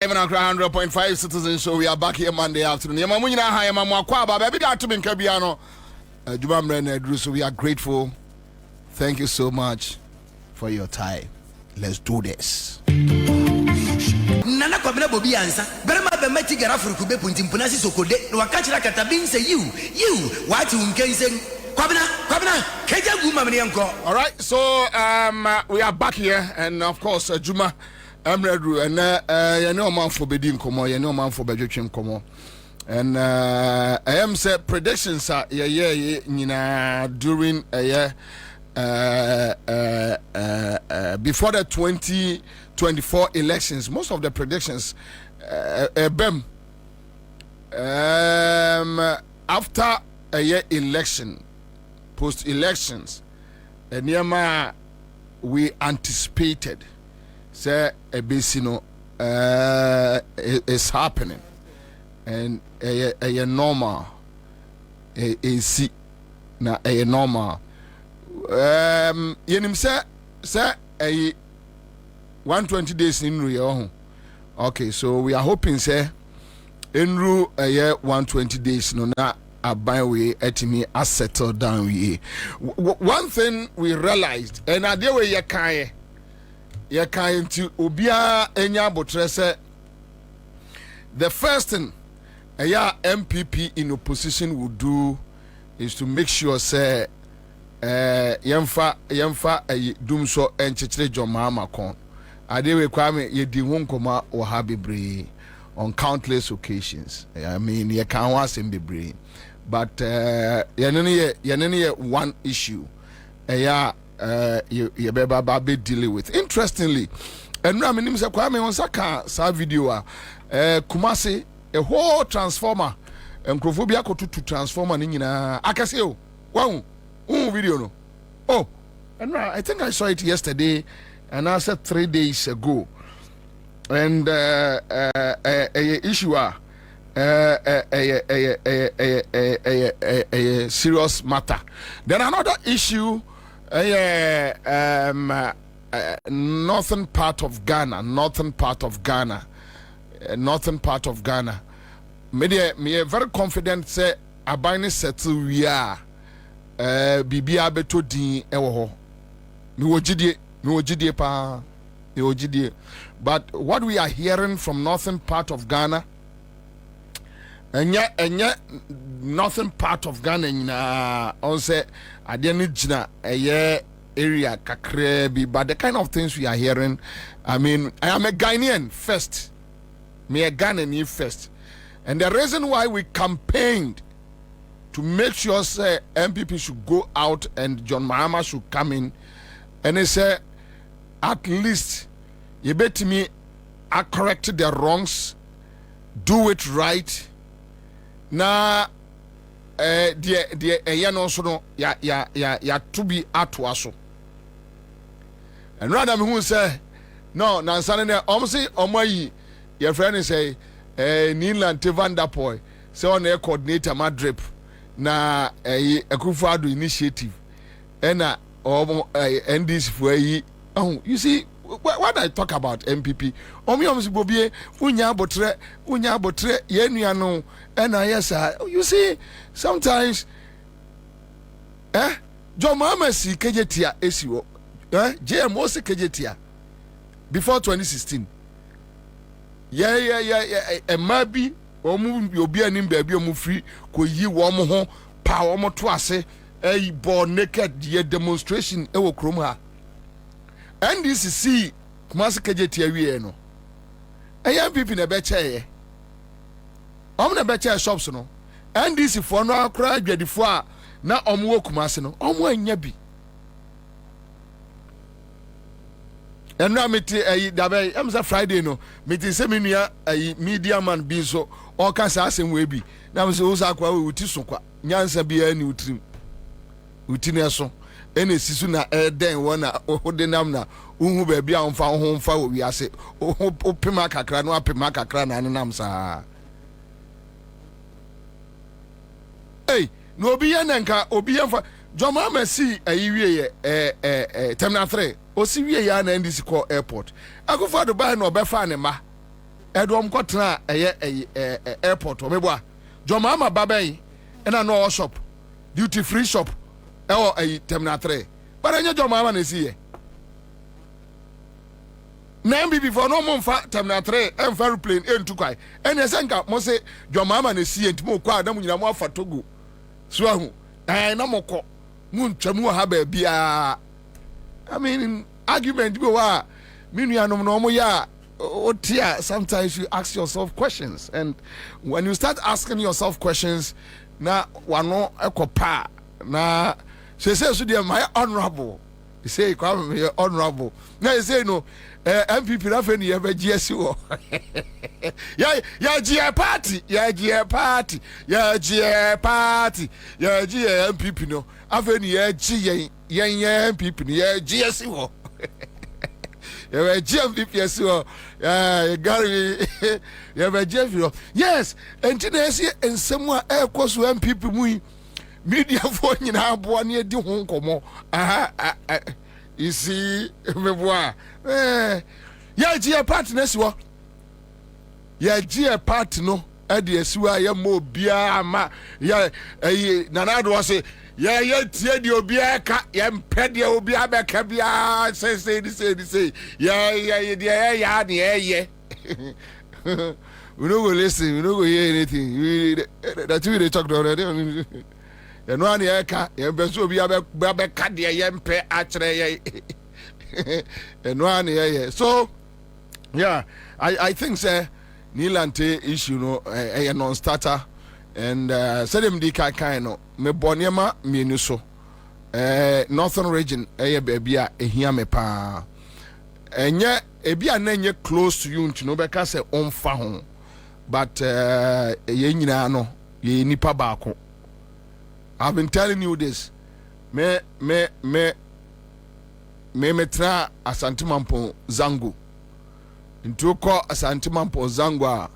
100.5 Citizen Show. We are back here Monday afternoon. So we are grateful. Thank you so much for your time. Let's do this. Nana kwabena bobi ansa berema be meti gara furuku be punti mpunasi sokode no wakachira katabin say you what unkensen kwabena keja guma mene yanko. All right, so we are back here, and of course Juma Amredu and you know man for bedin komo, you know man for bedwetwem komo. And I am say predictions are nyina during before the 2024 elections. Most of the predictions after a year election, post elections, we anticipated say a basino is happening, and a normal a see na a normal yenim say a 120 days in Rio. Okay, so we are hoping say in Rio a year 120 days no na aban we etimi as settle down we. One thing we realized, and I dey we ye kan to obia enya botre say the first thing a MPP in opposition would do is to make sure say yemfa dumso enchechire jomama kon adewe kwame yedi wonkoma o ha bebre on countless occasions. I mean ye kan wasem bebre, but yenene one issue ye beba ba be deal with. Interestingly, and I mean say kwame on saka sa video Kumasi a whole transformer and Krofobia ko to transformer ni nyina akase o wow video no. Oh, and I think I saw it yesterday, and I said 3 days ago. And issue a serious matter. Then another issue, northern part of Ghana. Me very confident say abine settle we are. Bibia beto din ewo ho mi wojidie pa mi wojidie. But what we are hearing from northern part of Ghana, enya northern part of Ghana na on say ade ni gina area kakre bi, but the kind of things we are hearing, I mean, I am a Ghanaian first, me a Ghanaian first, and the reason why we campaigned to make sure say MPP should go out and John Mahama should come in, and they say at least you bet me I corrected the wrongs, do it right. Na the also no ya to be atwaso. And rather me who say no na sanene omsi omayi your friend say Neeland Vanderpoy say on air coordinator Madrip na Akufo-Addo initiative ena NDC for you see what I talk about MPP omi bobie unya botre yenuano ena yes you see sometimes John Mahama si kejetia esiwo JMO si kejetia before 2016 emabi omu obi anim baabi omu free ko yi wo mo ho pa wo mo to ase bo naked ye demonstration e wo krom ha NDC Kumasi kejeti awie no MPP na be cheye na be cheye shops no NDC for no akra adwadifo a na omo wo Kumasi no omo anya bi enra meti dabe say Friday no meti se menua media man bi so o ka sa asem we bi na me se wo sa kwa we uti so kwa nyansa bi ani utrim uti ne so ene sisu na den wona odenam na uhu ba bia onfa ho mfa wo wi ase opema kakra no apema kakra na nenam sa no obi ye nanka obi ye mfa John Mahama si ayiwie terminal 3 o si wie ya na NDC call airport Akufo-Addo ba na obefa ne ma edom kotena airport o meboa Joma ama babay ena no shop duty free shop terminal 3 but anya Joma ama na siye na MBB for no monfa terminal 3 emfa airplane entu kwai ene senka mo se Joma ama na siye ntimo kwa adam nyina mo afa Togo so ahu na moko mun twamu ha ba bia I mean argument be wa minu anom no mo ya otia. Sometimes you ask yourself questions, and when you start asking yourself questions na wano ekopa na say so dey my honorable you say come honorable na you say no MPP na fe ni e be GSC wo ya GA party MPP no afe ni ya GA yen MPP ni ya GSC wo ya GMPP so Gary ya GFO yes enti na esi ensemu a ekoso MPP mu media for nyina aboa na edi ho nkomo isi meboa ya GA party na siwo ya GA party no e de asiwa ya mo bia ma ya nana do say ya tie de obi aka ya mpede obi abeka bia say ya de we no go listen, we no go hear anything. That we talk down there. You know ani aka ya be so obi abeka de ya mpe akere ya you know ani so yeah I think say Nilante issue no a non-starter and said him di kind no me boniema mienu so northern region baby a ehia me pa enye ebi anenye close to you ntino be ka say onfa ho but ye nyina no ye nipa baako. I've been telling you this me tra Asante Mampo Zango into ko Asante Mampo Zango a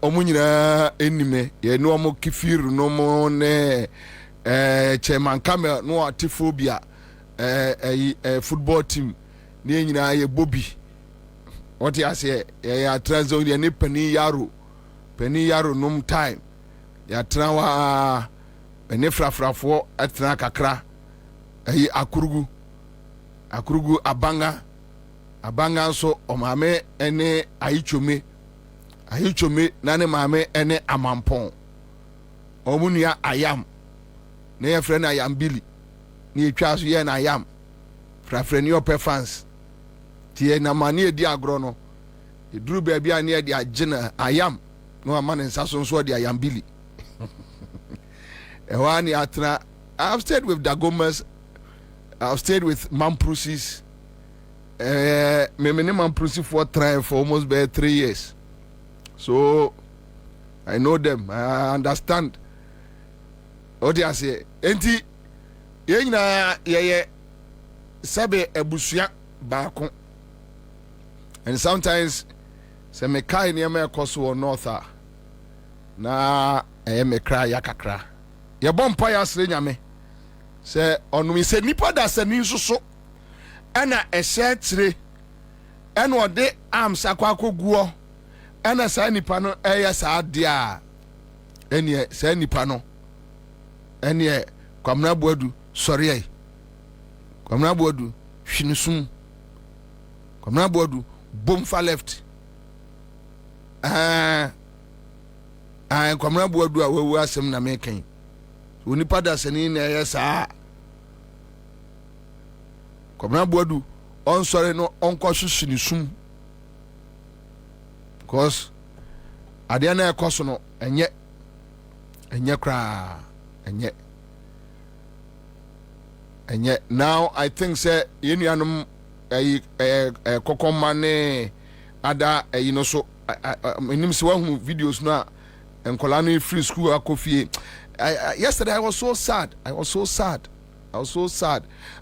omunyina enime ye no mo kifiru no mo ne chairman camel no atifobia football team ne nyina ye Bobby what you say ya transo ye ne Penny Yaro num time ya trawa ene frafrafo atena kakra akurugu abanga so omame ene ayichome na ne mame ene amampon omunia ayam ne ye frɛ na ayam Billy ne etwa so ye na ayam frafrɛ ni opɛ fans tie na mane edi agro no eduru ba bia ne edi agina ayam no ama ne nsa so de ayam Billy Ewani atna I've stayed with Dagomas, I've stayed with Mamprusis me Mamprusi for trying for almost 3 years. So I know them, I understand. What I say, enti yena ye sabe ebusuya baako. And sometimes se me kai ne me koso north na me cry yakakra. Ye bompa ya sre nyame. Se onumi se nipa da se ni nsoso ana ehye tire ena ode arms akwa koguo ena sa nipa no eye sa ade a ene sa nipa no ene kwamna boadu sori ai kwamna boadu hwinisum kwamna boadu bomfa left kwamna boadu a wewu asem na mekan onipa da se ni na eye sa Kwamna Boadu on sorry no onko hwehwe sum because ade na ekoso no enye kra enye now I think say yenuanom kokoma ne ada no so enim se wahu videos no a enkola no free school akofie yesterday I was so sad.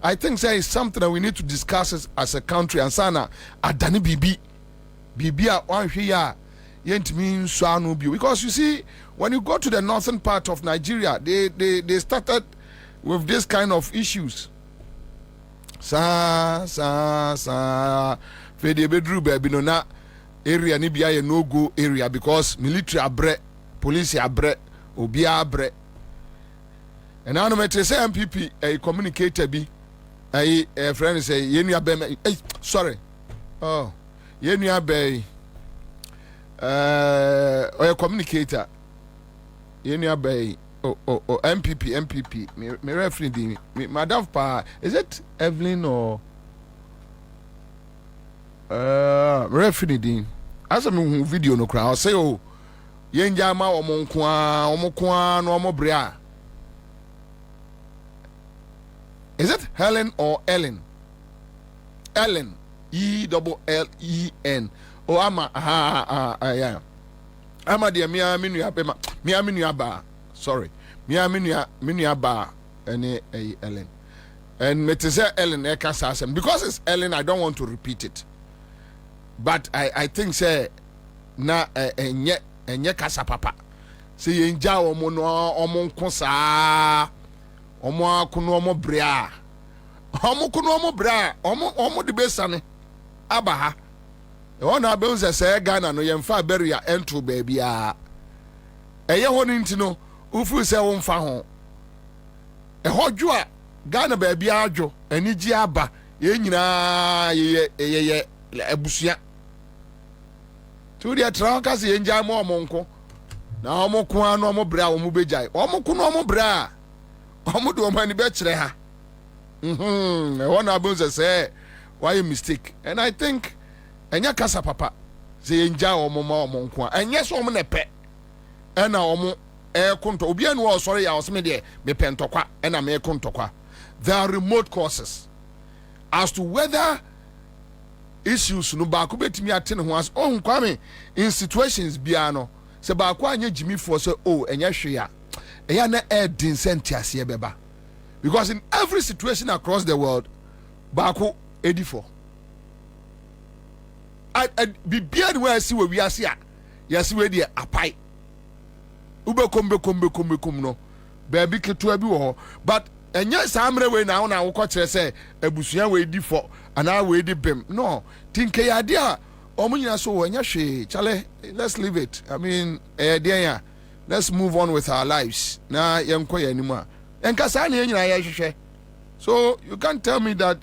I think say it's something that we need to discuss as a country and sana adani bibi a one here yentimi so anu bi because you see when you go to the northern part of Nigeria they started with this kind of issues fede bedru baby no na area ni bia ye no go area because military abre police abre obi abre and now no matter say MPP a communicator bi a friend say yenu abem sorry oh yenu abey a communicator yenu abey oh MPP me referee me madam pa is it Evelyn or referee din asa me video no kra say oh yenja ma omo no omo brea is it Helen or Ellen ELLEN oh ama yeah ama de mia menu abema mia menu aba sorry mia menu aba any Ellen and me say Ellen e kasa asem because it's Ellen I don't want to repeat it but I think say na enye kasa papa say yenja omo no omo nko saa omo akuno omo brea omo kuno omo brea omo de besane aba ha e wona be unse say Ghana no yemfa beria ento baby a eye ho ni ntino ufu say wo mfa ho e hodwo a Ghana baby adwo anigi aba ye nyina ye abusua tu dia tranka se yenja mo omonko na omoko anu omo bra omo bejai omoko no omo bra omo do mani be kire ha e wona abunze say why mistake and I think enya kasa papa se yenja omo ma omonko enye so omo ne pe ena omo konto obi anu o sorry ya osme de me pentokwa ena me kontokwa there are remote causes as to whether issues no ba ko betimi atene ho as oh kwame in situations bia no se ba ko anya jimi for say oh enya hwe ya na din sentiase e beba because in every situation across the world ba ko edi for bibia ni we asi we wiase a yasi we de apai ube kombe no baby ketua bi wo ho but enya samre we na wo ko kire say abusua we di for ana we di bem no tinke ya dia omunyina so enya hwe chale let's leave it I mean dia let's move on with our lives na yenko ya nimu a enka sa na yenyina ya hwehwe so you can't tell me that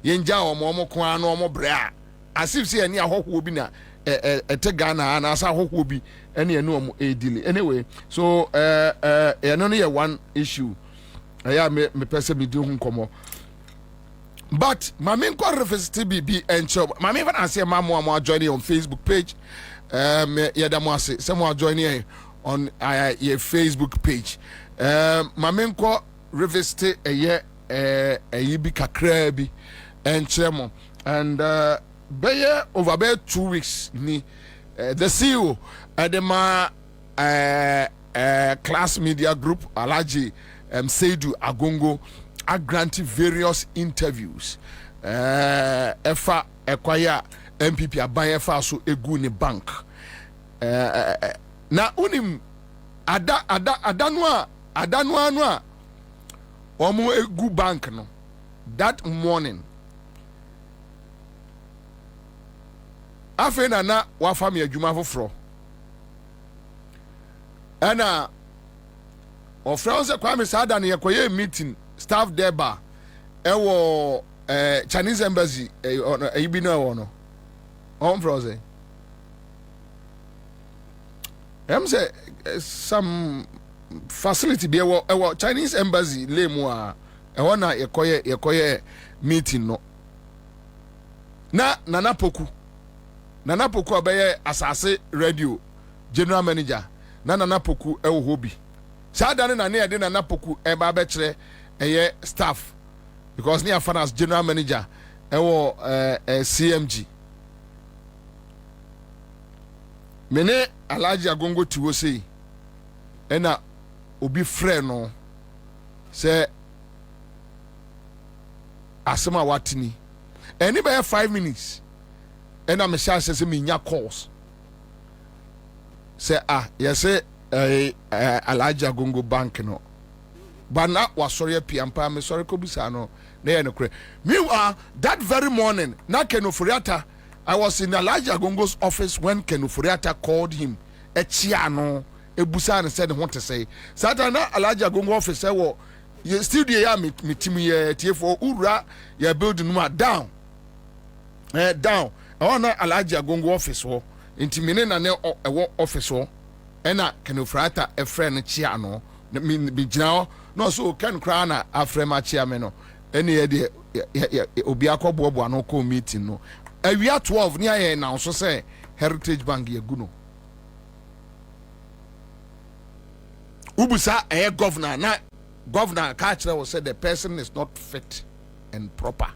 yenja omo ko anu omo bra as if say any ahoho bi na ete Ghana na asa ahoho bi ene enu omo edile anyway so no ye one issue yeah, me person me do nkomo but my main core reference be and so my main I say mama join on Facebook page yeah da mo say some join here on your Facebook page my main core reference bi kakra bi and chemo and be over about 2 weeks ni the CEO at the class media group Alaji Seidu Agongo are granted various interviews. Efa Ekwaya MPP aban efa so egu ni bank. Na unim adanwa no omo egu bank no that morning. Afe na wa fami adwuma foforo. Ana o friends Kwame Sada na yekoye meeting staff there ba ewo Chinese embassy ibi na wo no on froze say some facility be ewo Chinese embassy lemu a ewo na yekoye meeting no na Nana Poku abeye asase radio general manager na Nana Poku ewo hobi Sada na ne de Nana Poku eba be kire eye staff because near finance general manager ewo CMG mene Alhaji Agongo tiwo sei ena obi frɛ no say asema watini eni be 5 minutes ena me sha say me nya calls say yes Alhaji Agongo bank no bana wasori apiampa me sorry ko bisa no na ye no kure meanwhile that very morning na Kenoforiata I was in Elijah Gongo's office when Ken Ofori-Atta called him. Echiano, Ebusa and said what to say. Satana Elijah Gongo office said, well, you still there, me team here, for Ura, you're building down. Down. I want Elijah Gongo office, intimidate and office, and I Ken Ofori-Atta a friend Chiano, mean be now, no so Ken Crana, a friend Chiameno, any idea, Obiako Bobo, no co meeting, no. We are 12 near here now, so say Heritage Bank Yaguno. Ubusa a governor, now Governor Kachra will say the person is not fit and proper.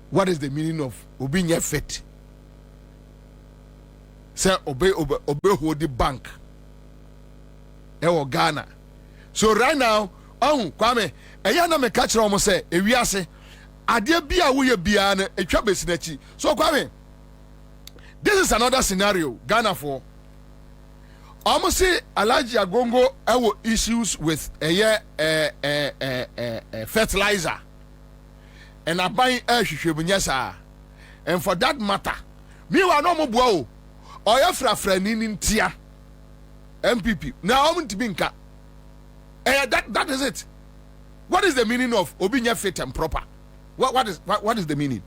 What is the meaning of being fit? Say obey hold the bank. Ewo Ghana. So right now, Kwame, Ayana me Kachra almost say, we are say. Adia bia wo ye bia na etwa besinachi. So Kwame, this is another scenario Ghana for. Almost say Alhaji Agongo have issues with fertilizer. And I buy hwehwebunyasa. And for that matter, me wa no mo boa o. Oya frafrani ni ntia. MPP. Now I'm to be nka. That is it. What is the meaning of obinya fit and proper? What is the meaning?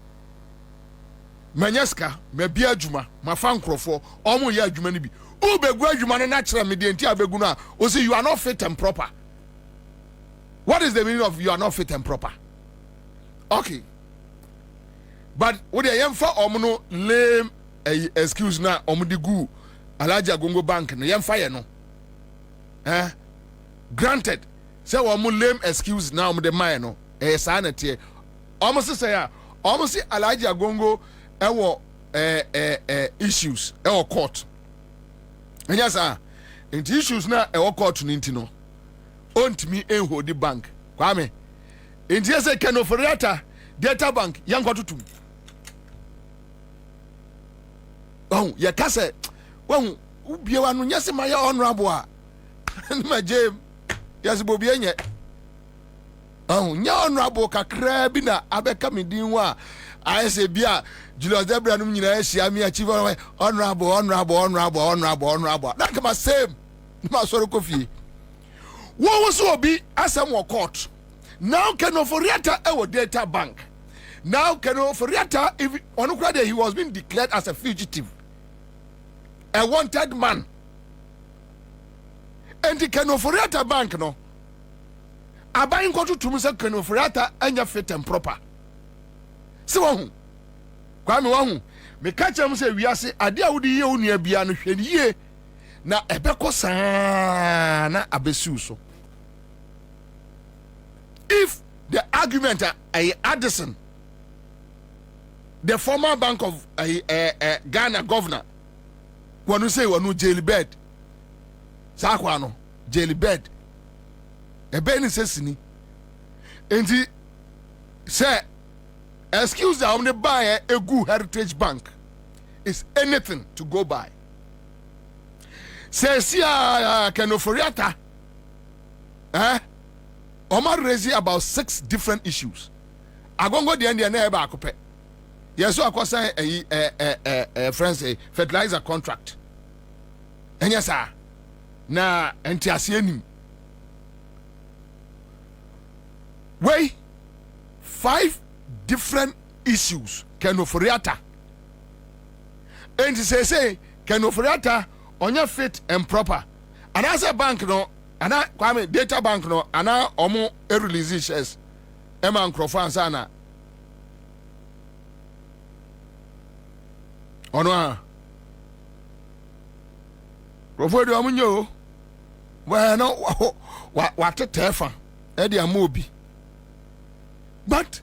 Manyaska, me bia adwuma, ma fa nkrofo, omo ye adwuma ni bi. U begu adwuma no na kire me de nti abegu na, o say you are not fit and proper. What is the meaning of you are not fit and proper? Okay. But what dey yemfa omo no lame excuse na omo di gu Alhaji Agongo Bank no yemfa ye no. Granted, say omo lame excuse na omo de man no. Sa na tie. Almost say almost Alhaji Agongo issues court. And yes into issues na court ninti no. Ontimi hold the bank. Kwame. Into yes Ken Ofori-Atta data bank yang kwatutum. Oh, ya kase. Won ubie wanu nyase ma ya honorable a. Ma jem. Yes bobi enye. Nya honorable kakra bi na abeka medin wa ayese bia Julius Debra no nyina ahia me achieve honorable that come same ma soro kofi wo wo so obi asem wo court now Ken Ofori-Atta data bank now Ken Ofori-Atta if onukura he was being declared as a fugitive, a wanted man, and the Ken Ofori-Atta bank no abayin kotu tum se Ken Ofori-Atta anya fit and proper. Se wo hu. Kwame wo hu. Me ka chem se wiase ade a wodi ye onua bia no hwe ye na ebeko saa na abesu so. If the argument Addison, the former Bank of Ghana governor, wanu say wanu jail bed. Sa kwa no jail bed. Ebe ni sesini enti say excuse the omni buy a good Heritage Bank is anything to go by. Say see Ken Ofori-Atta Omar raised about 6 different issues. Agongo the end na eba akope. Yes, so akosa friends fertilizer contract. Enya sa na enti asienim. Wait, 5 different issues Ken Ofori-Atta. And say Ken Ofori-Atta onya fit and proper. And as a bank no, and I Kwame data bank no, and I omo release shares. Emma Nkrofo sana. Ono Nkrofo de omo nyo. Well no what tefa e de amobi. But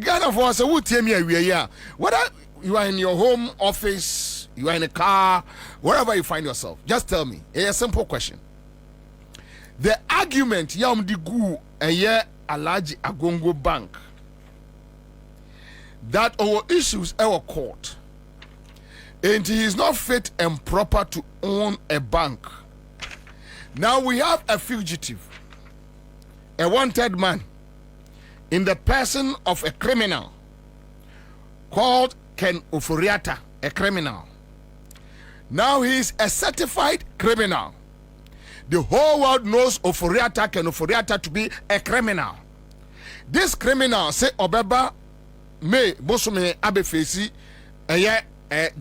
Ghana for us, whether you are in your home office, you are in a car, wherever you find yourself, just tell me. A simple question. The argument Yam Digu Alhaji Agongo Bank that our issues our court and he is not fit and proper to own a bank. Now we have a fugitive, a wanted man, in the person of a criminal called Ken Ofori-Atta a criminal. Now he is a certified criminal. The whole world knows Ofori-Atta, Ken Ofori-Atta, to be a criminal. This criminal say Obeba may Bosome Abefesi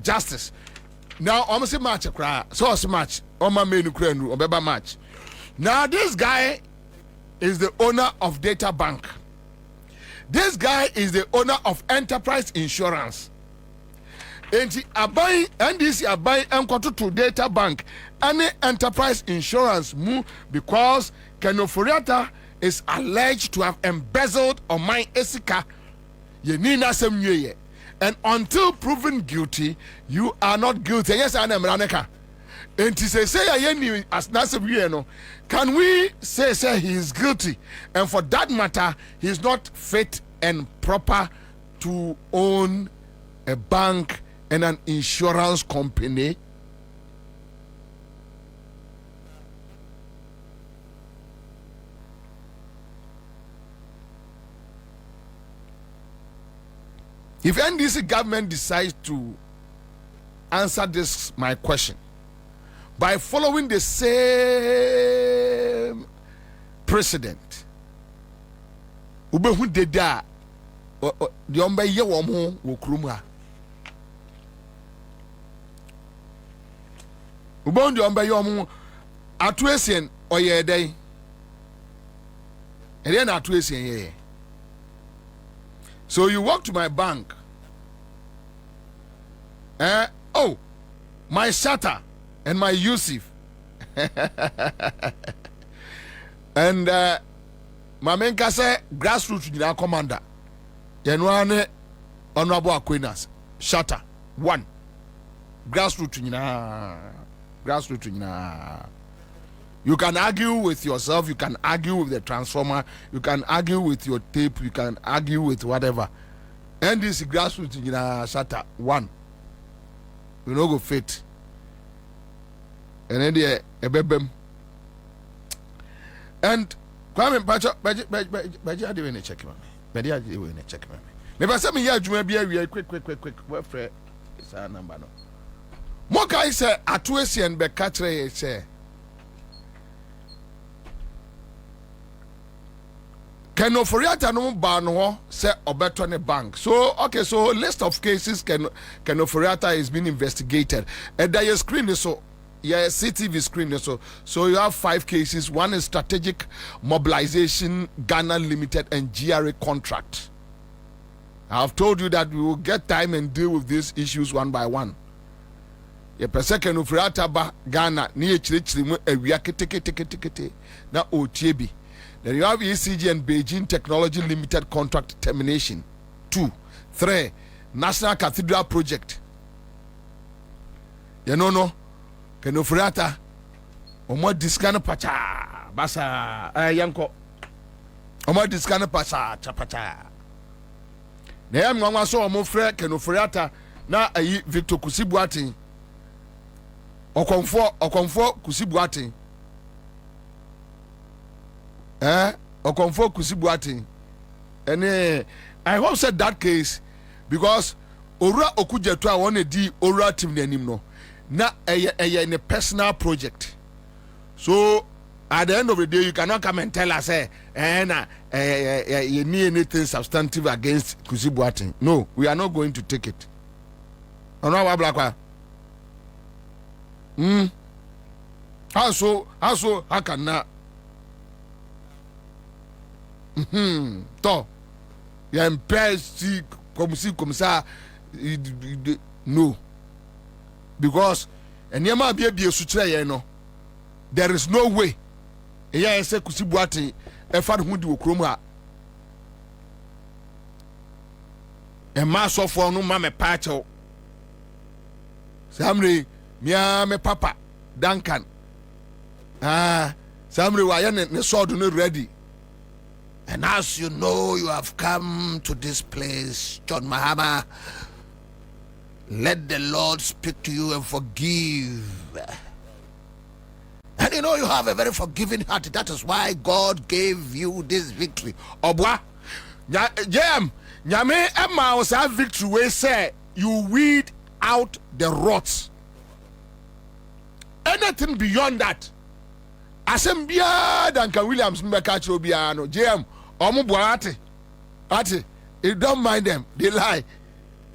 justice. Now almost match so match Oma me nukrendu Obeba match. Now this guy is the owner of Data Bank. This guy is the owner of Enterprise Insurance. And NDC abai enkoto to Data Bank any Enterprise Insurance move because Ken Ofori-Atta is alleged to have embezzled on my esika yenina semye. And until proven guilty, you are not guilty. Yes, I am Raneka. And to say as no, can we say he is guilty? And for that matter, he is not fit and proper to own a bank and an insurance company. If NDC government decides to answer this my question by following the same precedent, ubehu deda the ombe ye womo wo kurum ha ubehu the ombe ye womo atuesien oye dai ere na atuesien ye. So you walk to my bank. Oh, my Shatta and my Yusuf. And my main say grassroots commander. Yenwane Honorable Aquinas. Shatta. 1. Grassroots. You can argue with yourself, you can argue with the transformer, you can argue with your tape, you can argue with whatever. And this grassroots in Shatta 1. You know go fit. And then the ebebem. And Kwame Pacho Baji ade we na check me. Baji ade we na check me. Me ba say me ya adwuma bia wi quick. What frɛ sa number no. Mo kai say atoesien be ka kire say Ken Ofori-Atta no ba no say obeto ne bank. So okay, so list of cases Ken Ofori-Atta is being investigated. And there your screen is so yeah, CTV screen is so you have 5 cases. One is strategic mobilization, Ghana Limited and GRA contract. I have told you that we will get time and deal with these issues one by one. Ye pese Ken Ofori-Atta ba Ghana ni echirichiri mu awia kete na otiebi. Then you have ECG and Beijing Technology Limited contract termination. 2. 3. National Cathedral Project. You know, Ken Ofori-Atta. Omo diskana pacha. Basa. Yanko. Omo diskana pacha. Chapacha. Na yam ngwa so omo frɛ Ken Ofori-Atta na ayi Victor Kusibuati. Okonfo Kusibuati. Okonfo Kusibuati. And I hope said that case because Ora Okujetu I want to di Ora team nanim no. Na in a personal project. So at the end of the day you cannot come and tell us you need anything substantive against Kusibuati. No, we are not going to take it. Ono Blackwa. How can na to ya mpesi komisa no, because enema bia su kire ye no there is no way eya say Kusibuati e fa ho di okrom a e ma so for no ma me pa chew samre mia me papa Duncan samre wa ye ne sword no ready. And as you know, you have come to this place, John Mahama. Let the Lord speak to you and forgive. And you know you have a very forgiving heart. That is why God gave you this victory. Obwa, nyame emma was a victory. We say you weed out the rots. Anything beyond that, asem biya Duncan Williams mbeka chiro biya no JM omo boate ate it don't mind them, they lie.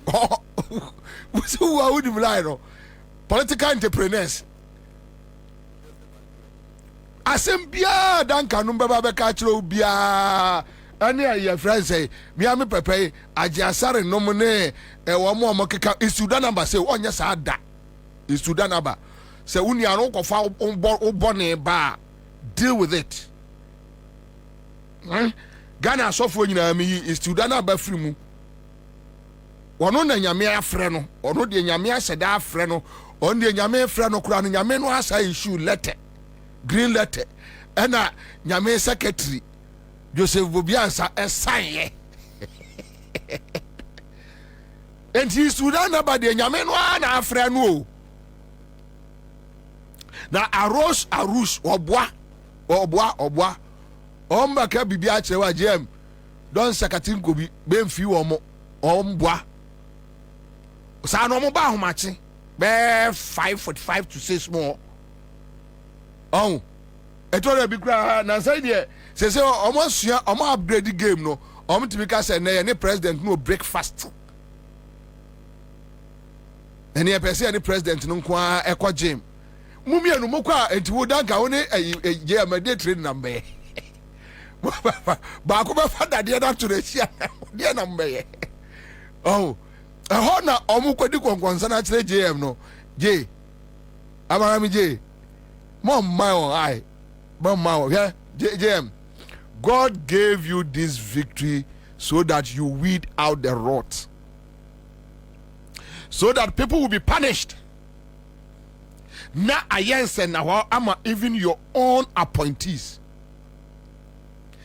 Who would lie no? Political entrepreneurs. Asem biya Duncan mbeka chiro biya ani your friend say me am pepe ajiasare no mo ne e wo mo keka isudan number say onya sa da isudan number say uni anu ko fa ubone ba deal with it. Ghana sofo nyina mi isudan number free mu wono na nyame afre no ono de nyame aseda afre no on de nyame afre no kura no nyame no asa issue letter green letter ena nyame secretary Joseph Bobiansa esaye enti Sudan na ba de nyame no na afre no na arush obwa omba ka bibia chewa jem don sakatin ko bi bemfi wo mo ombwa sa no mo ba homache be 5:45 to 6 more oh etore bi kra na say de say almost upgrade game no timi say na any president no breakfast any person any president no kwa ekwa gym mumia no mokwa enti wo danka wo ne je amade train number ba ko ba fada de na to the sia de number oh ho na kwadi konkonsa na kire JM no J amara mi J mom my on I mom my yeah JM God gave you this victory so that you weed out the rot, so that people will be punished. Na ayense na wa ama even your own appointees.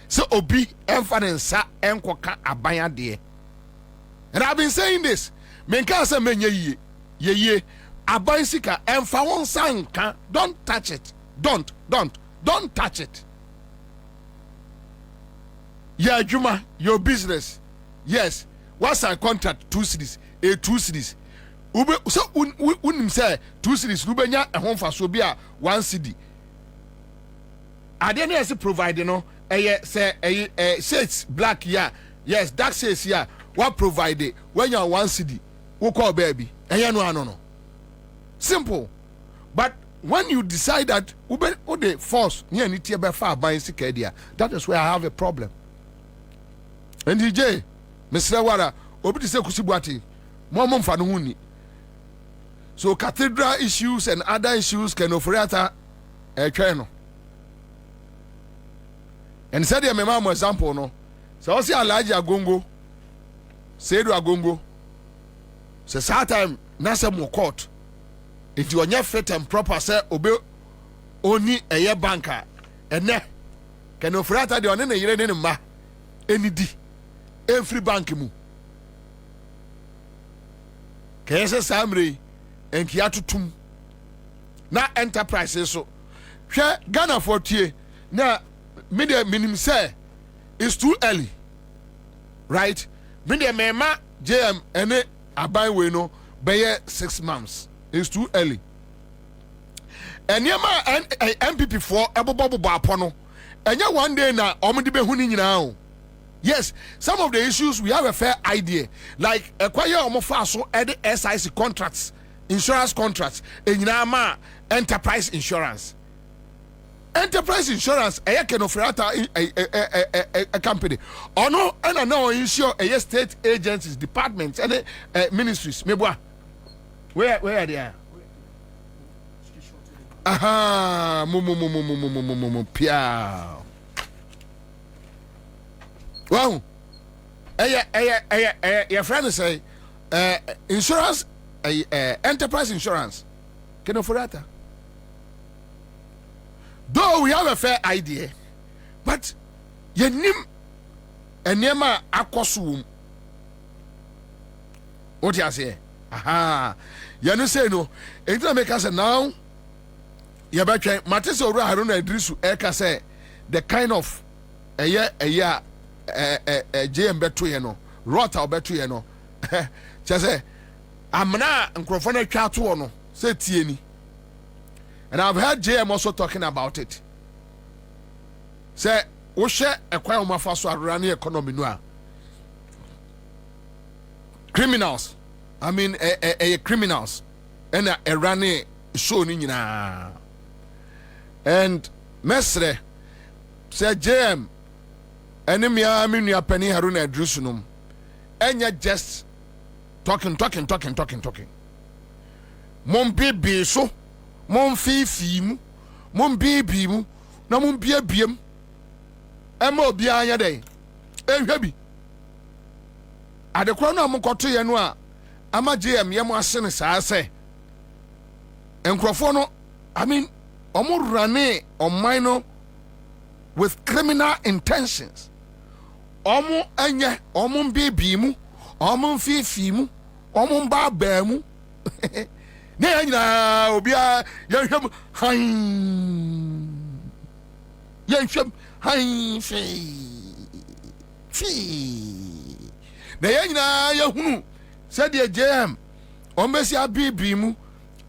So obi emfanensa enkoka abanya de. And I've been saying this. Menka se menye ye abansika emfa wonsa nka. Don't touch it. Don't touch it. Yeah, Juma, your business. Yes. What's our contract? 2 cities. 2 cities. Ube so unim say 2 cities. Ubenya a home for Sobia 1 city. Ade na say provide no. Say shades black yeah. Yes, dark shades yeah. What provide it when you are 1 city? Who call baby? No. Simple. But when you decide that ube force near nitie be far buying sikedia, that is where I have a problem. And DJ, Mr. Wara, obi se kusibuati, mo mfa no huni. So cathedral issues and other issues can offer no. And said me mama example no. So see Alhaji Agongo, Seydou Agongo. So that time nasa mo court. If you are fit and proper say obe oni eye banker ene can offer de one na yire ne ma enidi every bank mu kese samre enki atutum na enterprise so hwe Ghana for tie na minim say it's too early, right? Mema JM ene aban we no be 6 months. It's too early. And yema MPP for ebobobo apono. Enya one day na omudi be hu ni nyina. Yes, some of the issues we have a fair idea. Like acquire omofa so ede SIC contracts, insurance contracts, enyina ma enterprise insurance. Enterprise insurance a can offer a company or no and I know insure a state agencies departments and ministries meboa where are they? Aha pia wow your friend say insurance enterprise insurance can offer that. Though we have a fair idea, but ye nim enema akosum. What you say? Aha. You know say no. It make us now. You better Matisse Ora Haruna Idrisu Eka say the kind of a year JM betu ye no. Rota betu ye no. Just say amna nkrofo na twa to no say tie ni. And I've heard JM also talking about it. Say wo hye ekwan o mafa so arane economy no a criminals, I mean criminals and a running show ni nyina. And mesre say JM enemy me nua pani Haruna Adrusunum enya just talking mom bibi so mom fifi mu mom bibi mu na mom biabiem ema obi anya den ehwa bi adekro na mkoto ye no a ama JM ye mo ase ne saa se enkrofo no I mean omo rane oman no with criminal intentions. Omo anya omo bibi mu omo fifi mu omo ba ba mu ne anyina obi a yehwem han yehwem han fi na anyina yehunu said the JM ombesi abibi mu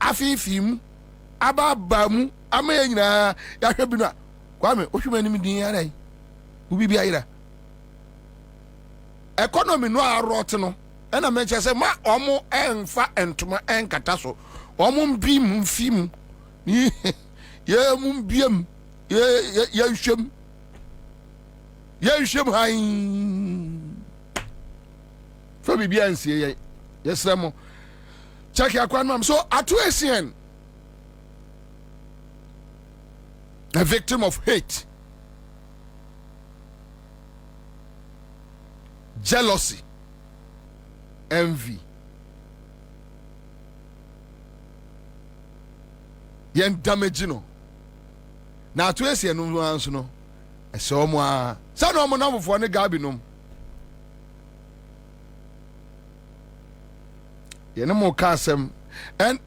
afifi mu ababa mu ama anyina yahwe bi no Kwame ohwema ni din ara yi ubi bi ayira economy no arot no ena me che se ma omo enfa entoma enkata so omo mbi mu mfim ni ye mu biem ye hwem han fa bi ansie ye yesremo check yakwan mam so atu esien a victim of hate, jealousy, envy. Yen damage no. Na to ese no anso no. Ese omo a. Sa no omo na fofo ne gabi no. Yen mo ka asem and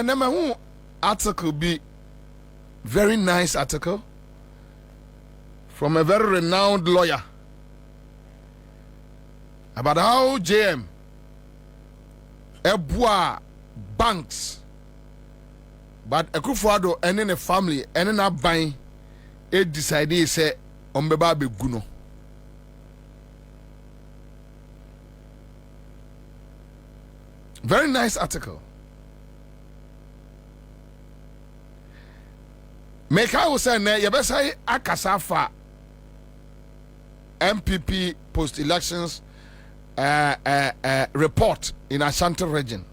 na hu article be very nice article from a very renowned lawyer about how JM ebua banks but Akufo-Addo and in a family and in a buying it decided say ombeba beguno. Very nice article. Make I say na yebesai akasafa MPP post elections report in Ashanti region.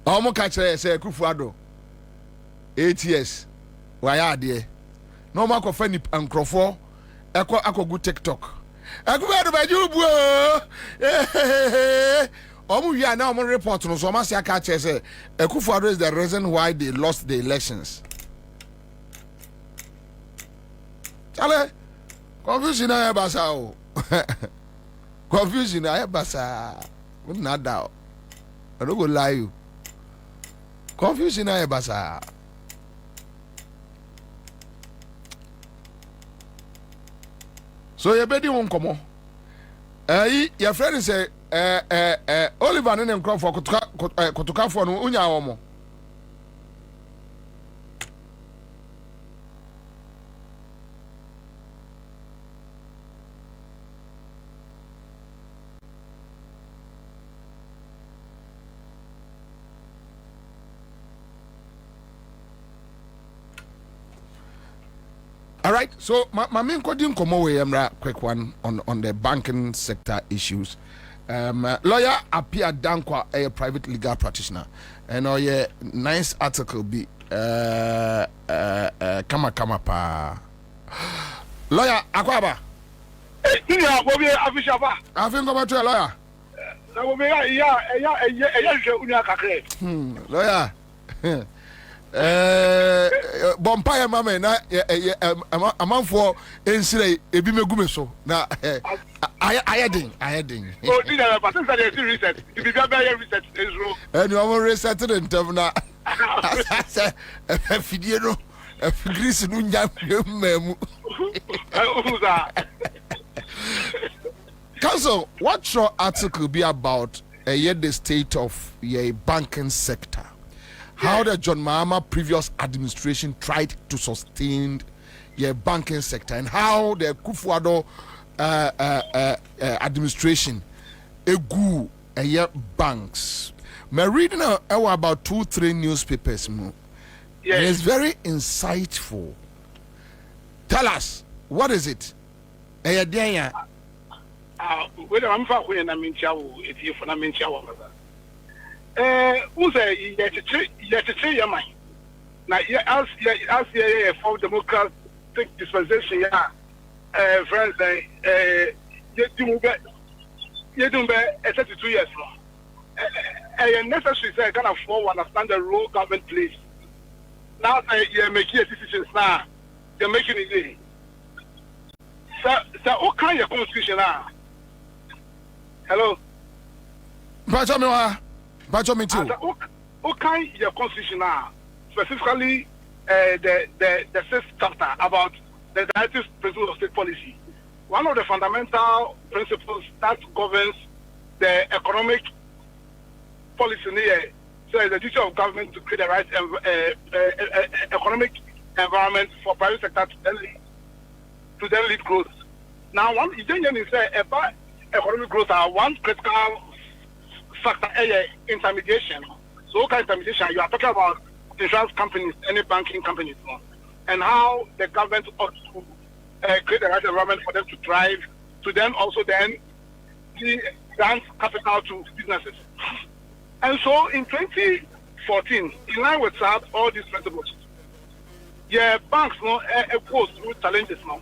Omo ka kire say Akufo-Addo 8 years waya ade no ma ko fani ankrofo akogu TikTok Akufo-Addo bajubu Omu ya na omu report no so ma se aka che say Akufo-Addo is the reason why they lost the elections. Chale confusion na basa o. Confusion na basa. We not doubt. I don't go lie you. Confusion na basa. So you bedi won komo. Your friend say Oliver ne nkro for kotoka for no unya womo. All right, so my main coding come away quick one on the banking sector issues. Lawyer Apia Dankwa, a private legal practitioner, and a nice article be kama pa. Lawyer Akwaba. I think about to a lawyer. Lawyer. Bompire mama na amanfo ensire ebi megume so na ayedin oh did I pass that research if you be research ezro and you are research in term na fidie no Greece no nya memu Council, what your article be about the state of your banking sector? How the John Mahama previous administration tried to sustain your banking sector and how the Kufuor administration egu banks. Me reading about 2-3 newspapers. It is very insightful. Tell us, what is it? Whether I'm far away and I'm in Chow, if you for I'm in Chow. Who's a yet to say your mind? Now, as for democratic dispensation, friends, you do 32 years now. Necessary say kind of for understand the role government plays. Now you're making decisions now. You're making it. So what kind of constitution now? Hello. Bajo me too. What kind of constitution now? Specifically, the sixth chapter about the directive principles of state policy. One of the fundamental principles that governs the economic policy here says the duty of government to create the right economic environment for private sector to then lead growth. Now, one is about economic growth are one critical factor intermediation. So, what kind of intermediation? You are talking about insurance companies, any banking companies, and how the government ought to create the right environment for them to thrive, to then also then grant capital to businesses. And so in 2014, in line with that, all these principles, banks opposed to challenges now.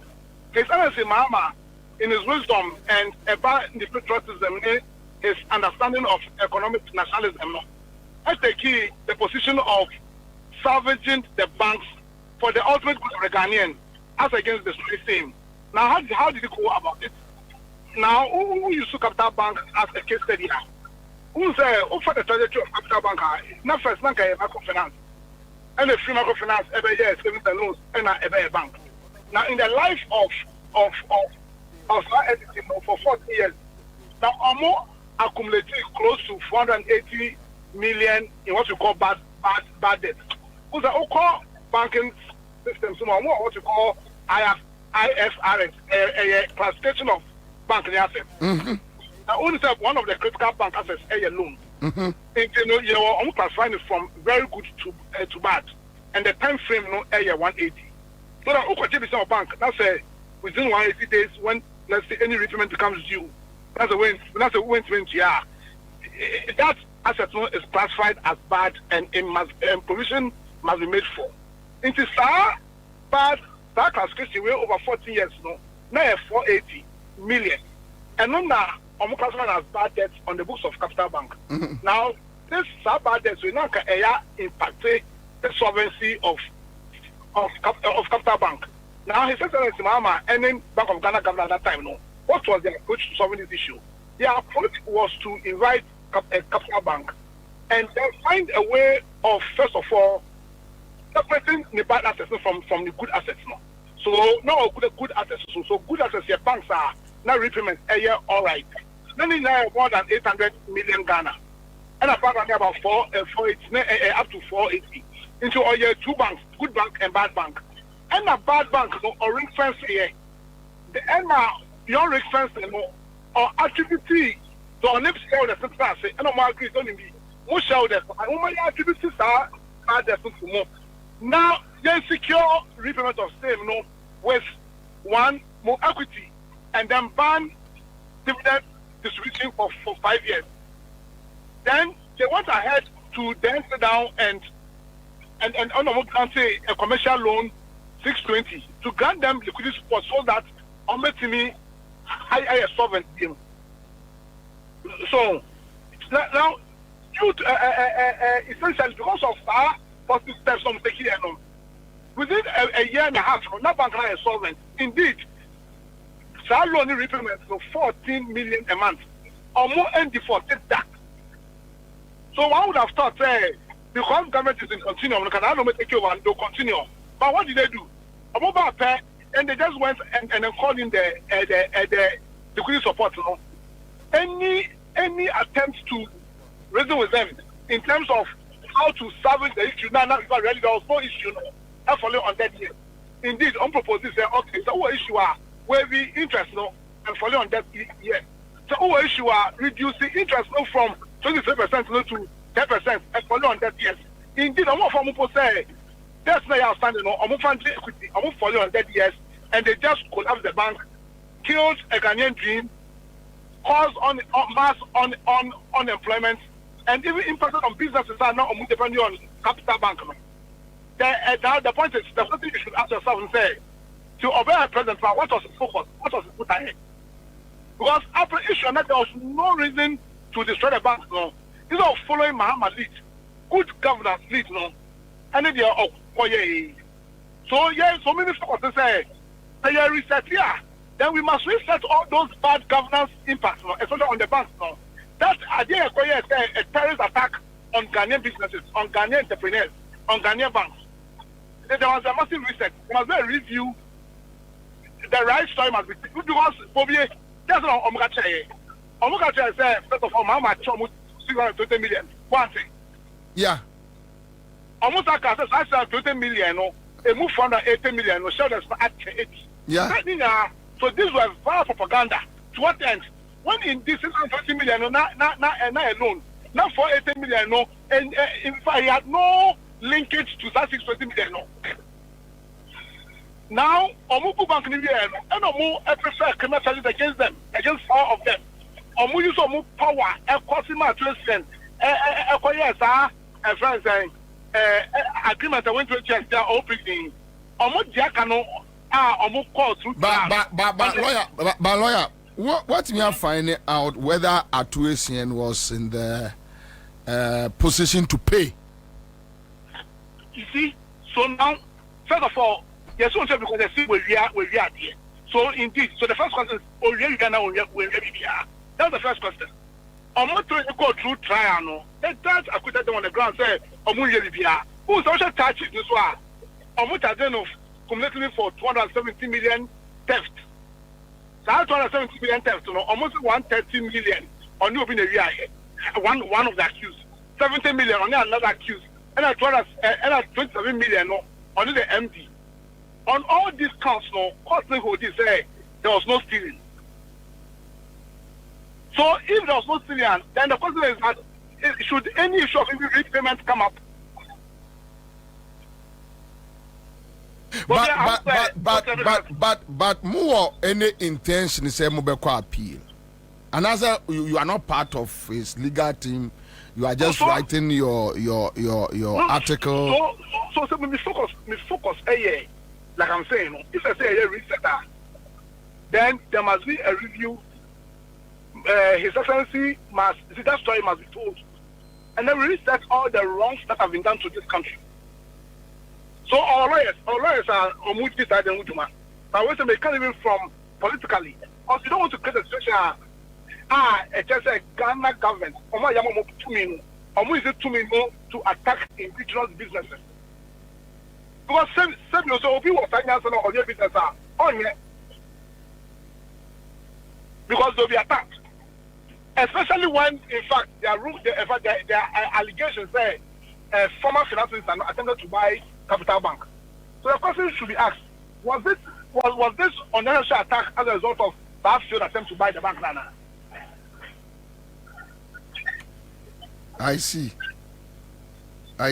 His Excellency Mahama, in his wisdom and about the patriotism, his understanding of economic nationalism, has taken the position of salvaging the banks for the ultimate good of the Ghanaian as against the same. Now, how did he go about it? Now, who used to Capital Bank as a case study? Who say, for the trajectory of Capital Bank, not first bank, microfinance, and the free microfinance every year, savings and loans, and a bank. Now, in the life of our entity for 40 years, now, more accumulated close to 480 million in what we call bad debt. Who's the call banking system, so more what we call IFRS, a classification of banking assets. Mm-hmm. Now, only one of the critical bank assets is a loan. Mm-hmm. You're almost classifying it from very good to bad, and the time frame is 180. So that Okwajibisa bank, that's within 180 days when let's say any repayment becomes due. That's a win. That's a win-win. Yeah, that asset is classified as bad, and it must provision must be made for. It is bad. That classification way over 14 years now 480 million, and now classified as bad debts on the books of Capital Bank. Mm-hmm. Now this bad debts will not impact the solvency of Capital Bank. Now His Excellency Mahama and then Bank of Ghana governor at that time what was the approach to solving this issue? The approach was to invite a Capital Bank and then find a way of, first of all, separating the bad assets from the good assets. So now good assets. So good assets, your banks are now repayment a year, all right. Then in more than 800 million Ghana. And apparently about 480, up to 480. Into all year two banks, good bank and bad bank. And a bad bank, or ring fence here. The your ring fence, or attribute to our lips shareholders, and my agree, don't be more shareholders. I only attribute are more. Now, they secure repayment of same with one more equity and then ban dividend distribution for 5 years. Then they went ahead to then sit down and say a commercial loan 620 to grant them liquidity support so that to me I solvent them. So now due to essentially because of our positive steps on taking within a year and a half, not bank is solvent. Indeed, loan repayment of 14 million a month or more and defaulted that. So one would have thought because government is in continuum, because I don't take over and they'll continue. But what did they do? A mobile pair, and they just went and then called in the liquidity support. any attempt to reason with them in terms of how to salvage the issue now really there was no issue following on that year. Indeed, on proposal say okay, so what issue are where we interest no and following on that year. So what issue are reducing interest no from 23% no to 10% and following on that year. Indeed, I'm more from say that's not outstanding no I'm fund equity, I'm following on that years and they just collapsed the bank, killed a Ghanaian dream, caused on mass unemployment, and even impacted on businesses are now depending on capital bank. The point is, the first thing you should ask yourself and say, to obey a president, what was his focus? What was his put ahead? Because after issue, there was no reason to destroy the bank. No, instead of following Muhammad lead, good governance lead, no, and then they are so yeah, so many focus say, reset here. Then we must reset all those bad governance impacts, no, especially on the banks. No, that idea is a terrorist attack on Ghanaian businesses, on Ghanaian entrepreneurs, on Ghanaian banks. There was a massive reset. There must be a review. The right story must be because that's not Omugache. Omugache said first of all, Mama almost 620 million. One thing. Yeah. Almost like I said, 20 million. No, a move 480 million. No, show that's at 80. Yeah. So this was vile propaganda. To what end? When in this 620 million, no, not alone, not 480 million, no, and in fact, he had no linkage to that 620 million, no. Now, Omuku Bank and Omu prefer criminal charges against them, against all of them. Omu use Omu power, a customer tracing, a friend saying, agreement I went to check their opening. Omu Diakano. Omu call through. But lawyer, what we are finding out whether Atuesian was in the position to pay? You see, so now, first of all, yes, because they see where we are here. So indeed, so the first question is, oh, yeah, you can now where we are. That's the first question. Omu to go through trial, no. The judge acquitted them on the ground. Say, Omu Yelibia, who's also touched this one. Omu Tadeno cumulatively for 270 million theft. So that 270 million theft, you know, almost 130 million on you being a year. One of the accused, 70 million on another accused, and 27 million on the MD. On all these counts, no, costing who they say there was no stealing. So if there was no stealing, then the question is that should any issue of repayment come up? But more any intention is a mobile appeal. And as you are not part of his legal team, you are just writing your article. So we focus, like I'm saying, if I say a resetter, then there must be a review. His Excellency must see that story must be told, and then we reset all the wrongs that have been done to this country. So our lawyers are on which side and which man. But we say they can't even from politically. Because you don't want to create a situation. It's just a Ghana government. Is it to attack indigenous businesses? Because some also people finance on your business because they'll be attacked. Especially when, in fact, their allegations say former finance minister attempted to buy Capital Bank. So the question should be asked: was this unnecessary attack as a result of that failed attempt to buy the bank? Nana? I see. So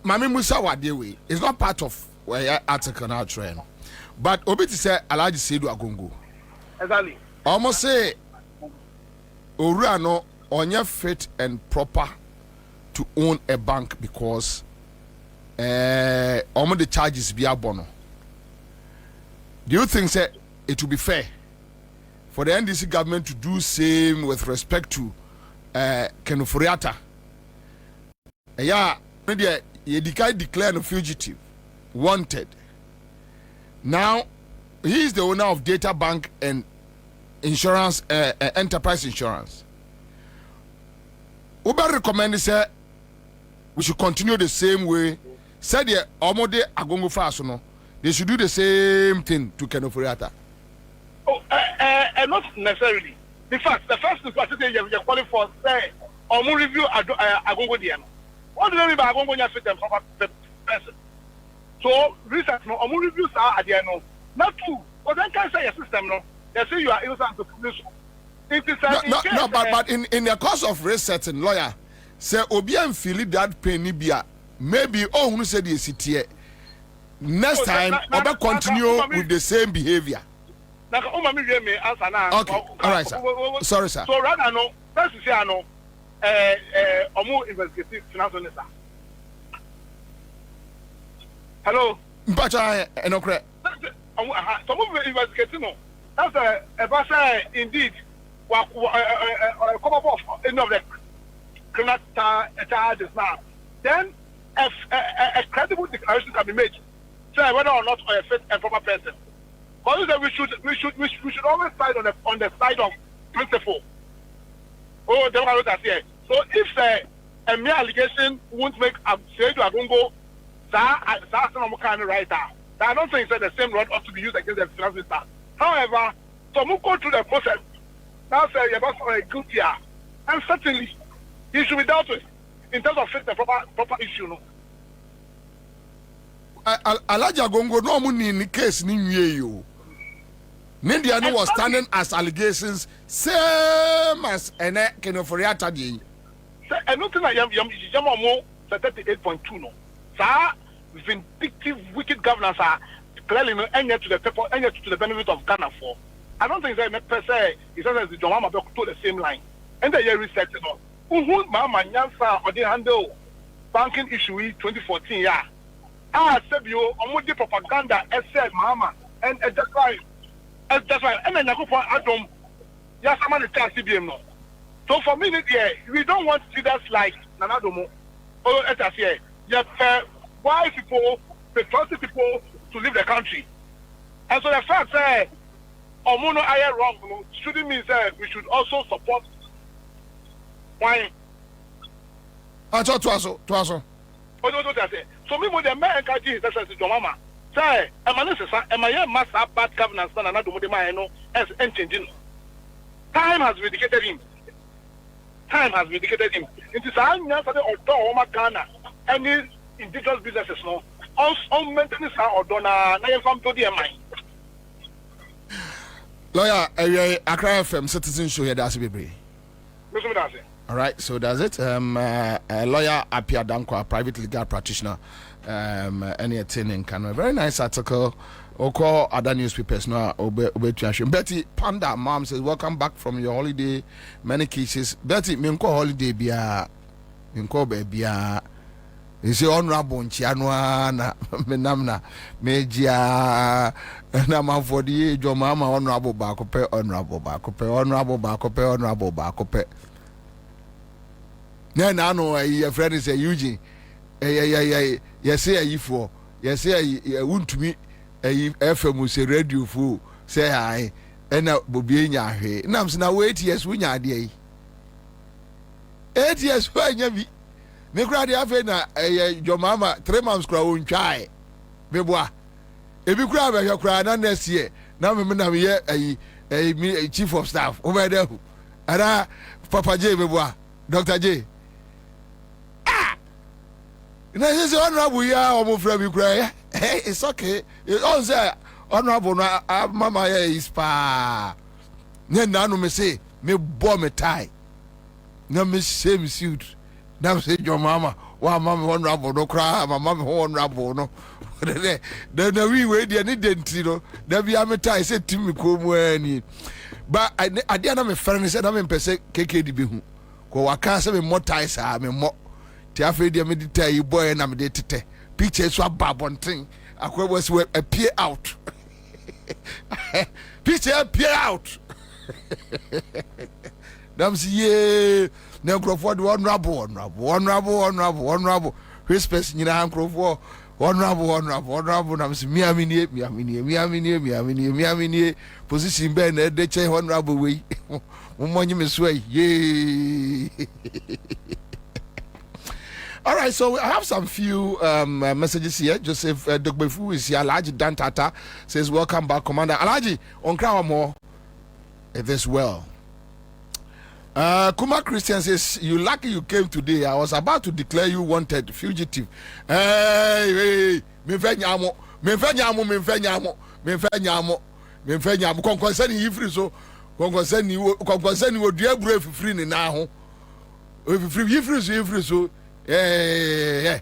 Mami Musa Wadewe is not part of where article now trend, but Obiti said Alaji Sedu Agongo. Exactly. Almost say Urano onye fit and proper to own a bank because the charges be abono. Do you think that it will be fair for the NDC government to do same with respect to Kenufuriata? Yeah, he declared a fugitive, wanted. Now he is the owner of Data Bank and insurance, enterprise insurance. Uber recommended say we should continue the same way. Said the Omode Agongo Fasono, they should do the same thing to Kenofuriata. Not necessarily. In fact, the first thing I say you're calling for say or more review Agongo Diano. What do you mean by Agongo fit and proper person? So research no or more reviews are at the end. Not true. But then can say a system no. They say you are innocent to this. It is but in the course of researching lawyer say Obian feel that penny bia maybe who said the city next time Oba continue with the same behavior. Okay, all right, sir. Sorry, sir. So rather no, first you say no, more investigative finance minister. Hello. Mpacha no correct. Some of investigating no. That's a indeed. Come up of any of the criminal charges now. Then a credible declaration can be made, say whether or not a fit and proper person. Because we should always side on the side of principle. Oh, then what I say. So if a mere allegation won't make say to Agongo, that's not kind of writer. I don't think that the same rod ought to be used against the finance minister. However, so we go through the process. Now say you're about guilty, and certainly he should be dealt with in terms of fit the proper issue. No. Alaja Gongo no money in the case ni you. Nindiano was standing as allegations, same as Ene Kenoforiata Di. And nothing like Yamamo 38.2 no. Sir, vindictive, wicked governance are clearly no any to the people, any to the benefit of Ghana for. I don't think that per se is as the John Mama to the same line. And the year reset it all. Who Mama Nyansa or the handle banking issue 2014 yeah. Said you on the propaganda said Mama and that's why. That's right. And then I go for Adam. Yes, I'm on the CBM now. So for me, we don't want leaders like Nanadomo. Oh, let us say, you have white people, patriotic people to leave the country. And so the fact that Omono Aye wrong shouldn't mean that we should also support why. I thought to also. So me with the American that's John Mama. Say, am I must have bad governance and another no as changing. Time has vindicated him. It is or Ghana. Any indigenous businesses no. On maintenance or dona na from to the mind. Lawyer, Accra FM citizen show here that's be. All right, so that's it. Lawyer Apia Danko, a private legal practitioner. Any attending can a very nice article or call other newspapers now Betty Panda mom says welcome back from your holiday many cases Betty minko holiday bia minko bebia you say honorable nchianwa na menamna mejia na man for the age of mama honorable bakope na no your friend is a Eugene yes say for yes say wuntumi FM say radio fu say hi na bobi nya hwe nam se na wait yes wunya ade yi 8 years wa nya bi me kura de afa na your mama 3 months kura won twai beboa ebi kura ba hwe kura na next year na me na me chief of staff over there ara Papa J beboa Dr. J na say honorable ya o mo fra bi kura it's okay on say honorable na mama ya is pa nya na no me say me bo me tie na me same suit na say your mama wa mama honorable no kra mama honorable no na we dey ni denti no da bia me tie say timi ko mu ani ba ade na me friend say na me pese keke di bi hu ko waka say me mo tie sa me mo ti afa dia me di tie boy na me dey tete pictures so babonten akwa was appear out picture appear out nam si ye na Crawford honorable respect nyina Crawford honorable nam si miamini position be na de che honorable we mo monyi me so ye All right, so I have some few messages here. Joseph Dogbefu is here. Alaji Dantata says, welcome back, Commander. Alaji, on Krawamo, it is well. Kuma Christian says, you lucky you came today. I was about to declare you wanted, fugitive. Hey, Mefenyamo, Concern you so, concern you, dear brave free now. If you free so, hey,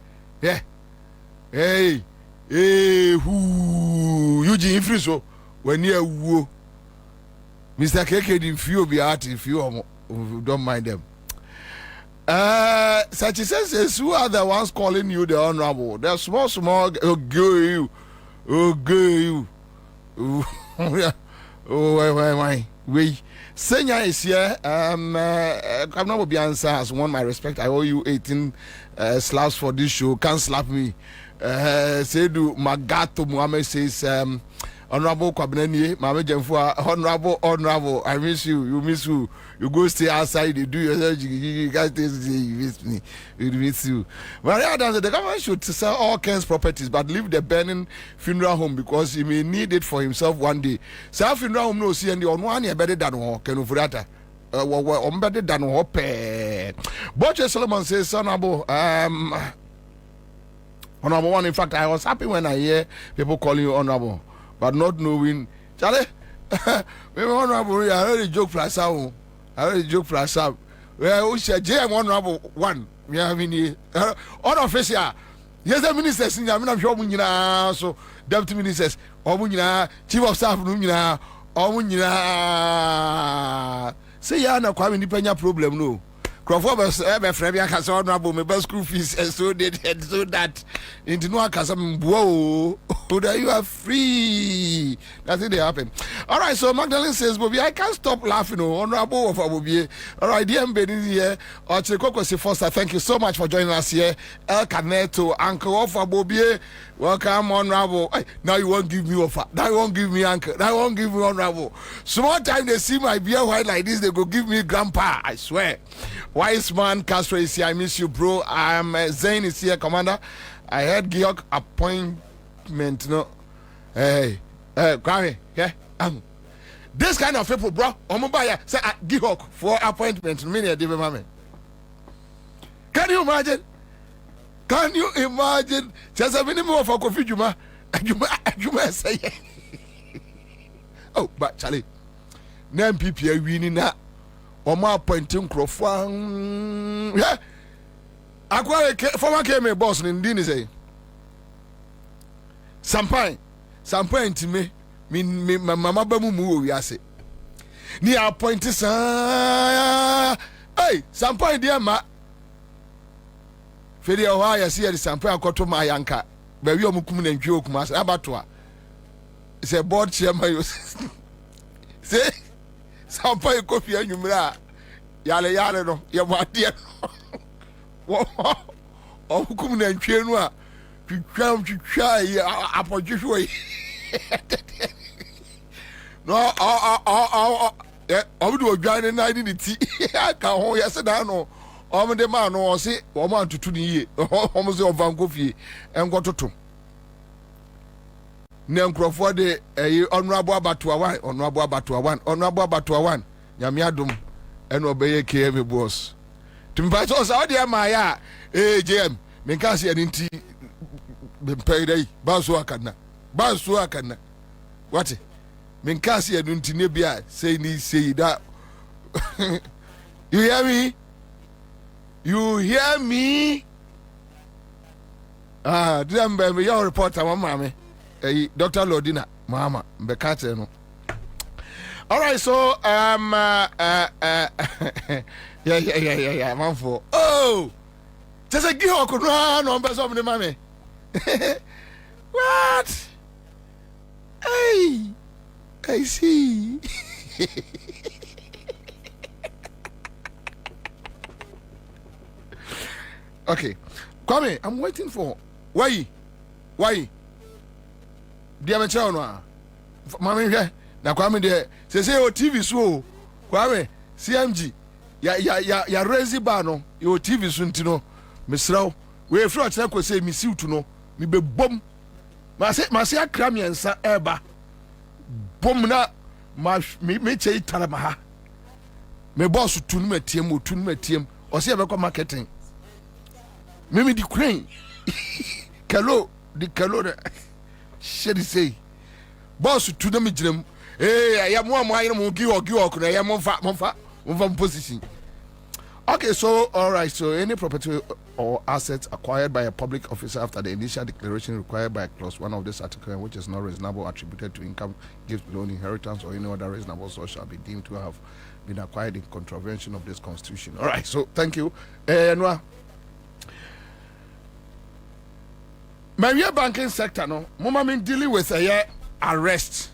who Eugene free so, when you woo. Mr. KK didn't feel be out if you don't mind them. Such as says, who are the ones calling you the honorable? They're small, you. Why? Senior is here. I'm not be answer has won my respect. I owe you 18 slaps for this show. Can't slap me. Sedu Magato Muhammad says, Honorable Kwabneni, Mama Jemfua, honorable, I miss you. You miss you. You go stay outside, you do yourself, you guys you miss me. You miss you. Maria Adams, the government should sell all kinds of properties, but leave the burning funeral home because he may need it for himself one day. Self funeral home no see and the on one year better than one can overata. Better than hope. Butcher Solomon says, honorable one. In fact, I was happy when I hear people calling you honorable. But not knowing, Charlie, maybe honorable, I already joke for ourselves. Well, we said, JM honorable one. We have in honor official. Yes, the ministers in the Munina, so deputy ministers, Omunina, chief of staff, Munina, Omunina. Say, ya no quite independent problem, no. Crawford, Frebia has honorable, my best school fees, and so did, and so that into no casam, whoa, that you are free. That's it, they happen. All right, so Magdalene says, Bobby, I can't stop laughing, honorable of Bobby. All right, dear Mbedi here, or Chekoko Foster, thank you so much for joining us here. El Caneto, Uncle of Bobby, welcome, honorable. Hey, now you won't give me offer, now you won't give me uncle, now you won't give me honorable. Small time they see my beer white like this, they go give me grandpa, I swear. Wise man Castro is here. I miss you, bro. I'm Zane is here, Commander. I had Georg appointment. No, hey, Kwame, yeah. This kind of people, bro. Omubaya say Georg for appointment. Can you imagine? Can you imagine? Just a minimum of a coffee, Juma. Juma say. Oh, but Charlie, name people winning that. Oma appointing Crawford. Yeah. Akwa former KMA boss in Dini say. Sampai ntime me mama bamu mu wi ase. Ni appoint sa. Hey, Sampai dia ma. Fedi o ha ya se ya Sampai akoto ma yanka. Ba wi omukum na ntwe okum ase abatoa. Say board chairman yo. Say Sampai kofi anwumra yale no ye boade no o hukum na ntwe no a twitwa apodwehwo yi no o do odwane na ni ti ka ho yese da no o de ma no o se o ma tutu ni ye o mo se o van kofi enkototo ne nkrofo de honorable abatoa one nyame adom eno obeye KM boss timpa so sa ode ma ya JM menka se ani nti bempai dai baso akana what menka se ani nti ne bia say that you hear me dembe me your reporter mama me Dr. Lordina mama mbekate no. All right, so yeah, man for just a give up no beso me mama. What? Hey, I see. Okay, Kwame, I'm waiting for why? Dear Macho, Mammy here. Now, Kwame there. Say, oh, TV so. Kwame, CMG. Ya raise bano. Your TV soon to know. Miss Row. we free o ko say mi siw to no mi be bom ma se akra mi ensa eba bom na me chei tara ma ha me boss tunu matiem o se be ko marketing me di crane kalo di kalo shedi say boss tunu me jirem ya mo ayi mo gi o ko ya mo fa position. Okay, so all right, so any property or assets acquired by a public officer after the initial declaration required by clause 1 of this article, which is not reasonable, attributed to income, gift, loan, inheritance, or any other reasonable source, shall be deemed to have been acquired in contravention of this constitution. All right, so thank you. Noah, my banking sector, no, mama dealing with a arrest.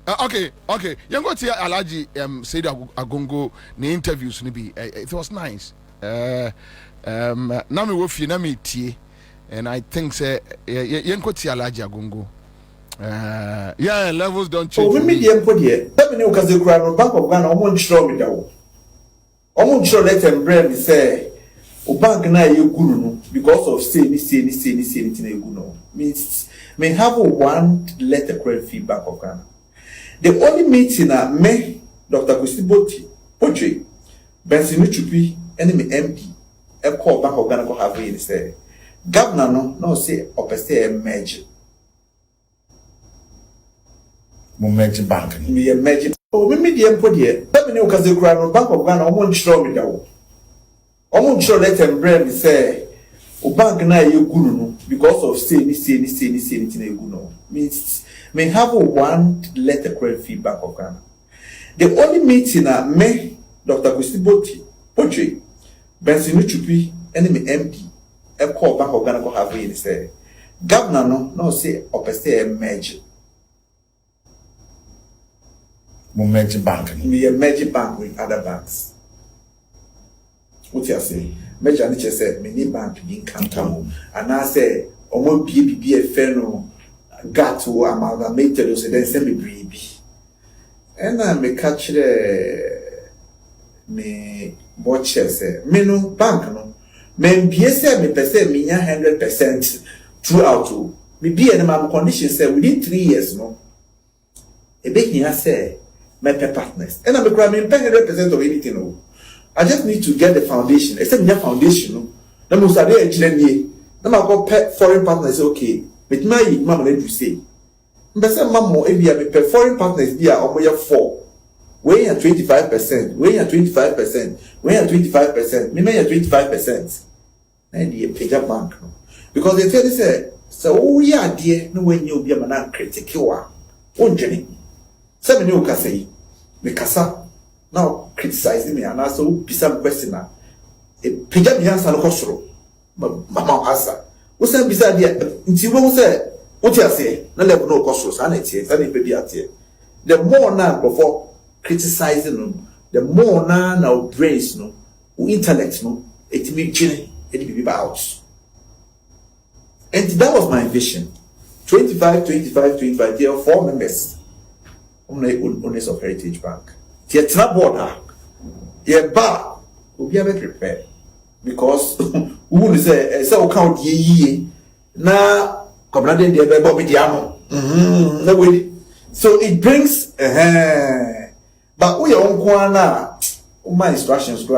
Okay. You go to Alhaji Said Agongo the interviews nibi. It was nice. Na me wo fie na me tie, and I think say you go to Alhaji Agongo. Yeah, levels don't change. Oh, me dey empo there. Tell me no kaze kura no Bank of Ghana omo nchiro me dawo. Omo nchiro let them brand me say o bank na ye gunu no because of say ni na gunu. Means may have one letter credit fee Bank of Ghana. The only meeting me, Dr. Kusiboti, Poche, Benson Chupi, and me MD, a call Bank of Ghana have in say, Governor no say or say a magic. Magic bank. Me a magic. Oh, me medium put here. Let me know because the Bank of Ghana won't show me that. I won't show let them brand me say, O bank na you gunu because of say ni gunu. Means may have one letter credit fee Bank of Ghana. The only meeting me, Dr. Kusiboti, Poche, Benson Chupi, and me MD, a call Bank of Ghana have in say, Governor no say or say a magic. Magic bank. Me a magic bank with other banks. What you say? Major nature said, many bank income come, and I say, almost be a feno. Got to amalgamated so then send me baby. And I may catch me watches me no bank no. Men be say me per se me 100% throughout to me be any my condition say within 3 years no. E be here say my partners. And I be grab me 100% of anything no. I just need to get the foundation. Except me foundation no. Na mo say dey engineer. Na ma go foreign partners okay. But my mama let you say. Mbese mama e bia me foreign partners dia omoye 4. We are 25%, we are 25%, we are 25%, me may 25%. Na the page bank no. Because they tell you say so we are there no when you be man critic you are. Onjeni. Say me no ka say. Me kasa now criticize me and also be some question na. E page me answer no kosoro. Mama answer. We say beside there nti we say what you say na level no kosoro sa na tie sa na be bi atie. The more now before criticizing them, the more now brains no, intellect no, it may change it be out. And that was my vision. 25. There are 4 members on the owners of Heritage Bank. There are board. There bar will be able to prepare because who will say so count ye na come na den there be the amo. No way. So it brings but we are on my instructions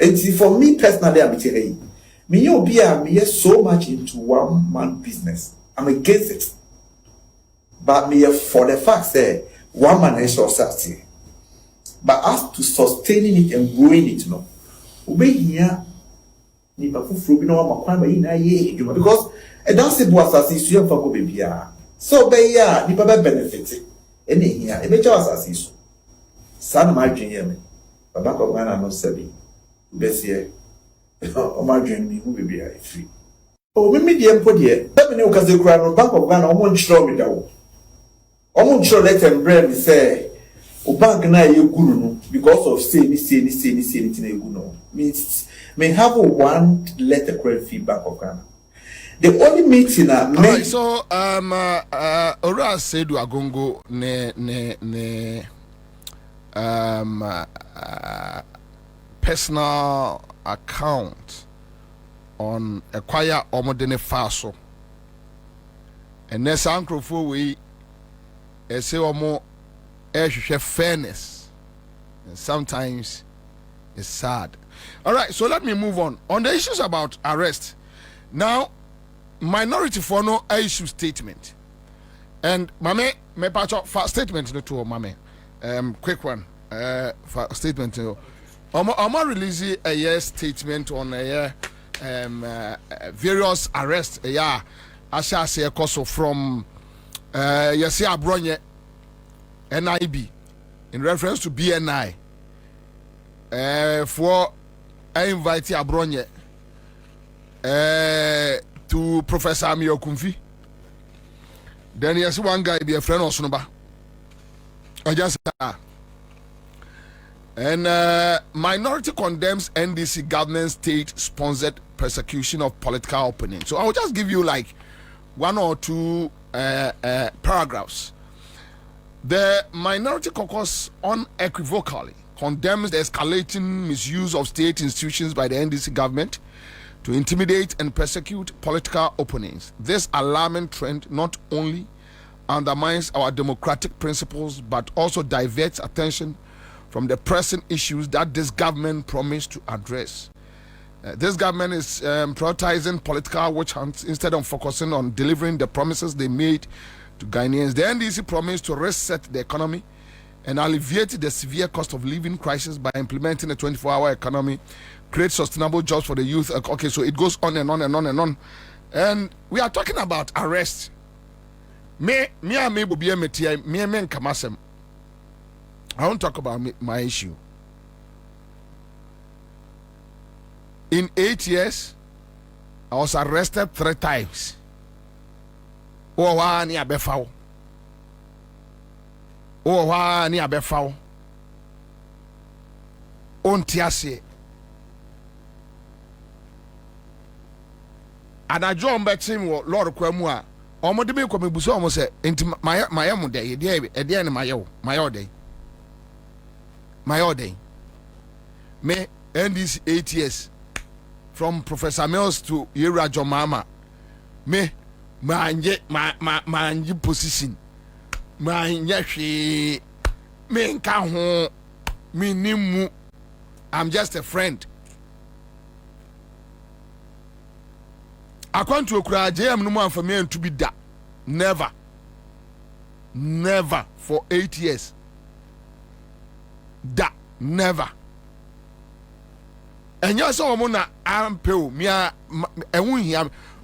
and for me personally I'm telling you me you be me so much into one man business. I'm against it. But me for the fact that one man is society. But as to sustaining it and growing it no. Obey here ni pa fufu bi no ma kwan ba yi na ye eduma because e don se bo asase su yam fa ko bebia. So be ya ni pa benefit. Ene here e be cha asase su. San ma dwen ye me. Baba ko Ghana no sabi. Be se o ma dwen mi hu bebia e free. O me die mpo die. Da me ne o kaze kura no Bank of Ghana o mo nchiro me dawo. O mo nchiro let them brand me say o bank na ye gunu no because of say ni na gunu. Means may have one letter credit fee Bank of Ghana. The only meeting right, so Ora said Agongo ne personal account on a choir omodene faso. And next uncle for we say omo fairness. And sometimes it's sad. All right, so let me move on the issues about arrest. Now, minority for no issue statement, and mame me patch for statement no to mame. Quick one. For statement. I'm release a year statement on a year various arrests. Yeah, I shall say a course from Yesi Abronye NIB in reference to BNI. For I invite Abronye to Professor Amio Kumfi. Then yes, one guy be a friend of Sonoba. I just and minority condemns NDC government state-sponsored persecution of political opponents. So I will just give you like one or two paragraphs. The Minority Caucus unequivocally condemns the escalating misuse of state institutions by the NDC government to intimidate and persecute political opponents. This alarming trend not only undermines our democratic principles but also diverts attention from the pressing issues that this government promised to address. This government is prioritizing political witch hunts instead of focusing on delivering the promises they made to Ghanaians. The NDC promised to reset the economy and alleviate the severe cost of living crisis by implementing a 24-hour economy, create sustainable jobs for the youth. Okay, so it goes on and on and on and on. And we are talking about arrest. I won't talk about my issue. In 8 years, I was arrested 3 times. Oh, ni abefao. Oh, ni abefao. Ontiase. Anajo mbetim wo Lord kwamu a omode me kwa mebuso omo se enti mayam de ede ne mayo de. My order. Me end this 8 years from Professor Mills to Yera Jomama. Me manje position. Manje me nka ho me nimu. I'm just a friend. According to Okra JM no man for me to be that. Never for 8 years. Da never. And you saw Mona Ampel, Mia, and we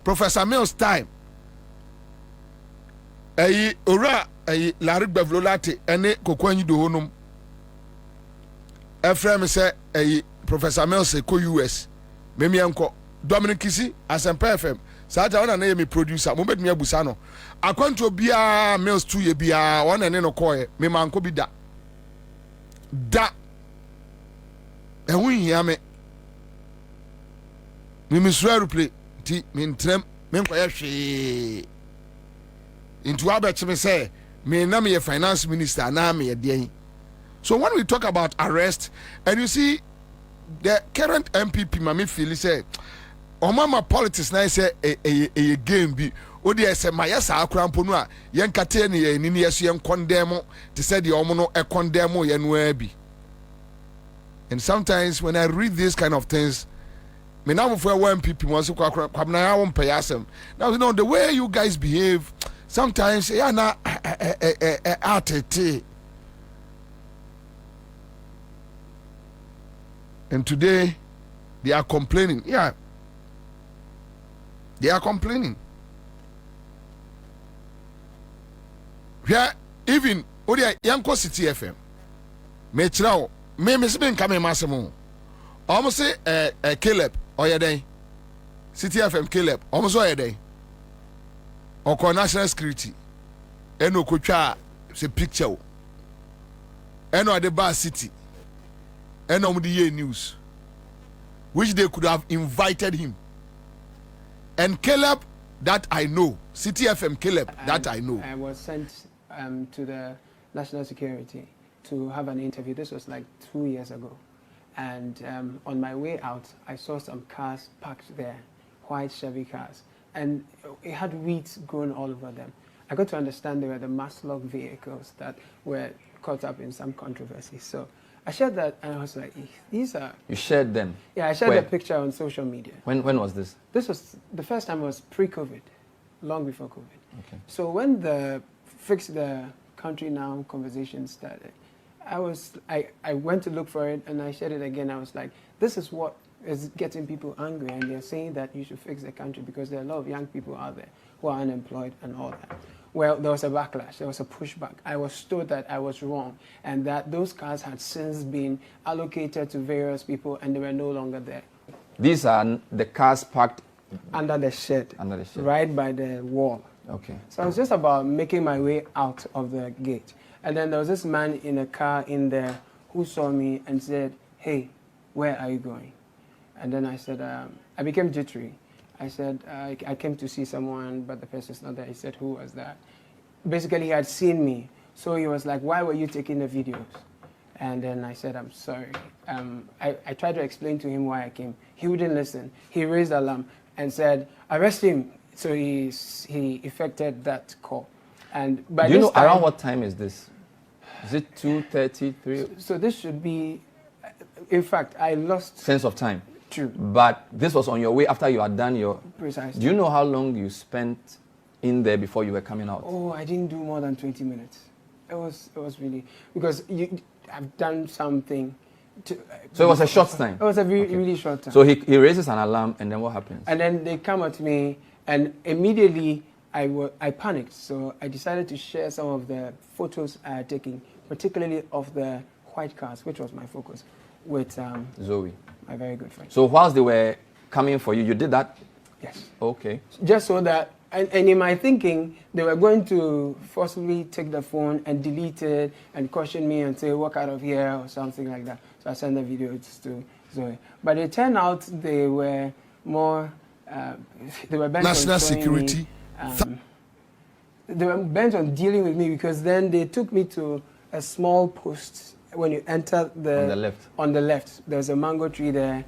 Professor Mills time. A ora a Larry Bevlolati, and a coquani do honum. A friend said a Professor Mills, a co US, Mimi Uncle Dominic Kissy, as a FM. Sata name me producer, Mubet Mia Busano. I come to be a Mills 2 year be a one and no coy, me man could be that. Da and we hear me misread play ti min trem men kwaya hwe into abet me say me na me finance minister na me dey. So when we talk about arrest and you see the current MPP mama feel say omama politics na say a game bi odi ese ma yesa akrampo no a yen kate ne ye ni yeso yen condemn to say the omo no e condemn ye no abi. And sometimes when I read these kind of things, me now for one people wants to kwabna ya won pay asem. Now you know the way you guys behave sometimes ya na atete. And today they are complaining. Yeah. They are complaining. Yeah, even Odia Yanko City FM. Me chirawo me been coming masemo. Almost say Caleb Oyeden. City FM Caleb almost Oyeden. Oko national security. Eno kotwa se picture. Eno ade bar city. Eno mudi news. Which they could have invited him. And Caleb that I know, City FM Caleb that I know. I was sent to the National Security to have an interview. This was like 2 years ago. And on my way out, I saw some cars parked there, white Chevy cars, and it had weeds growing all over them. I got to understand they were the Maslog vehicles that were caught up in some controversy. So I shared that, and I was like, these are... You shared them? Yeah, I shared the picture on social media. When was this? This was, the first time was pre-COVID, long before COVID. Okay. So when the Fix the Country Now conversation started, I went to look for it, and I shared it again. I was like, this is what is getting people angry, and they're saying that you should fix the country because there are a lot of young people out there who are unemployed and all that. Well, there was a backlash, there was a pushback. I was told that I was wrong and that those cars had since been allocated to various people and they were no longer there. These are the cars parked under the shed. Under the shed. Right by the wall. Okay. So I was just about making my way out of the gate. And then there was this man in a car in there who saw me and said, hey, where are you going? And then I said, I became jittery. I said, I came to see someone, but the person's not there. He said, who was that? Basically, he had seen me. So he was like, why were you taking the videos? And then I said, I'm sorry. I tried to explain to him why I came. He wouldn't listen. He raised alarm and said, arrest him. So he effected that call. And by Do you this know time, around what time is this? Is it 2:30, 3? So this should be, in fact, I lost Sense of time. True. But this was on your way after you had done your... Precisely. Do you know how long you spent in there before you were coming out? Oh, I didn't do more than 20 minutes. It was really, because I've done something. So it was a short time? It was a really short time. So he raises an alarm, and then what happens? And then they come at me, and immediately I panicked. So I decided to share some of the photos I had taken, particularly of the white cars, which was my focus, with Zoe, my very good friend. So whilst they were coming for you, you did that? Yes. Okay. Just so that, and in my thinking, they were going to forcibly take the phone and delete it and caution me and say, walk out of here or something like that. So I sent the videos to Zoe. But it turned out they were more, they were bent National on showing security. Me, they were bent on dealing with me because then they took me to a small post when you enter the... On the left. On the left. There's a mango tree there.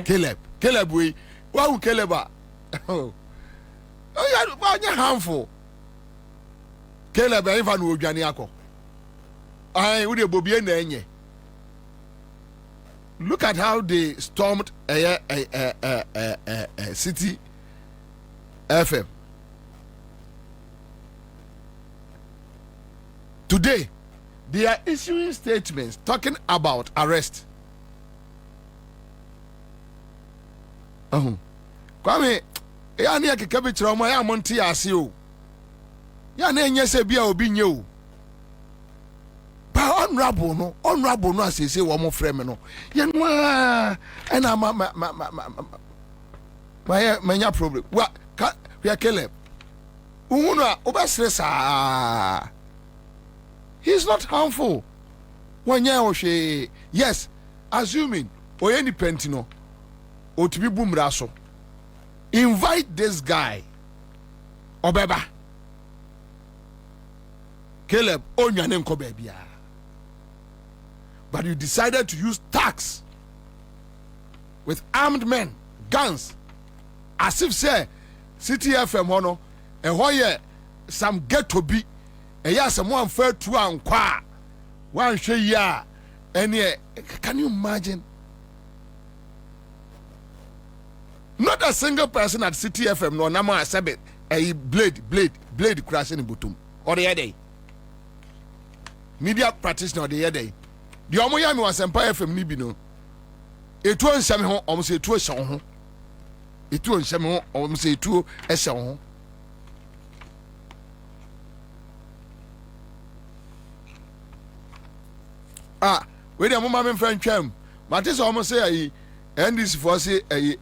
Caleb, we. Wow, Caleb. Oh, you're harmful. Caleb, I even know Janiako. I would have been there. Look at how they stormed a City FM. Today, they are issuing statements talking about arrest. Kwame, ya ni akeka be kira omo ya monte ase o. Ya na enye se bia obi nye o. Ba honorable no asese wo mo frɛ me no. Ye no na manya problem. Wa ka ya Caleb. Uhunu a obesre sa. He's not harmful. Wanya ohwe. Yes, assuming oye ni pentino. Otibi bumra so. Invite this guy. Obeba. Caleb, onyane nko bebia. But you decided to use tax with armed men, guns, as if say City FM hono, and why some get to be, and yes, someone fair to anqua, one share ya, and yeah, can you imagine? Not a single person at City FM no nama sabit a blade crashing in Butum or the other day. Media practitioner the other day. The Omoyami was Empire FM Nibino. It was some almost a 2 song. It was some almost a 2 a song. Ah, wait a moment, friend Cham. But this almost say and this for say Peace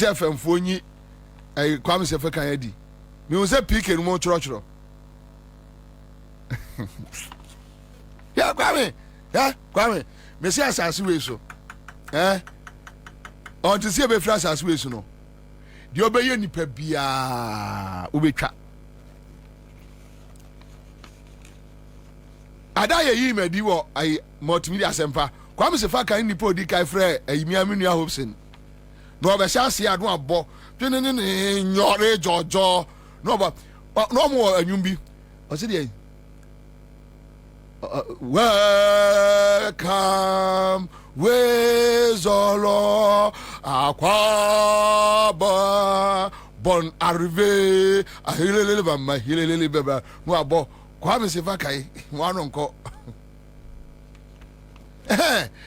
FM phone a Kwame Sefa Kayedi. Me was a pick and more church. Yeah, Kwame. Me say asase we so. On to see a be flash asase we so no. The obeye nipa bia obetwa. ada ye yi medi wo ai multimedia sempa kwam se fa kan nipo di kai frɛ ayi mi aminu Hobson no obɛhyase ado abɔ twene ne nyore jojo no ba no mo anwum bi ɔse de welcome wezolo akwaba bon arrivé ahilele bamba hilele baba no abɔ kwam se fa kai wano nko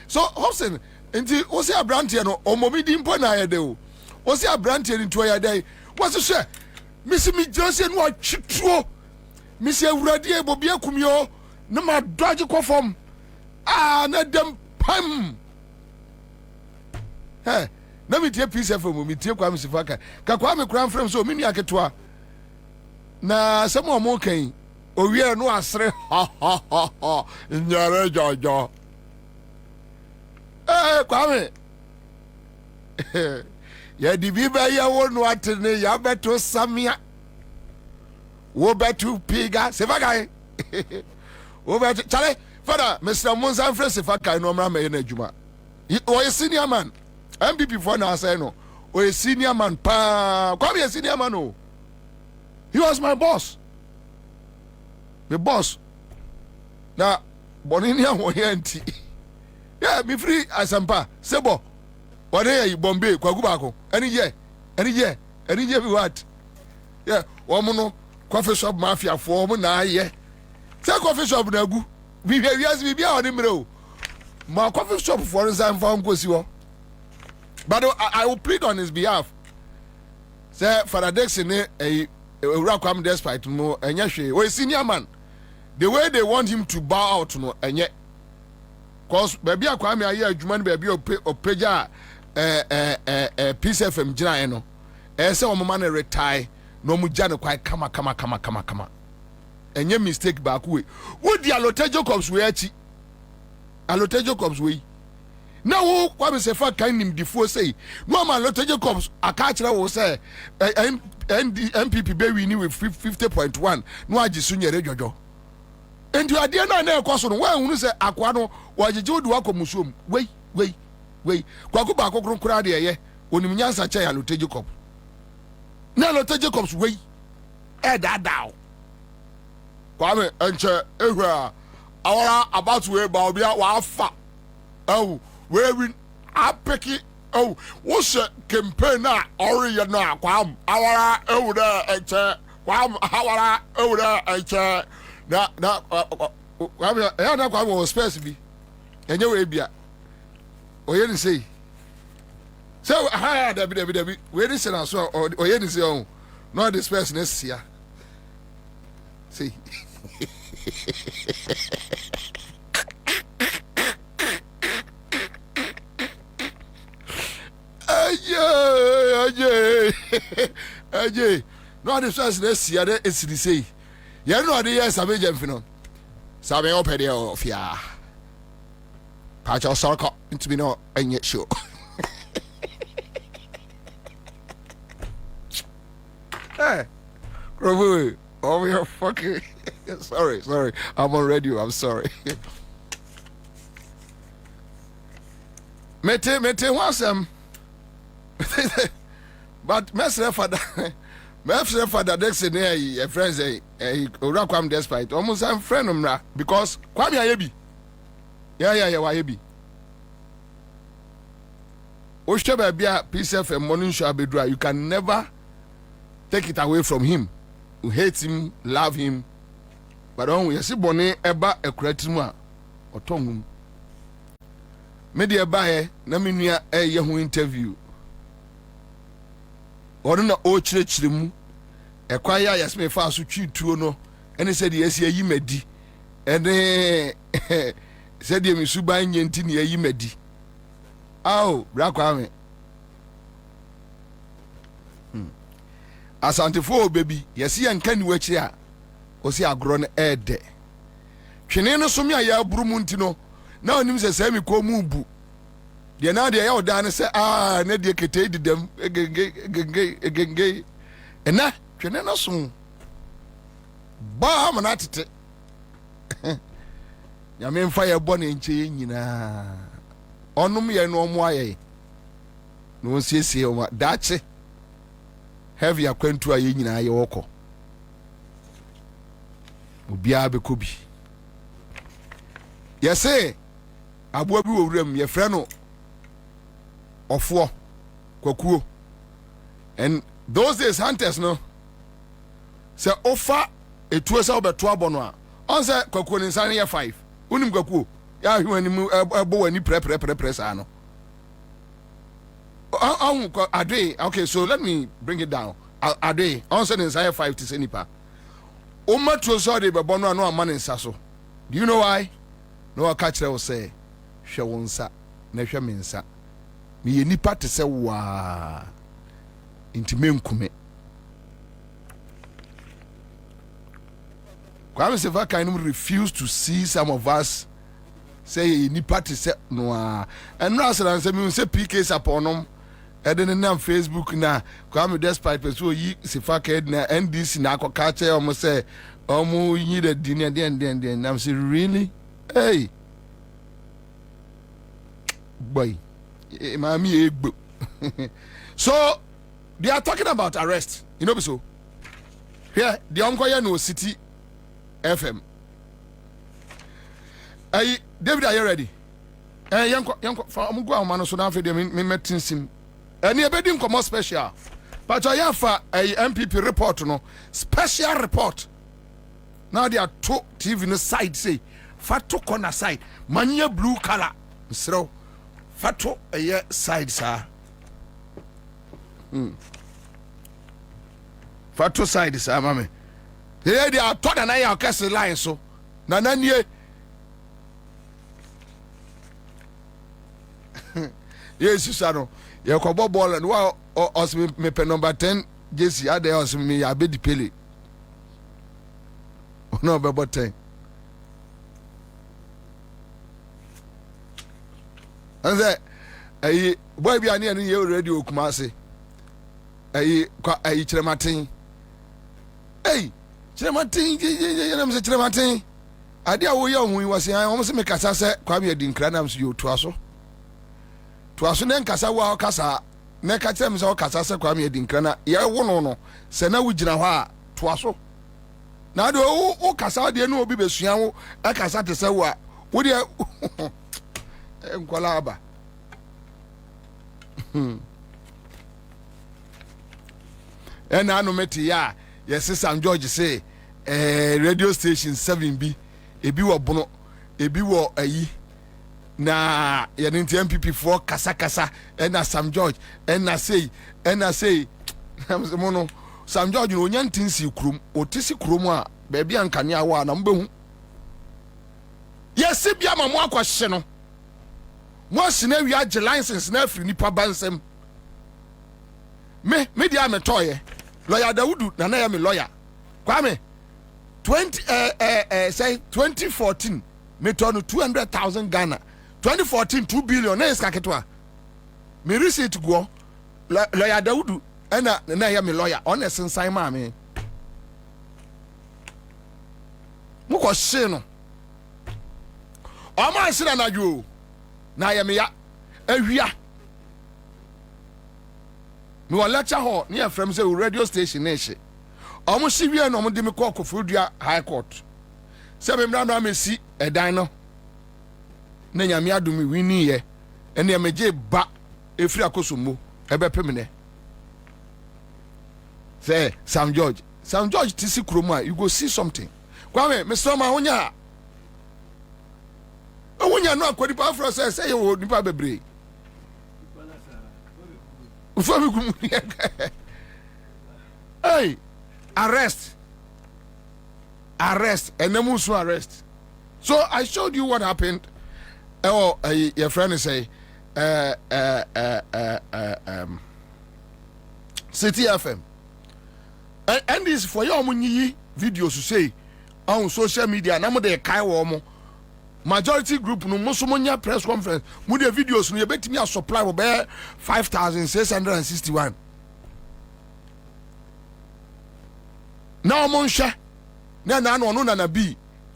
so Hobson nti wo se abrante no omobi di mpo na ayede o wo se abrante ni to ayede wo se hwe misi mi jose no atwituo misi awurade ebobi akumio na ma dodge kofom na dem pam na mi tie peace fm mi tie kwa msifaka ka kwa me kura mfrem so mi nua ketwa na samo mo kan owie no asre nyare jojo kwa me ya di biba ya wonu atene ya beto samia wo beto piga se vagai wo beto chale father Mr. Monza Fresh Faka no mra me na adwuma o a senior man MPP for na say no o a senior man pa kwa me a senior man o he was my boss the boss na bonini ahwo yanti yeah me free asampa sebo wade ya Bombay kwagu bako any ye be what yeah womo no coffee shop mafia for mo na ye say coffee shop na gu we yes we bia on mre o ma coffee shop for nsan fa nkosi wo but I will plead on his behalf say Faradex ne Urakwam despite mo enya hwe we senior man the way they want him to bow out no enye cause baby akwame aye adwuma no baby opeja Peace FM gina no say o mama na retire no mu gya ne kwai kama enye mistake back we di Alote Jacobs we achi Alote Jacobs we na wo kwa me se fa kan nim difo say no ma Alote Jacobs aka kire wo say MPP be win with 50.1 no agi so nyere jojo enti ade na na ekoso no wa hunu se akwa no wagege odu akomusom wei kwaku ba kokoro kura de ye onim nyansa che Alote Jacobs na Alote Jacobs wei dadao kwame enche ehwa awara about we ba obi wa afa we win apeki wo se campaign na oriye na kwam awara ewuda enche kwam awara ewuda enche na kwame ya na kwam wo space bi enye we bia oye ni sei so ha dabi we ni se na so oye ni se on no the space na sia see Ajay no the first let's see there is the say you know the yes abe jemfino sabe o pede o fia pacha sorko into me no enye show hey Robo oh we are fucking sorry I'm on radio I'm sorry mete wasem but mesre father Dex ne friends Urakwam despite almost I'm friend umra because kwame ayebi yeah wa ayebi o shebe bia Peace FM morning show abedura you can never take it away from him. You hate him, love him, but on you see bone eba ekuratimu a otongum media bae na menua ye ho interview ono na o chirechiremu ekwan ya yasme fa so twituo no ene said yes yi madi ene said ye misuban nyenti ne yi madi aw Brakwame asantefo baby yesi yanka ni wachi a osi agro no ede twene no so me aya burumu ntino na onim se se mi ko mu bu de na de ya oda ne se na de kete didam egenge ena twene no so ba ma na tete nyame mfa yɛ bɔ ne nkyɛ nyinaa ɔnom yɛ no ɔmo ayɛ no nsiesie ɔmo daakye heavy akwantu a yɛ nyinaa yɛ wɔkɔ obiara bɛkɔ bi yɛse aboa bi wɔ wuram yɛfrɛ no ɔfoɔ kwakuo and those days hunters no sɛ ofa etuo sɛ wobɛto abɔ no a ɔn sɛ kwakuo ne nsa no yɛ 5 wonim kwakuo yɛ ahwɛ w'anim ɛbɔ w'ani prɛprɛprɛprɛ saa no ade okay so let me bring it down ade ɔn sɛ ne nsa yɛ 5 te sɛ nipa womatuo sɛ ɔde bɛbɔ no a no ama ne nsa so do you know why na wɔka kyerɛ wo sɛ hwɛ wo nsa na hwɛ me nsa meyɛ nipa te sɛ waa nti menkume Kwame Sefa kind of refuse to see some of us say nipa te sɛ noa and no asra say me say PK saponom ɛde ne Facebook na Kwame despite person yi Sefa ka na NDC na akɔka kyɛ ɔmo sɛ ɔmo yi the dinner den I'm say really hey boy mami egbo so they are talking about arrest you know so here the uncle here no City FM hey David are you ready yanko for amugo amano so na fe de me metin sim eni ebedi nkomo special but I have a MPP report no special report now they are two TV no side say fato corner side manya blue color sro fato eye side sa fato side sa mame they are taught na ya kase line so na nanie yes sano ye ko ball and wa os me pe number 10 JC ade os me ya be di pele no be 10 anze ayi boy bi ani ani ye already okumase ayi kwa ayi Chirematin hey Chirematin ye na me Chirematin ade a wo ye ohun wase an wo se me kasa se kwa me di nkra na me so yo to aso ne nkasa wa kasa ne ka kyerɛ me sɛ ɔkasa sɛ kwa me di nkra na ye wo no sɛ na wo gyina hɔ a to aso na de wo kasa de no obi besua wo akasa te sɛ wo a wo de nkwala aba ɛna anu meti ya yes Sam George say radio station 7 bi ebi wo bono ebi wo ayi na ya nti MPP for kasa ɛna Sam George ɛna say mono Sam George no nyantinsi krum otisi krum a ba bia nkane awa na mbehu yes bia ma mo akwahye no mo sina wi age license na afri nipa bansem me dia me toye lawyer Daudu na ya me lawyer Kwame 2014 me turn 200,000 Ghana 2014 2 billion na iska ketwa me receipt go lawyer Daudu na ya me lawyer on sensan ma me mo ko hye no o ma hye na jo na ya me ya awia me wa lecture hall near from say radio station na hye omo hye wi na omo de me call Kofodua High Court say me mra no amesi edan no na nyame adumi wini ye ene me je ba efiri akosommo ebepem ne say Sam George tisi kroma you go see something Kwame me so ma honya no akwadi pa afro say you wo nipa bebre ufami kum hey arrest enemusu arrest so I showed you what happened your friend say City FM and this for your munyi videos to say on social media na mo de kai wo mo majority group no mo so monya press conference mo de videos no ye betimi a supply wo be 5661 na mo nhwe na no na bi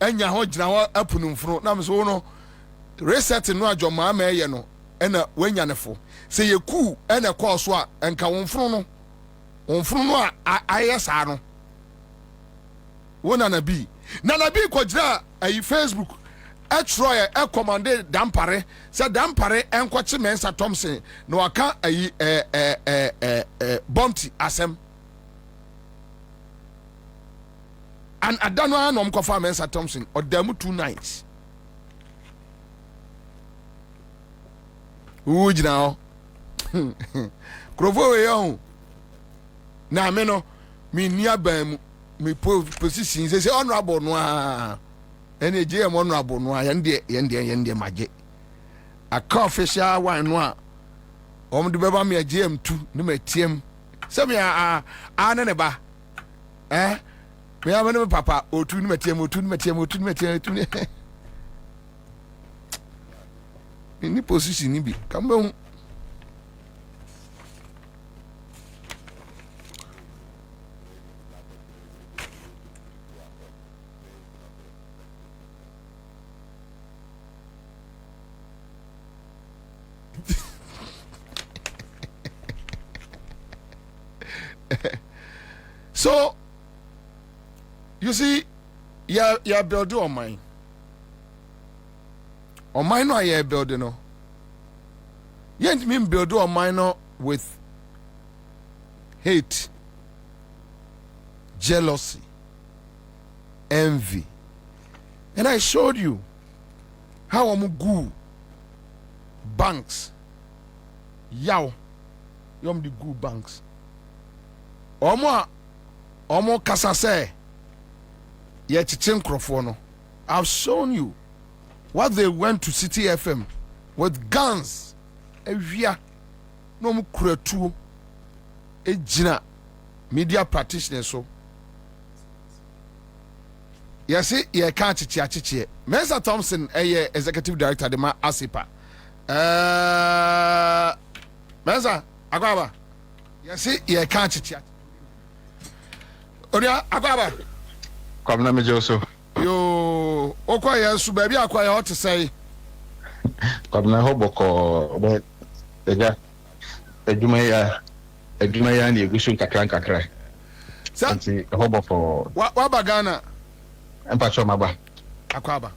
enya ho gyina ho apunumfro na me so no reset no adwoma ma eye no ena wanya ne fo se yeku ena call so a enka wonfro no a ayesa no wona na bi ko gira ayi Facebook Troy commande dampare say dampare enkoche Mensa Thompson no aka ayi bounty asem and adano anom kofa Mensa Thompson odamu 2 nights ujina o krovo we yo na me no me nia ban me position say honorable no a ene je am honorable no a yende maje aka official one no a de beba me GM 2 ne matiem se me a ne ba me a me papa otu ne matiem ni position ni bi kambe so you see you're building on mine no I building no yet mean build on mine no with hate, jealousy, envy, and I showed you how I'm good banks yom the good banks Omo kasa say ye chichen crofo. I've shown you what they went to City FM with guns. Evia no mu kuratu ejina media practitioners so. Yes, ye can't chichi. Mensa Thompson executive director de ma ASIPA. Mensa Agwaba. Yes, ye can't chichi. Oria Agwaba. Kwamna mejoso. Yo, okwa yesu baby akwa ye hot say. Kwamna hoboko but eja eduma ya ni egusun kakra. Santi hoboko. Wa bagana. Empacho maba. Akwaba.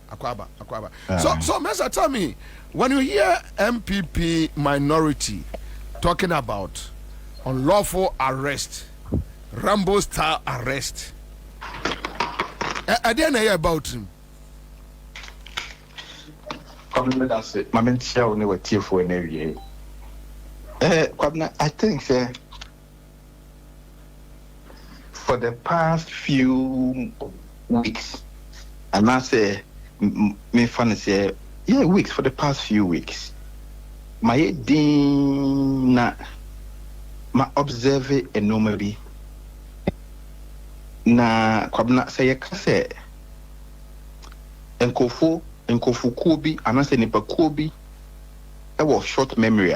So Mensa, tell me, when you hear MPP minority talking about unlawful arrest, Rambo style arrest, I didn't hear about him. That's it. My mentor only were tearful in area. I think for the past few weeks, and I say, me fun say, weeks for the past few weeks. My dina, my observe anomaly. Na kwabna say kase enkofu kubi anase nipa kubi e was short memory.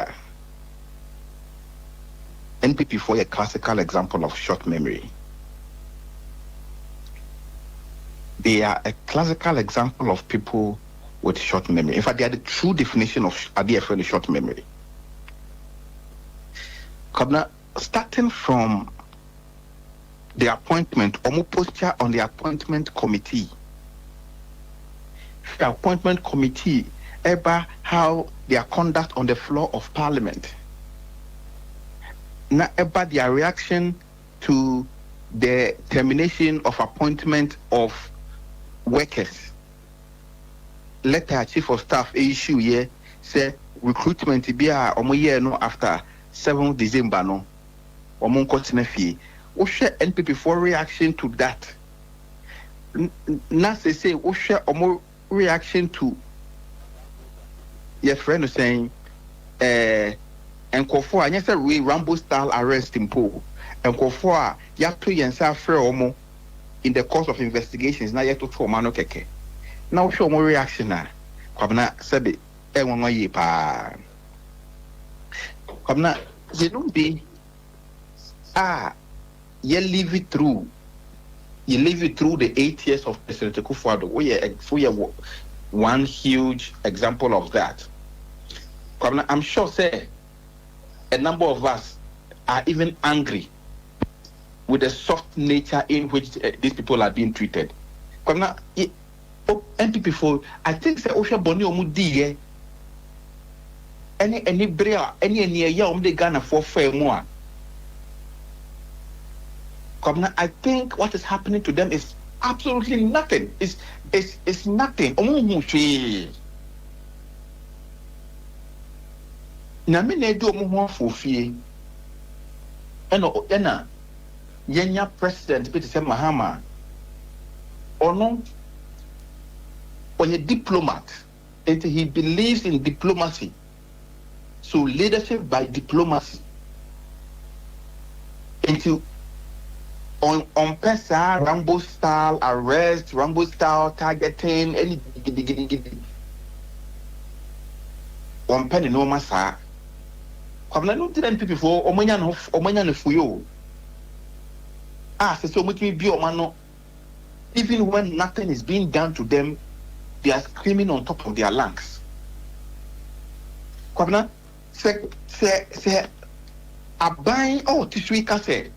NPP for a classical example of short memory. They are a classical example of people with short memory. In fact, they are the true definition of ADFL short memory. Kabna, starting from the appointment, or posture on the appointment committee. The appointment committee about how their conduct on the floor of parliament. Not about their reaction to the termination of appointment of workers. Letter chief of staff issue here say recruitment be a year no after 7 December no. Omo continue fee. We share NPP for reaction to that. Now say we share more reaction to your friend is saying and for and yes we Rambo style arrest in Pool and for you have to answer for in the course of investigations now you have to throw mano keke. Now show more reaction now. Kwabna sabi e won ye pa. Kwabna they don't be you live it through you live it through the 8 years of President Akufo-Addo. We are one huge example of that. I'm sure, say, a number of us are even angry with the soft nature in which these people are being treated. NPP for, I think, say, Osha Boni Omudi, any brea, any year they Ghana for fair more. I think what is happening to them is absolutely nothing. It's nothing. Na me na do omo afofie ena yenya president bi te say Mahama ono a diplomat, and he believes in diplomacy. So leadership by diplomacy. Into on Pesa, Rambo style arrest, Rambo style targeting, any on penny no massa. Come na no didn't people for omanya no fuyo. So much me be omano. Even when nothing is being done to them, they are screaming on top of their lungs. Kwabna, say, abang this week I said,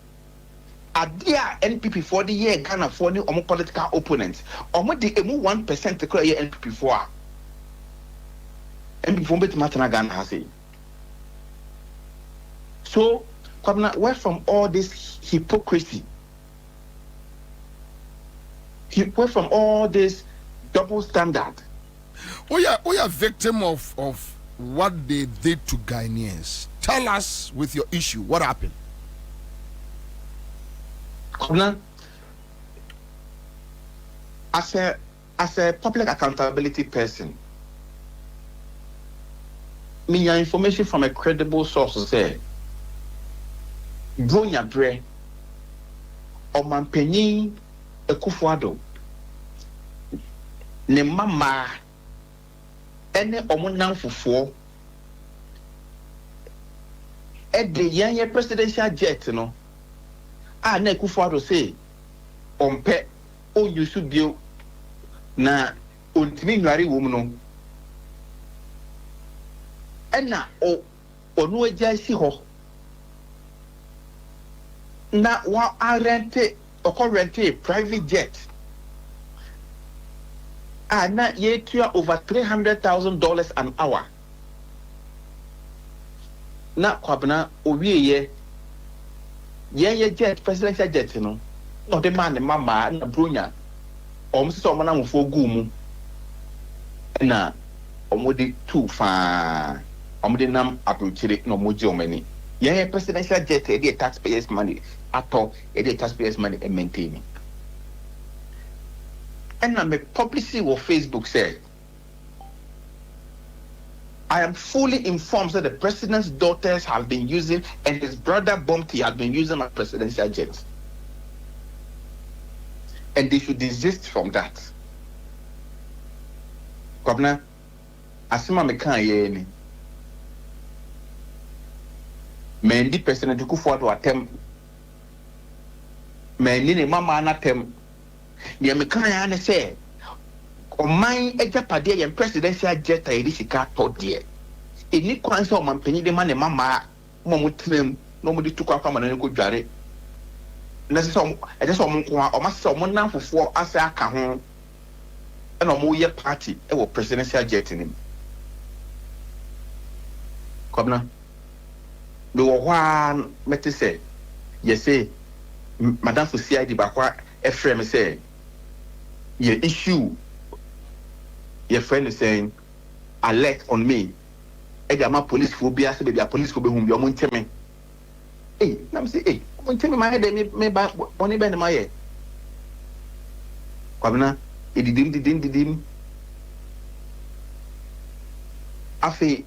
are there NPP for the year Ghana for new political opponents? Or what the 1% to clear NPP for? NPP for better matter Ghana has it. So, Kwabna, where from all this hypocrisy? Where from all this double standard? We are victim of what they did to Ghanaians. Tell us with your issue, what happened? As a public accountability person, me information from a credible source say, Bronya Bre, Omanpenyi Akufo-Addo, ne mama ene omonam fufuo de yanye presidential jet no na Akufo-Addo say ompe o yusu bio na ontimi nware wo mu no ena onu agya si ho na wa rente private jet na ye tua over $300,000 an hour. Na kwabna owie ye jet presidential jet no the man mama na bronya so mo na mfo gu mu na omodi too fa omodi nam abuchire no moji omani ye presidential jet e taxpayers money ato e taxpayers money and maintaining. And I'm a publicity of Facebook said, I am fully informed that the president's daughters have been using and his brother Bumpty has been using a presidential jet. And they should desist from that. Governor, asima me kan ye ni. Mendi President Akufo-Addo attempt. Mendi ne mama na attempt. The American say, "O my ejapade and presidential jet I risika to dear. Any kwanso man penny the man mama momutlem no mudi took up from an go jare. Necessary, I just saw or must someone now for 4 as I can home and a more year party or presidential jet in him. Governor, the one met to say, yes, say, Madame Fusia di Bakwa, a friend say. Your issue, your friend is saying, alert on me. I got my police phobia, so baby, a police phobia whom you're going to me. Hey, I'm saying, hey, I'm telling my head, may buy one bend my head. Kwabna, it didn't. I say,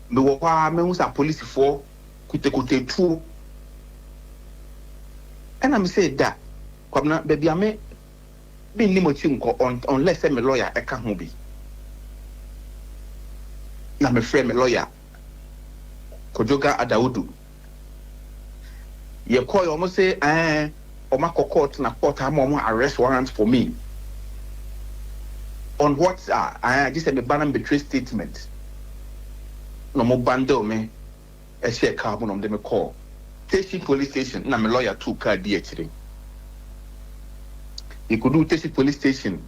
the war, me was a police for, could true. And I'm saying that, Kwabna, baby, I may. Be unless I'm a lawyer, I can't be. I'm a friend, a lawyer. Kojoga Adaudu. You call almost say, Oma court na court am arrest warrant for me. On what I just said the ban betray statement. No more bundle me. A share carbon on them call. Teshi police station. Na my lawyer took car DHD. You could do Teshi police station.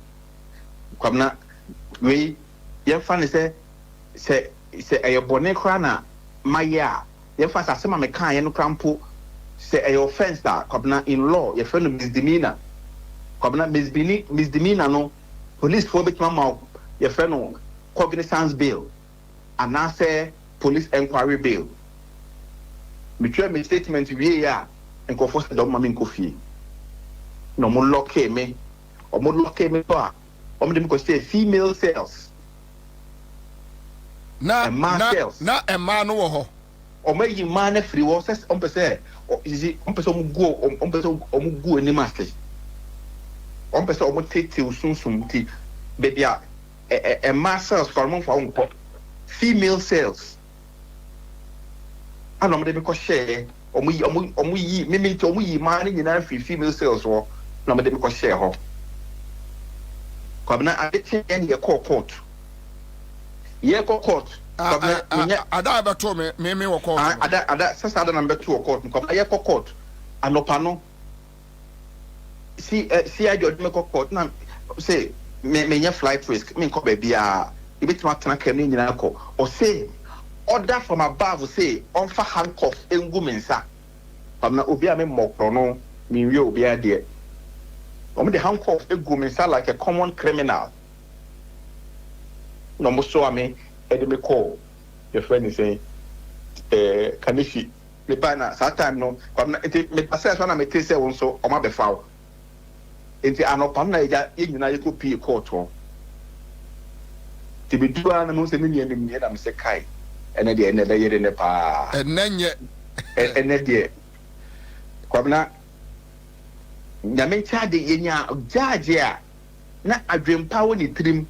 Kwamna we your fan say a bonnet crana my ya. Your fast as some can no crampo say a offense that kwamna in law your friend misdemeanor. Kwamna misdemeanor no police for bit mama your friend no cognizance bail and now say police inquiry bail. Me try me statement we ya and go force the mama in coffee. No more lock me or more lock me to dem ko say female cells. Na cells. Na a man wo ho. O may you man free was on per se. Or is it on person go on person go any master. On person o take till soon tea. Baby a mass cells for month for female cells. And dem ko share omu me to omu man in free female cells or no dem ko share ho. Kwabna adetchen ye court. Ye court. Ada beto me wo court. Ada sasa ada number 2 court. Kwabna ye court. Anopa no. See I judge me court na say me nya flight risk. Me ko be bia e betima tena kam ni nyina ko. O say order from above say on fa handcuff engu mensa. Kwabna obi a me mokro no me wi obi a de. The handcuff a go like a common criminal. No more so I mean, Eddie call your friend is saying, Kanishi, me bana, time no, me pass one of my taste also, or my befoul. Into an opana, you could be a court. To be two animals in the end, I'm say Kai, and at the end of the year in the pa, and then yet, and then yet. Kwabna. Nyame chade yenya judge ya na adwempa woni trim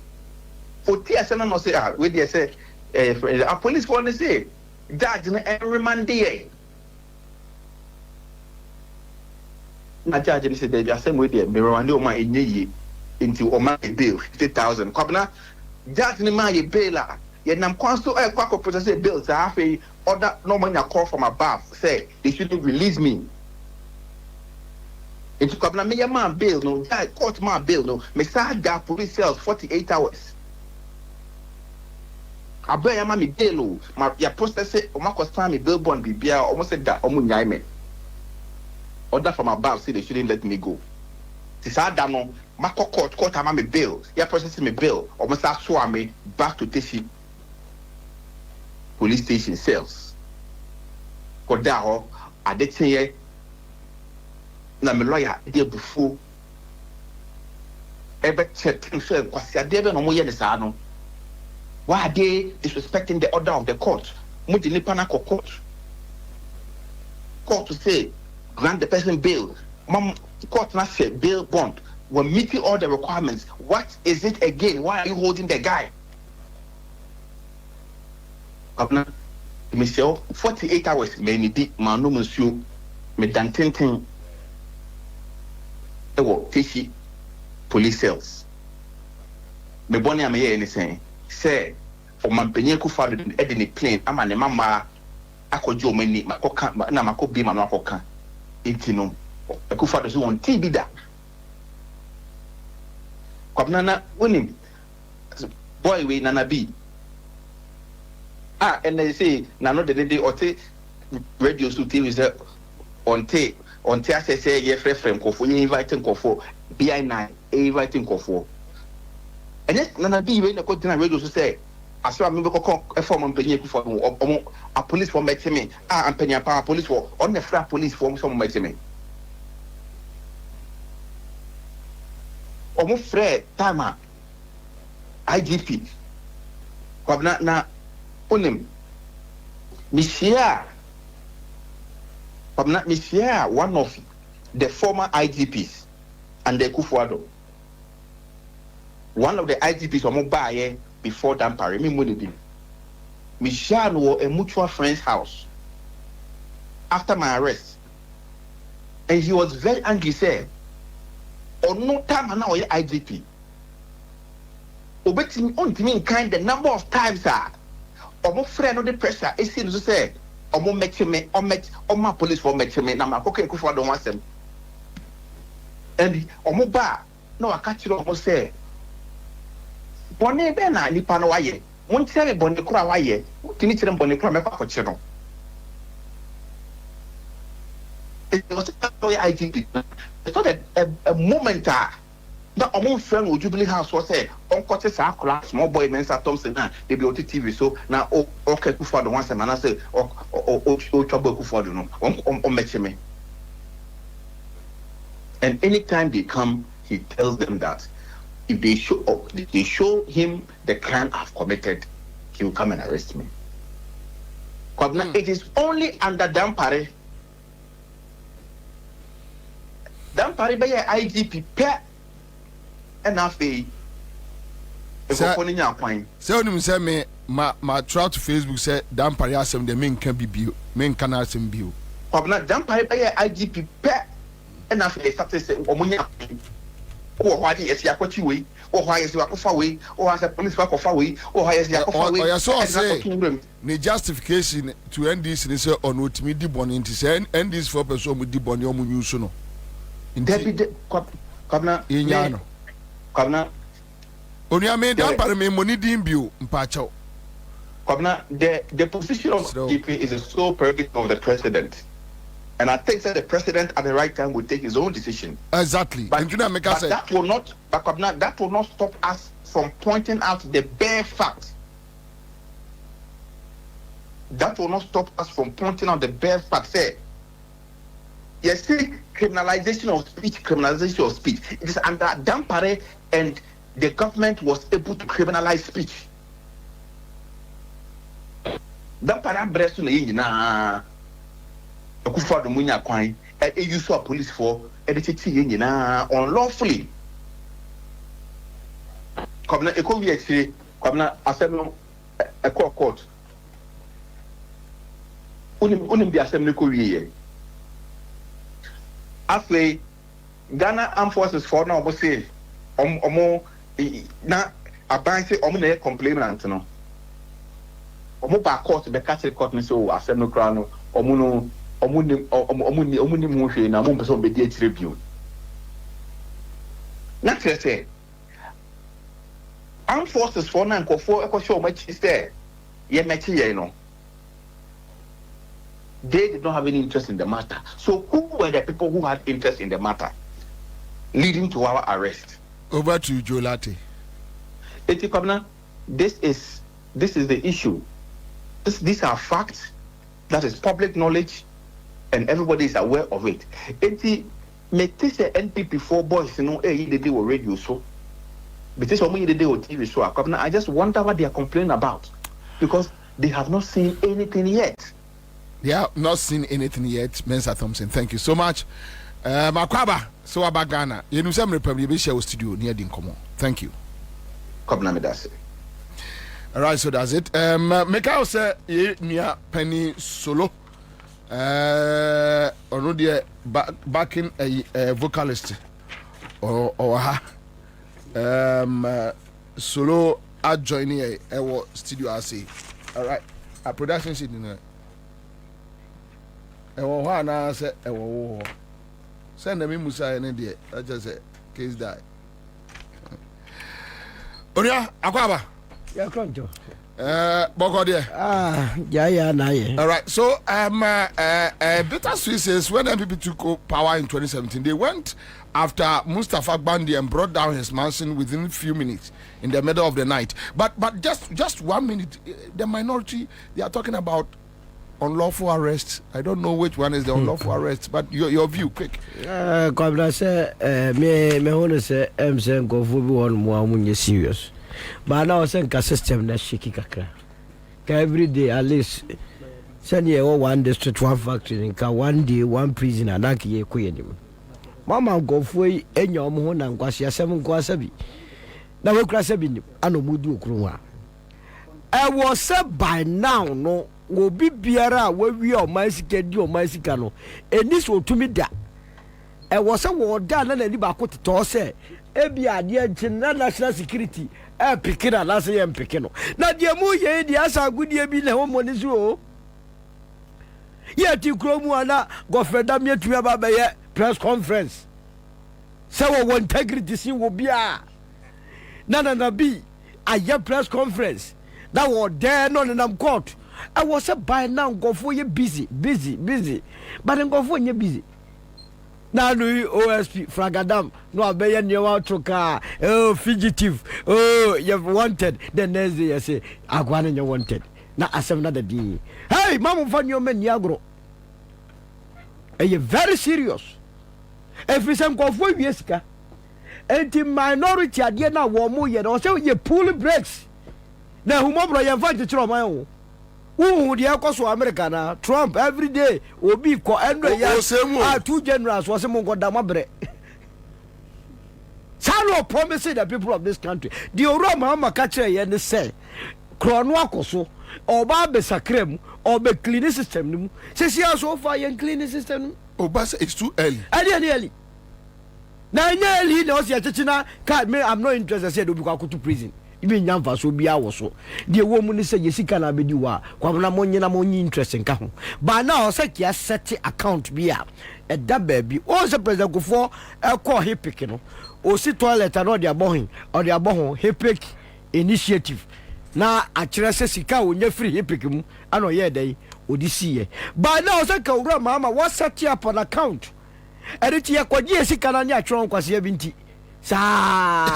oti ase na no say we dey say a police for say judge na remand dey na judge ni say dey asem we dey me remand o ma enye yi nti o ma bail 50,000 kwabna judge ni ma ye bail a ye nam kwan so kwa ko process bail sa afi order no man call from above say they shouldn't release me. Into Kabna me man bail no, court man bail no, me sa got police cells 48 hours. Abe ya me bail no, ya process it, o ma cost me bail bond bibia, almost said that omu nyai me. Order from above say they shouldn't let me go. Tisa da no, ma court ama me bail, ya process me bail, almost sa swa me back to Teshi police station cells. Koda ho, adetenye na me lawyer dey before ebe check say kwasi ade be no mo ye ne sa no why they disrespecting the order of the court mo di nipa na court to say grant the person bail court na say bail bond we're meeting all the requirements. What is it again? Why are you holding the guy? Governor, me say 48 hours me ni di manu monsieur me dantintin ewo Teshi police cells me boni am here anything say o man penye ku fa de ni plane ama ne mama akojo mani makoka na makobi ma no akoka intino ku fa de so on TV da kwabna na wonim boy we nana bi and they say na no de ote radio so TV is on tape on TSS ye frefrem kofo ye inviting kofo BI9 inviting kofo and yes nana bi we na ko tina radio so say aso am be ko form mpanyi ku for a police for met me mpanyi pa police for on the fra police for some met me omo frɛ tama IGP kwabna na onim mishia one of the former IGPs and the Kufuado. One of the IGPs omo baye before Dampare me money Mishia no a mutual friend's house after my arrest and he was very angry. Say, or no time and now IGP. Obetimi on me kind the number of times omo friend of the pressure. It seems to say omo mechime, omo police for mechime. Na makoke kufa don wasem. And omo ba no akachi omo say. Bone be na nipa no waye. Won tell me bone kura waye. Timi tire bone kura me kwa koche no. It was IGP. It's not a moment na omo friend wo Jubilee House was say on kote sa akula small boy Mensa Thompson na they be on TV so na o Kufuor do once man say o Chogbo Kufuor no on mecheme. And anytime they come, he tells them that if they show him the crime I've committed, he will come and arrest me. It is only under Dampare by IGP pair and after so you say me ma try to Facebook say Dampare asem the men can be bio men can asem bio. Dampare by IGP pair and after started say omunya or why is yakoti way or why is yakofa way or as a police work of way or why is yakofa way or so say the justification to end this is on what me di boni nti say end this for person mu di boni omu use no nti Kwabna Onia me Dampare me money din bio mpacho. Kwabna the position of GP is a sole prerogative of the president. And I think that the president at the right time will take his own decision. Exactly. But that will not, that will not stop us from pointing out the bare facts. That will not stop us from pointing out the bare facts. Say, you see, criminalization of speech. It is under Dampare, and the government was able to criminalize speech. Dampare breast na Kufuor do munya kwan e use of police for edititi nyina unlawfully. Kwabna ekowi echi kwabna asem e court. Unim bi asem ne kowi ye. After Ghana Armed Forces for now say omo na aban say omo na complainant no. Omo ba court be catch court ni so asem no kra no omo no omuni mu hwe na mo person be di atire bio na say Armed Forces for na nkofo ekosho machi say ye machi ye no they did not have any interest in the matter. So who were the people who had interest in the matter leading to our arrest? Over to Joe Latte. This is the issue. These are facts that is public knowledge and everybody is aware of it. NPP 4 boys, they were radio so. But this one they were TV show. I just wonder what they are complaining about because they have not seen anything yet. They have not seen anything yet. Mensa Thompson, thank you so much. Makwaba, so about Ghana. You know, some Republic be share studio near Dinkomo. Thank you. All right, so that's it. Make out say near Penny Solo. Already backing a vocalist or Solo at joining a studio. I see. All right, a production sheet in there. I said, send them in Musa and India. I just said, case die. Oria, Akwaba. Yeah, come to. Bogodia. Yeah. All right. So, bittersweet says when MPP took power in 2017, they went after Mustafa Bandi and brought down his mansion within a few minutes in the middle of the night. But just 1 minute, the minority they are talking about unlawful arrest. I don't know which one is the unlawful arrest, but your view, quick. Kwabla say me hono say say go fu bi won mo amunye serious. But now say ka system na shiki kakra. Ka every day at least send you one district, one factory, ka one day one prison and ye ku yenim. Mama go fu enyo mo ho na nkwase asem nkwase bi. Na we kura se bi nim anomudu okrunwa. I was said by now no will be biara where we are my sika di o my sika no eni so to me da was a war done and any back to toss. Ebi adeɛ nti na national security picking a last year picking na deɛ mu yɛ deɛ asa agudie bi na ho mo ni so o yɛ ti kuro mu ana gɔfrɛda mi atumi aba bɛyɛ press conference sɛ wɔ integrity si wɔ bia na bi ayɛ press conference na wɔ dɛ no nenam court ɛwɔ sɛ by now nkɔfoɔ yɛ busy but nkɔfoɔ nyɛ busy na no OSP fragadam no abɛyɛ nneɛma troka fugitive you wanted the next day you say agwane you wanted na asɛm na dadi hey mamu fa nneɛma ni agro very serious every sɛ nkɔfoɔ wie sika enti minority adeɛ na wɔn mo yɛ no sɛ yɛ pull breaks na humobro yɛ fa kyekyere ɔman wo who the Ecoso America na Trump every day will be co every year. Two generals was among Godamabre. Sano promising the people of this country. The Oroma catcher and say Cronuacoso or Barbe Sacrem or the cleaning system. Says here so far and cleaning system. Obasa is too early. Early. Now nearly knows Yachina can't me. I'm not interested. I said to go to prison. Even Yamfa so be our so. The woman is a Jessica Nabediwa, Kwamna Money interest in Kahon. But now, Sekia set account be up. At that baby, also President go for a call he picking. Or see toilet and all their bohing or their bohon, he pick initiative. Now, a Chirasa Sika will never free he pick him. I know yeah, they would see. But now, Saka Mama was set up on account. And it's a Jessica Nanya was 70. Sa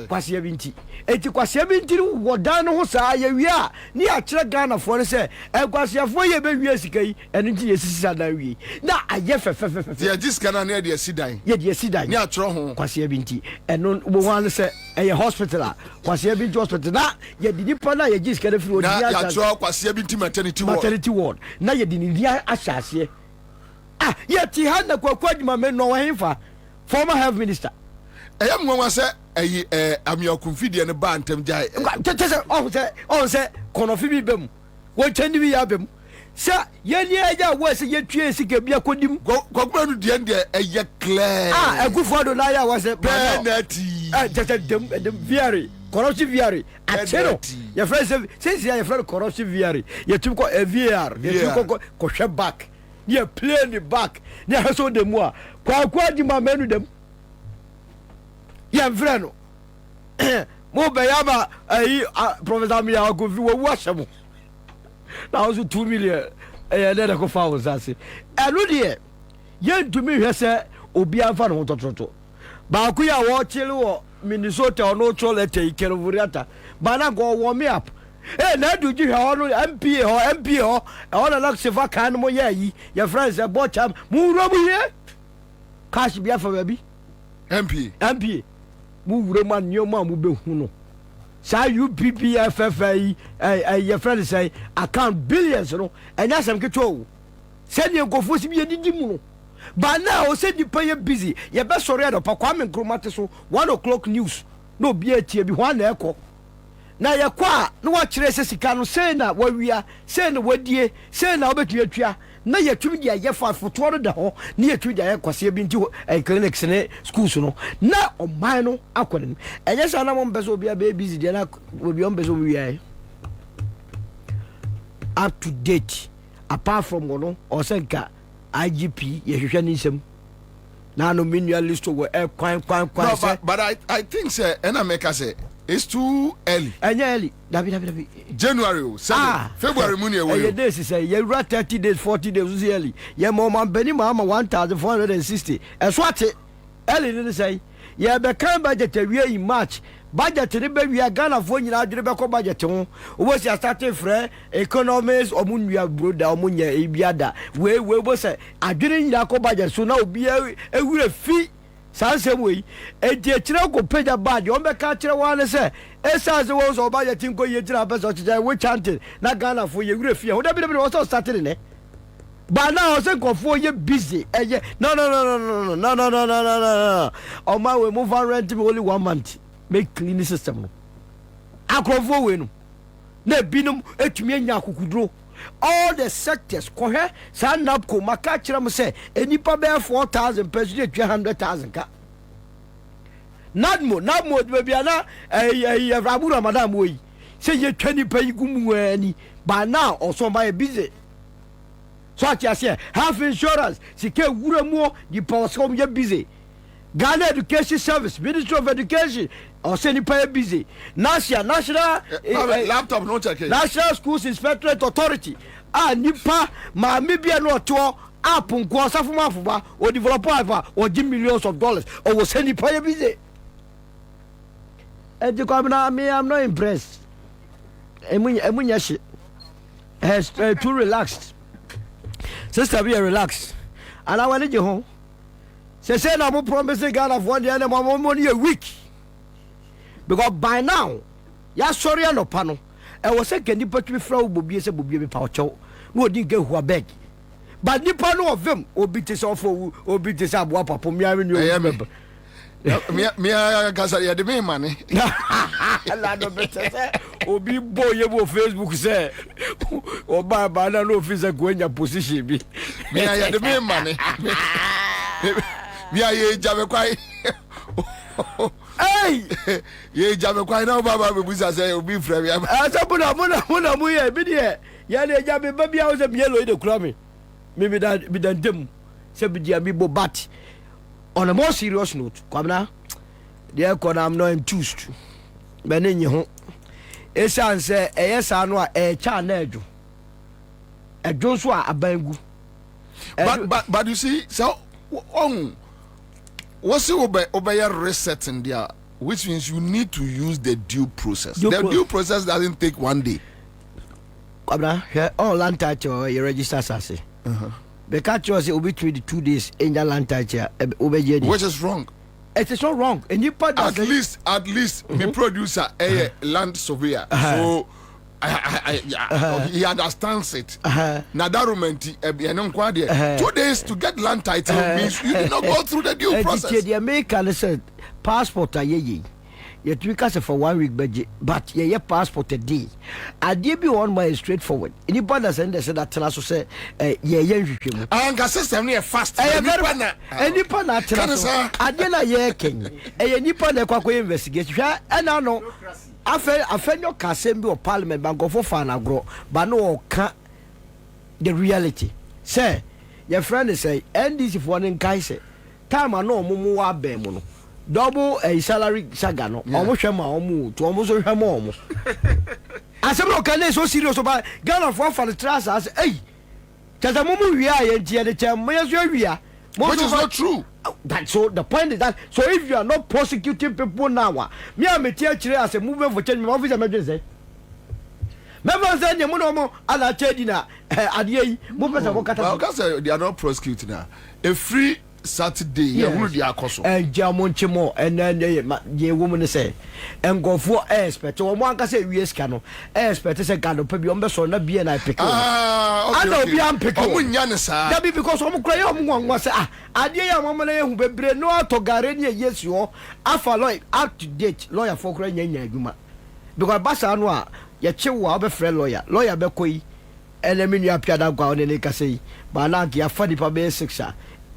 kwasi ebinti eti kwasi ebinti wodan ho saa ye wia ni a kire Ghana fo ne se kwasi afo ye be wi asika yi eno nti ye sisi dan wi na aye fefefefe ye disika na ne de asidan ye de asidan ni a kire ho kwasi ebinti eno wo wan se eye hospital kwasi ebinti hospital na ye di nipa na ye disika de firi odi ya ya kire kwasi ebinti maternity ward na ye di ni dia ahyase ye ti ha na kwakwa djuma me no hemfa former health minister ɛyɛ mwanwa sɛ ɛyi amiakumfidie ne ba ntem gyae tese on se konofi bi bem wo twani bi ya bem sɛ yɛni agya wo sɛ yɛtue sika bi akodim kokura no die de ɛyɛ clear agufo do na ya wo sɛ penalty tese dem viare corruption viare achero your friend say your friend corruption viare yɛtum ko VAR yɛtum ko hwɛ back yɛ play the back ne ha so dem a kwa di ma menu dem yɛmfrɛ no mo bɛyama ayi professor Mia Akofi wo wahyɛ mo na wo so 2 million ɛyɛ ne ko fa wo sase ɛno deɛ yɛntumi hwɛ sɛ obi amfa no tototo baako ya wo kyele wɔ Minnesota ɔno trolete ikelvuriata bana go warm me up na do ji hɔ no MP hɔ ɛwɔ na sefa kan mo yɛ yi yɛ friends ɛ bɔcham mu wuro mu yɛ cash bia fa baby MP mu wure ma nneoma mu be hu no sa UPPFF your friend say account billions no enya sem keto se ne nkofo si bi edidi mu no ba na o se dipa ye busy ye be sori ado pa Kwame Nkrumah te so 1 o'clock news no bi atie bi ho na ekọ na ye kwa na wa kire se sika no se na wawia se na wadie se na obetumi atwa na yɛtumi de ayɛ fa foto no da hɔ na yɛtumi de ayɛ kwase bi nti clinics ne schools no na ɔman no akɔ ne ɛnyɛ sɛ na mo mpɛ sɛ obi abɛ busy deɛ na obi ɔmpɛ sɛ obi yɛ up to date apart from no ɔsɛ nka IGP yɛhwehwɛ ne nsɛm na no menua list wɔ kwan sɛ but I think sɛ ɛna mɛka sɛ it's too early. Early. Dabi. January, February money away. Your days say you run 30 days, 40 days early. Your mama Benny Mama 1,460. And what early didn't say. Yeah, the current budget we in March. Budget to the baby are Ghana for you now, the budget. Was your starting friend, economists, or moon, we have brewed down Munya, Ibiada. We was a didn't Yako budget, so now be a fee. Sanse we e de kire ko page bad o be ka kire wa ne se e sanse wo so ba ya tinko ye kire abeso kire we chanting na Ghana fo ye wure fie o da bi wo so starting ne ba na o se nkofo ye busy eye no o ma we move on rent me only 1 month make cleaning system no akrofo we no na binum etumi anya akukudro all the sectors kɔhwɛ saa napco maka kyerɛ m sɛ enipa bɛyɛ 4,000 pɛ so de 200,000 ka nadmo baabi ana Abu Ramadan wo yi sɛ yɛtwa nipa yi gu mu ani by now ɔsɔ ba yɛ busy so atiaseɛ health insurance sika wura mu nipa ɔsɛ yɛ busy Ghana Education Service Ministry of Education ɔsɛ nipa yɛ busy national laptop no check National Schools Inspectorate Authority a nipa maame bia no ɔtoɔ app nko ɔsafo mu afoba o develop app ɔgye millions of dollars ɔwɔ sɛ nipa yɛ busy ɛdi kwamina me I'm not impressed emunya shit too relaxed sister be relaxed and I want to go home say na mo promise Ghana for the end mo money a week because by now ya sorry no pano e was say can nipa twi fra obobie say bobie be pa ocho no odi ge hu abeg but nipa no of them obi te so for obi te say aboa papa mi ari no remember me kasa ya de me mane la no better say obi boye bo Facebook say oba ba na no officer go nya position bi me ya de me mane me ya jabe kwai hey ye jabe kwai na baba be busa say obi fra me asa muna mu ye bi de ya le jabe ba bia o se bi elo de kura me bi dan dem se bi dia bi bo bat on a more serious note kwamna the economy I'm not enthused bene nyi ho esan se eyesa no a cha na adwo so a abangu but you see so what's obey resetting there, which means you need to use the due process. Due process doesn't take one day. Kwamna all land touch or you register sase because you say obi 22 days in your land touch which is wrong. It is not wrong. And you put at least me producer a land surveyor, so he understands it. Now that romantic 2 days to get land title means you did not go through the due process. The American said passport you tweak us for 1 week budget, but your passport a day. I did be one way straightforward. Anybody that said that tell us to say, and system near fast. Any pan I didn't hear King. Any pan a investigation. And I know I felt your Assembly of Parliament bank for fun agro, but no can't the reality. Say, your friend is say, and this if one in Kaiser. Time I know Mumu Bemono. Double a salary sagano, almost a more to almost a more. I said, no, can they so serious about Ghana for the trust as hey, Tazamumu, we are in the term, we are. Which is not true. But so the point is that so if you are not prosecuting people now, me and me teacher as a movement for change my office emergency. Never send your monomo and I tell you now, Adia, movement of Okasa, they are not prosecuting now. A free Saturday, yeah, and Jamonchimo, and then the woman say, and go for expert. Or one can say, yes, cano, expert is a cano, maybe on the son, not be an I pick. I know be unpickable. That be because I'm crying one was I dear woman who be brain no to Garenia, yes, you are. I follow up to date lawyer for Grania. Because Bassanwa, your chihuahua be friend lawyer Bekoi, and I mean you appear that go on in a say, but now you are funny for being sixer.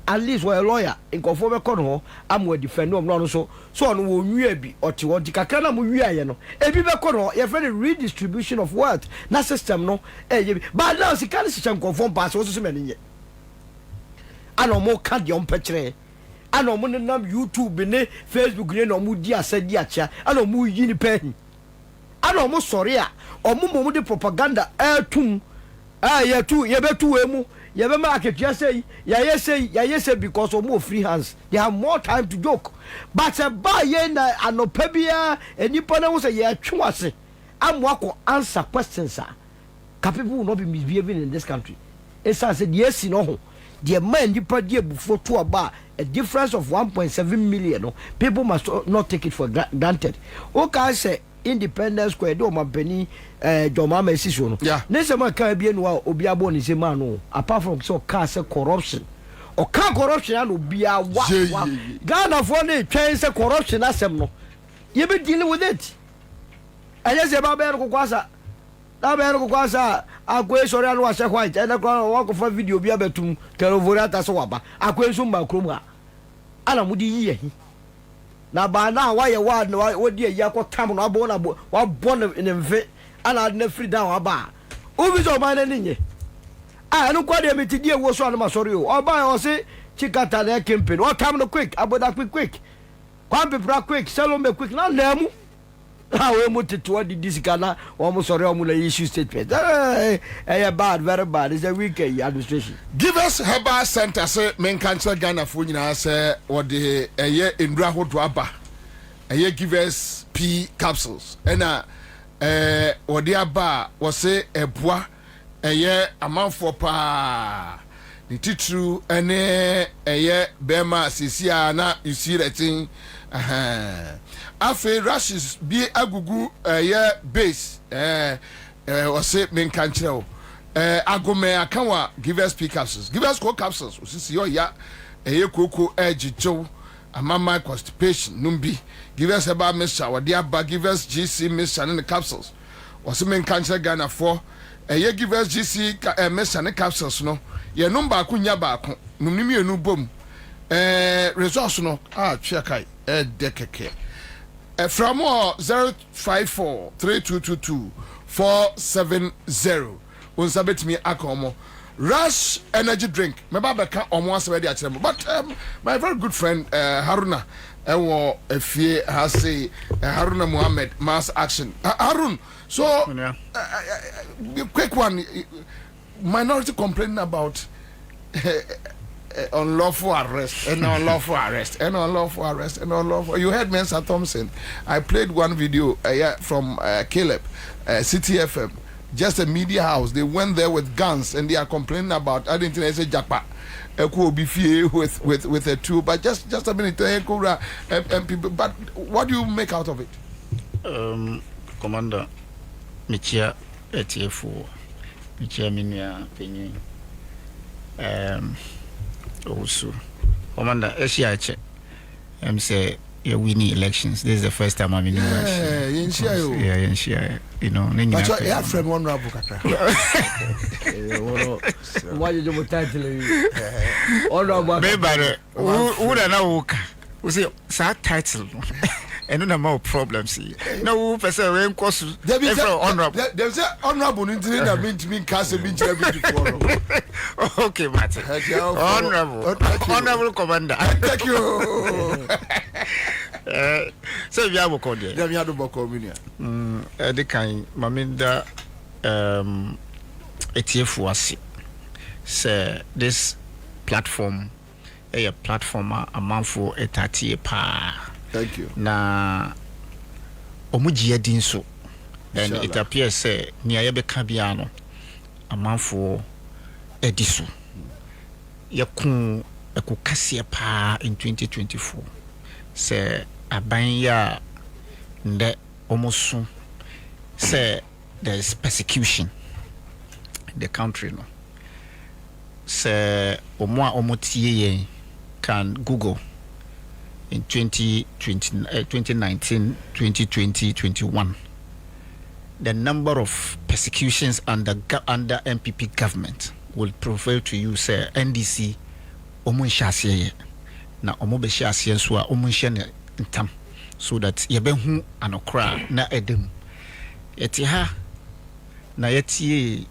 At least we're a lawyer in conform economy. I'm with defend no so on will be or to what the Kakana Muya. A people corner, a very redistribution of wealth. Not system no. But now she can't see some conform pass also so many. I know more cut young petre. I know more than YouTube, Facebook, no Mudia said Yacha. I know more uni pen. I know more sorry or more the propaganda air tomb. Ah, yeah, too, yeah, better emu. You have a market, you say, because of more free hands. They have more time to joke. But a buy and no pebia, and you put was a year chumase. I'm walk answer questions, sir. People will not be misbehaving in this country. As I said, yes, no. The man you put here before to a bar, a difference of 1.7 million. People must not take it for granted. Okay, I say. Independence Square do my penny Joma Messison. Yeah. Nesama Caribbean wa Obiabo is a man, apart from so cast corruption. Or car corruption and be a what? Ghana for the chance of corruption as some no. You be dealing with it. And yes, a barber Kwasa. na be no kwa sa akwe sori anu wa white e na kwa ko fa video bi abetum kerovori ata so waba akwe so mba krom a ana mudi yiye hi na ba na wa ye wa na wodi ya ko tam na abo na wa bo ne mfe ana na free down aba obi so ma na ninye no kwa de metidie wo so anama sorry o oba o se chikata na campaign o tam no quick aboda quick kwampe pra quick selombe quick na lemu we muteto di disikana o mo sorry o mo la issue statement bad very bad it's a weak administration. Give us Herbal Center say men cancer Ghana for nyina say o de endura hodo aba give us P capsules ena o de aba o say eboa amanfo pa ni titru ene bema sisia na usiratin afe rashes bi agugu base o say men kanchero agome akanwa give us P capsules give us co capsules osisi yo ya koko ejijo amama constipation numbi give us Herbal mixture wodi aba give us GC mixture in the capsules o say men kanchero Ghana for give us GC mixture ne capsules no ye number akunya ba ako numni enu bom resource no check dekeke from 0543222 unsabet me akomo Rush energy drink me baba ka omo asebe dia kire but my very good friend Haruna ewo efie has say Haruna Muhammad mass action Harun so quick one minority complaining about unlawful arrest and unlawful arrest and unlawful arrest and unlawful. You heard Mensa Thompson. I played one video from Caleb, City FM, just a media house. They went there with guns and they are complaining about. I didn't say Japa. With a two, but just a minute. But what do you make out of it? Commander, Michia ATF4, Michia Minia Penny. Also, Commander, Eshiache, say you're winning elections. This is the first time I'm in elections. Yeah, you know. But you have friend one rabu kaka. Why you do title? Maybe who da na woka. We say that title. And no more problems. No person when course. Honorable. There's a honorable in the mean cast before. Okay, Martin. Honorable Commander. Thank you. So we have a code here. We have a communion. The kind Maminda ETF was say this platform a platform a month for a 30 pa. Thank you. Na omuji edin so and it appears say near yebeka bia no amanfo ediso yakun ekukase pa in 2024 say aban ya nde omosu say there is persecution in the country no say omo a omotie yen can Google in 2019, 2020, 21. The number of persecutions under MPP government will prevail to you, sir. NDC, omo shasiye na omo be shasiye so a omo shene ntam so that yebehu anokra na edem. Yeti ha na yeti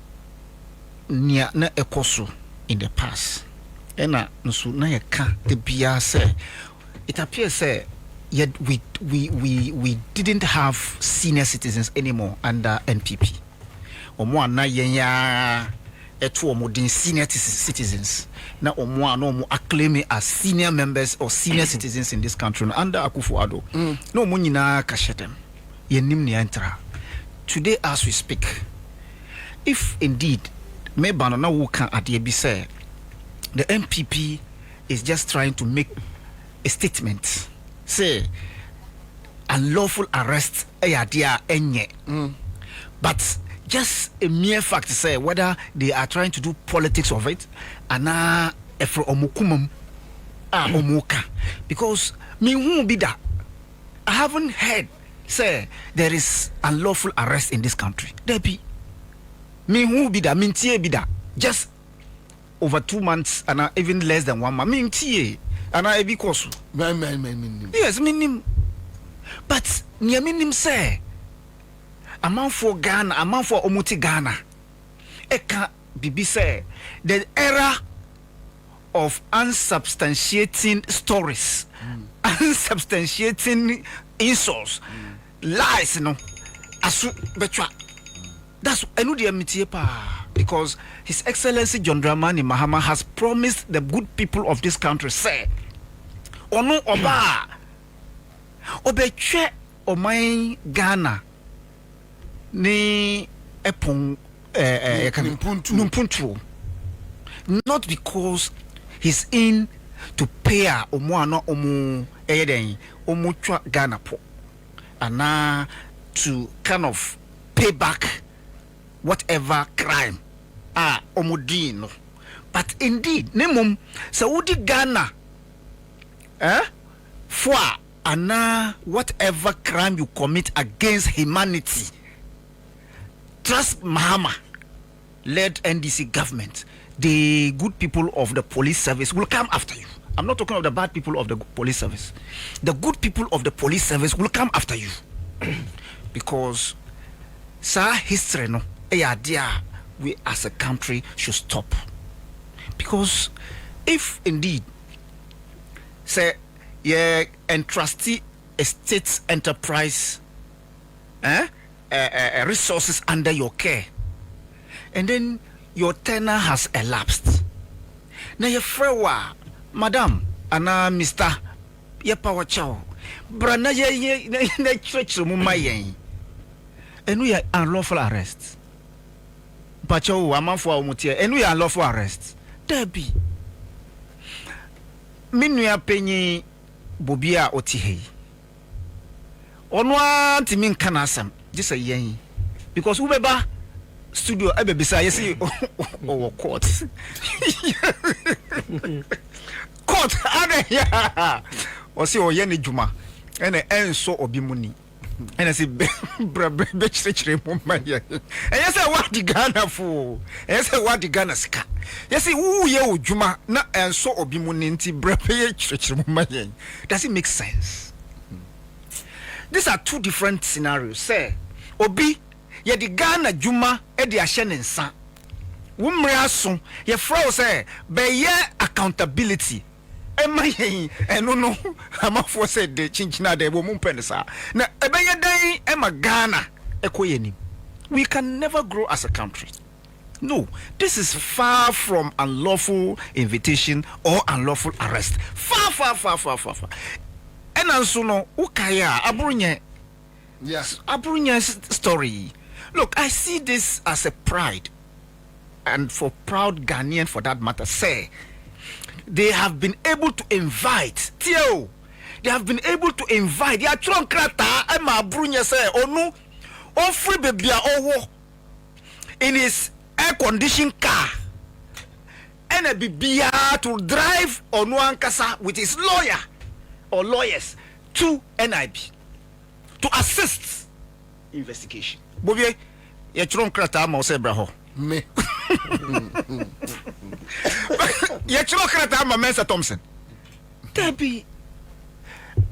nia na ekoso in the past. Ena nso na yeka de bia say it appears yet we didn't have senior citizens anymore under NPP. Omo na yenya eto modern senior citizens. Na omo no acclaim as senior members or senior citizens in this country under Akufo-Addo. No omo nyina ka shetem. Yenim ne entra. Today as we speak, if indeed me banana wo kan ade bi say the NPP is just trying to make a statement say unlawful arrest enye but just a mere fact say whether they are trying to do politics of it ana efro omukumam omuka because me who be that I haven't heard say there is unlawful arrest in this country there be Me who be da mintie be da. Just over 2 months and even less than 1 month. Mintie and I be course. Yes, minim. But near minim say a man for Ghana, a man for Omuti Ghana. Eka bibi say the era of unsubstantiating stories, unsubstantiating insults, lies, asu betwa. That's because His Excellency John Dramani Mahama has promised the good people of this country, say, Ono Oba Obeche Omai Ghana ni epon numpuntu. Not because he's in to pay omo chwa Ghana po and to kind of pay back whatever crime omodino, but indeed nemum Saudi Ghana for whatever crime you commit against humanity, trust Mahama led NDC government, the good people of the police service will come after you. I'm not talking of the bad people of the police service. The good people of the police service will come after you. Because sa history no dear, we as a country should stop. Because if indeed say entrustee a state enterprise resources under your care, and then your tenure has elapsed, now your frewa madam ana Mr. ye power chow brana ye na church mumma yen, and we are unlawful arrest pacho amanfo omutie, and we are unlawful arrest debi minua penyi bobia otihei ono antimi nkana asam just a yen, because ubeba studio ebe bisa yesi o court court ade ya o si o ye ne juma ene enso obi muni ene si be chire mo maya yesi what the Ghana for yesi what the Ghana ska yesi wu ye o juma na enso obi muni nti brebe chire mo maya. Does it make sense? These are two different scenarios. Say obi ye di Ghana juma e di ahye ne nsa wumre aso ye fro say be ye accountability ema yen eno no amafo say de chinchina de bo mumpensa na ebe ye dan ema Ghana ekoyenim. We can never grow as a country. No, this is far from unlawful invitation or unlawful arrest. Far. And also no ukaya abrunye. Yes, abrunye story. Look, I see this as a pride, and for proud Ghanaian for that matter, say they have been able to invite Theo. They have been able to invite. Ya tron krata ema brunya say onu on free baby owo in his air conditioned car, and a bibia to drive onu ankasa with his lawyer or lawyers to NIB to assist investigation. Bobie, ye chron krata ma ose bra ho. Me. Ye chron krata ma Mensa Thompson. Debi.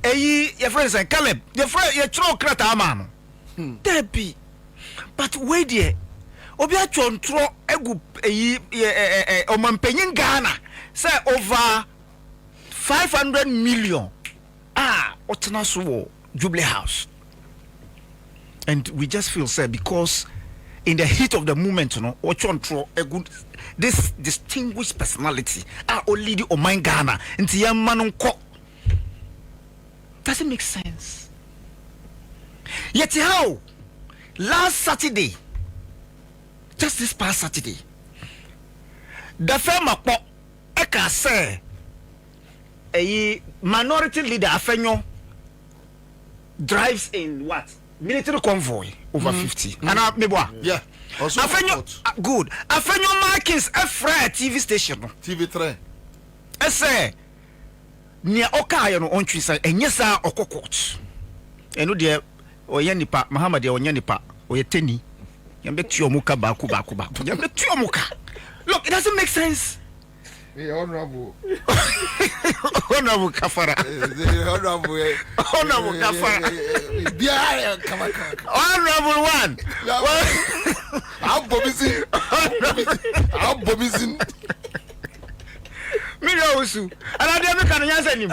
Eyi ye friend say Caleb. Ye friend ye chron krata ma no. Debi. But wait there. Obi a chontro egu eyi omampenyin Ghana say over 500 million. Otena so Jubilee House. And we just feel sad because in the heat of the moment, you know, a good this distinguished personality are only the Oman Ghana and the young man doesn't make sense. Yet how last Saturday, just this past Saturday, the firm of Eka say a minority leader Afenyo drives in what? Military convoy over 50. And yeah. Also Afenyo good. Afenyo Markins Efra TV station. TV3. I say near Okayo no ontwi say enye sa okokot. Eno de oye nipa Muhammad de onye nipa oye teni. Look, it doesn't make sense. Yeah, honorable. Honorable Kafara. Honorable Kafara. Yeah, come on. Honorable one. I'm bobbing. Me know Usu. And I never can answer him.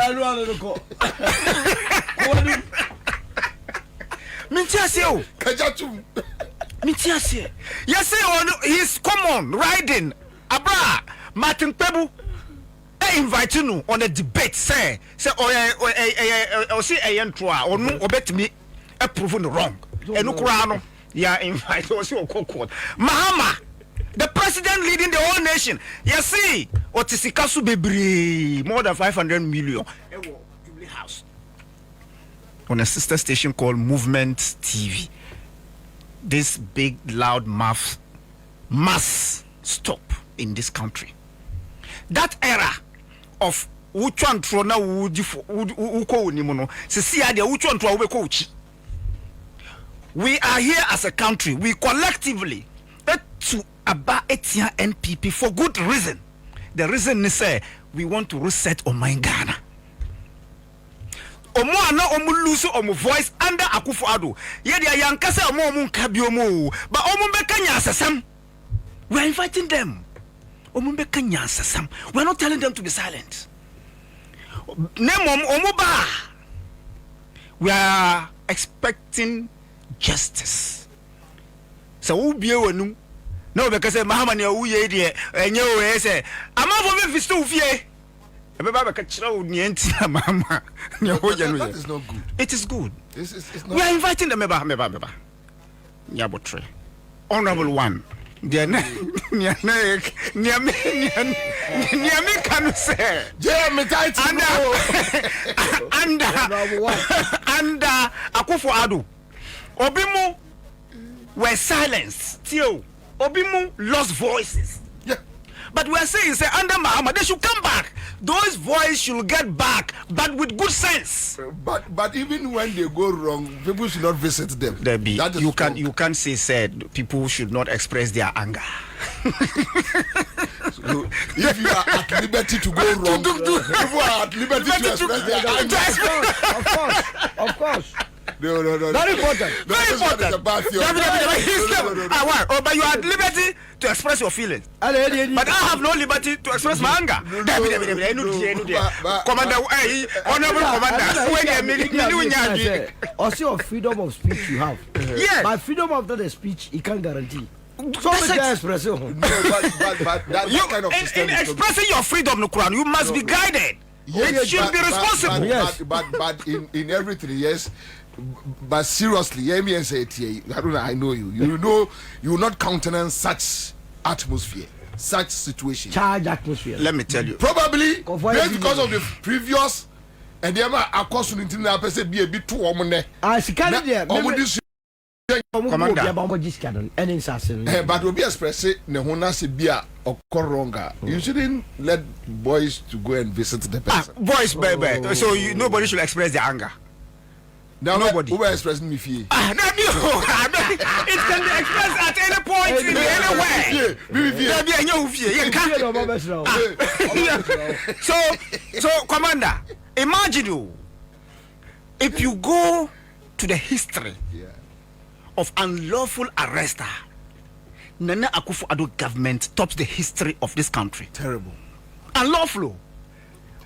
Mintiasio. Kajatum. Mintiasia. Yes, he's common riding. Abra Martin Pebu. I invite you on a debate. Say, or see a yantua or no, or bet me a proven wrong. And Ukrano. Yeah, invite us your court. Mahama. The president leading the whole nation. You see, what is Sikasu Bebri? More than 500 million. Jubilee House. On a sister station called Movement TV. This big, loud mouth must stop in this country. That era of Uchan Trona Uko Nimono, Cecilia Uchan Trona. We are here as a country. We collectively to about Etia NPP for good reason. The reason is we want to reset Oman Ghana. Omo ana omu lose omu voice under Akufo-Addo. Yedi ayankase omu kabiomo, but omu beka nyansasam. We are inviting them. Omu beka nyansasam. We are not telling them to be silent. Name omu ba. We are expecting justice. So who be wenu? No, because Mahama ne uye die enye o say ama for me fistu fie. That is not good. It is good. It's not. We are inviting them meba. Nyabotre. Honorable one. They Niame can say. Under Akufo-Addo. Obimu were silenced. Tio. Obimu lost voices. Yeah. But we are saying, under Mahama, they should come back. Those voices should get back, but with good sense. But even when they go wrong, people should not visit them. You can't say people should not express their anger. So, if you are at liberty to go wrong, people are at liberty to express their anger. Of course. No. Very important. Very important. But you are at liberty to express your feelings. But I have no liberty to express my anger. Commander, honorable commander. Also, your freedom of speech you have. Yes. But freedom of the speech, you can't guarantee. So much expression. But that kind of system. In expressing your freedom, you must be guided. It should be responsible. But in everything, yes. But seriously, hear me and say it here. I know you. You know you will not countenance such atmosphere, such situation. Charged atmosphere. Let me tell you. Probably based because of the previous and the other across the internet person be a bit too omne. Commander. But will be expressing the honest be a wrong. You shouldn't let boys to go and visit the person. Boys, baby. So nobody should express their anger. Now nobody. Who are expressing me fear? It can be expressed at any point in any way. So Commander, imagine if you go to the history of unlawful arrest, Nana Akufo-Addo government tops the history of this country. Terrible. Unlawful.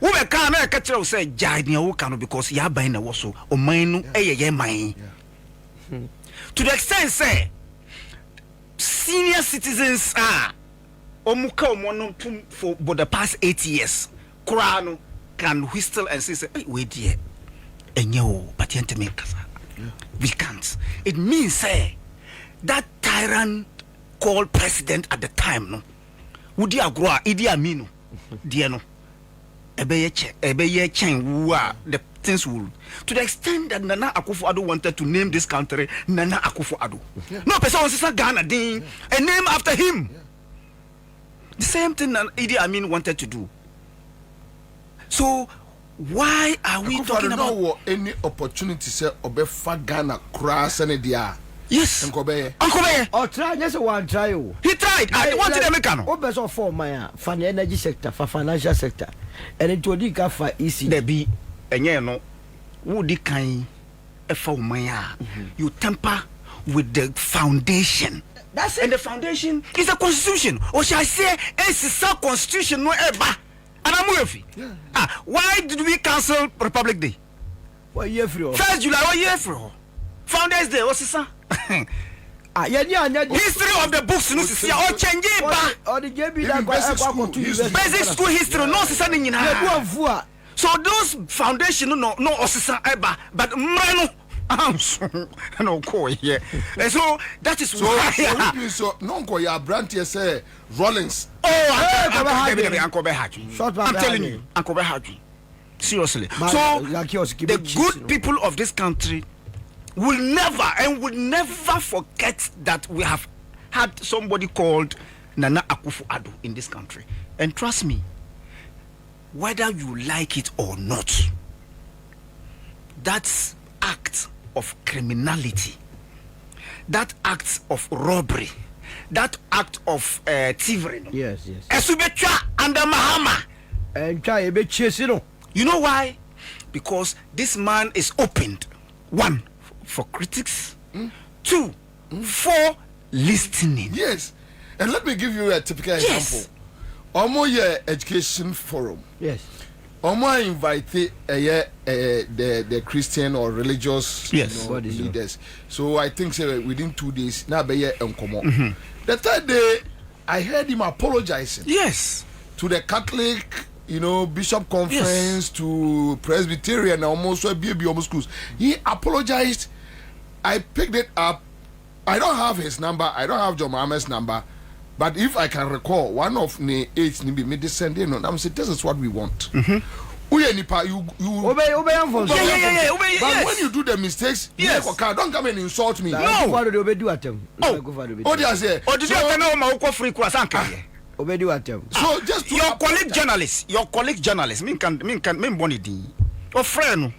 Who can I catch you say Jai because you are buying a wasso or mine mine. To the extent say senior citizens are Omuka Mono for the past 8 years. Kurano can whistle and say, wait here. And you but we can't. It means say that tyrant called president at the time no would you agree Idi Aminu Diano the things will to the extent that Nana Akufo-Addo wanted to name this country Nana Akufo-Addo. No person wants to Ghana ding a name after him. The same thing that Idi Amin wanted to do. So why are we talking about any opportunity say obefa Ghana cross and dia Yes. Uncle Beye. Or try, yes, one try. He tried. I wanted to make an. Obes of for my fan energy sector, for financial sector, and it would be for easy. There be and you know would kind for my you temper with the foundation. That's and the foundation is the constitution. Or shall I say it's a constitution no ever. And I'm with you. Why did we cancel Republic Day? What year for 1st July, what year for? Founders Day, what's this? History of the books, no, see, all change it. Or the JB basic school history, no, something in her. So those foundation, no, Osisa Eba, but Mano. No, here. So that is why. So, no, your brand here say Rollins. Uncle Behaju. I'm telling you, Uncle Behaju. Seriously. So the good people of this country will never forget that we have had somebody called Nana Akufo-Addo in this country. And trust me, whether you like it or not, that act of criminality, that act of robbery, that act of thievery, yes, Esubecha under Mahama, and try a bit chasing. You know why? Because this man is opened, 1, for critics, 2, for listening. Yes. And let me give you a typical example. Omo education forum. Yes. Omo invite the Christian or religious leaders. So I think within 2 days, now be uncommon. The 3rd day, I heard him apologizing. Yes. To the Catholic, Bishop Conference, to Presbyterian, almost schools. He apologized. I picked it up. I don't have his number. I don't have John Mohammed's number. But if I can recall, one of the 8 made this send in. I'm saying this is what we want. Obey. But when you do the mistakes, don't come and insult me. No. They say. So just your colleague journalist, me bonidi. Your friend,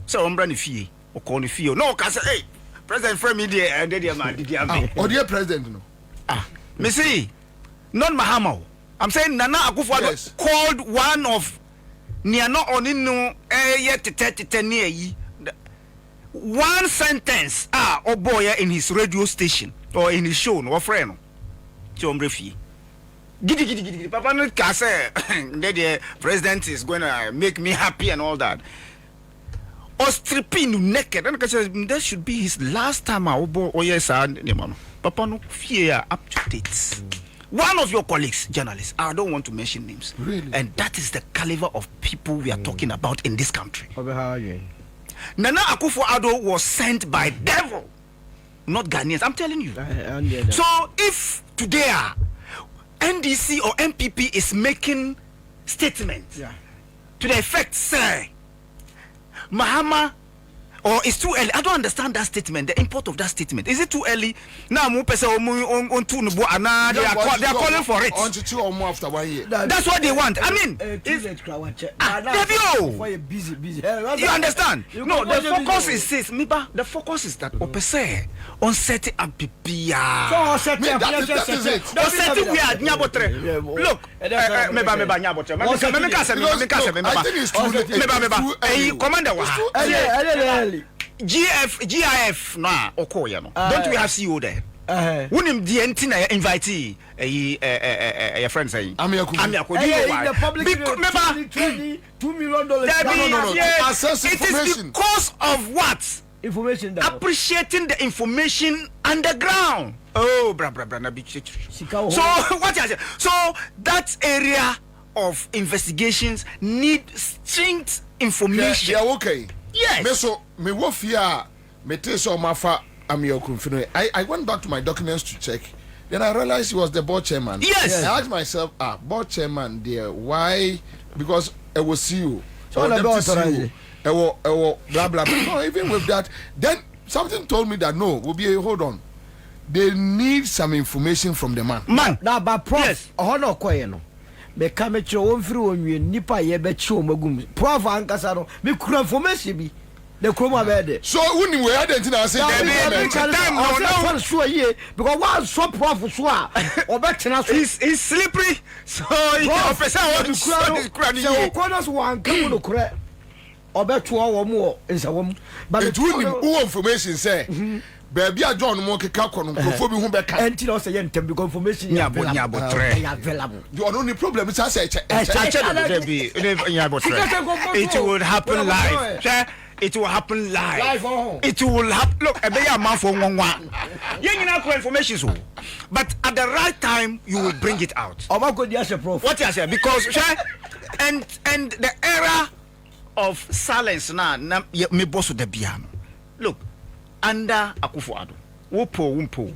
so brand fee or call fee. No, cause hey, President friend me there and there man did or dear President no. Me see, not Mahama. I'm saying Nana Akufo-Addo called one of Niano Onino yet one sentence oh boy in his radio station or in his show no friend. Chombre fee. Giddy. Papa no can say the president is going to make me happy and all that. Or stripping naked. And that should be his last time. Oh yes, Papa no fear up to date. One of your colleagues, journalists, I don't want to mention names. Really? And that is the caliber of people we are talking about in this country. Nana Akufo-Addo was sent by devil, not Ghanaians. I'm telling you. So if today NDC or MPP is making statements to the effect, say, Mahama, or it's too early. I don't understand that statement, the import of that statement. Is it too early? Now, they are calling for it. After 1 year. That's what they want. I mean, you understand? No, the focus is this. The focus is that Opese on setting up PPR. That is it. Look, I think it's too late. GIF na Okoya no. Don't we have CEO there? Wouldn't the entina invitee a friend saying Amiako. The public $2 million. No. Access it information. is because of what? Information. Appreciating the information underground. Oh, bra. So what I say? So that area of investigations need strict information. Yeah, okay. Yes. Me wofia me teso mafa Amiako. I went back to my documents to check. Then I realized he was the board chairman. Yes. I asked myself, board chairman there, why? Because I was CEO. So CEO. Blah blah. No, even with that, then something told me that no, hold on. They need some information from the man. Now, but Prof, yes. No koye no. Me come to one free on you nipa ye be chi o magum. Prof ankasa no me kura information bi. the chroma bed. So when you were identity, I said, I'm sure ye because one so prof swa or better it's slippery. So officer corners one come to correct or bet 2 or more is a woman. But it wouldn't information say. Baby, I John Monkey Kakon, before we went back. And tell us again, confirmation. available. Your only problem is I say, it will happen live. It will happen live. It will happen. Look, a bear man for 1 1. You know information, but at the right time you will bring it out. What you say? Because and the era of silence now, me boss the piano. Look. Under Akufo-Addo, Wumpo,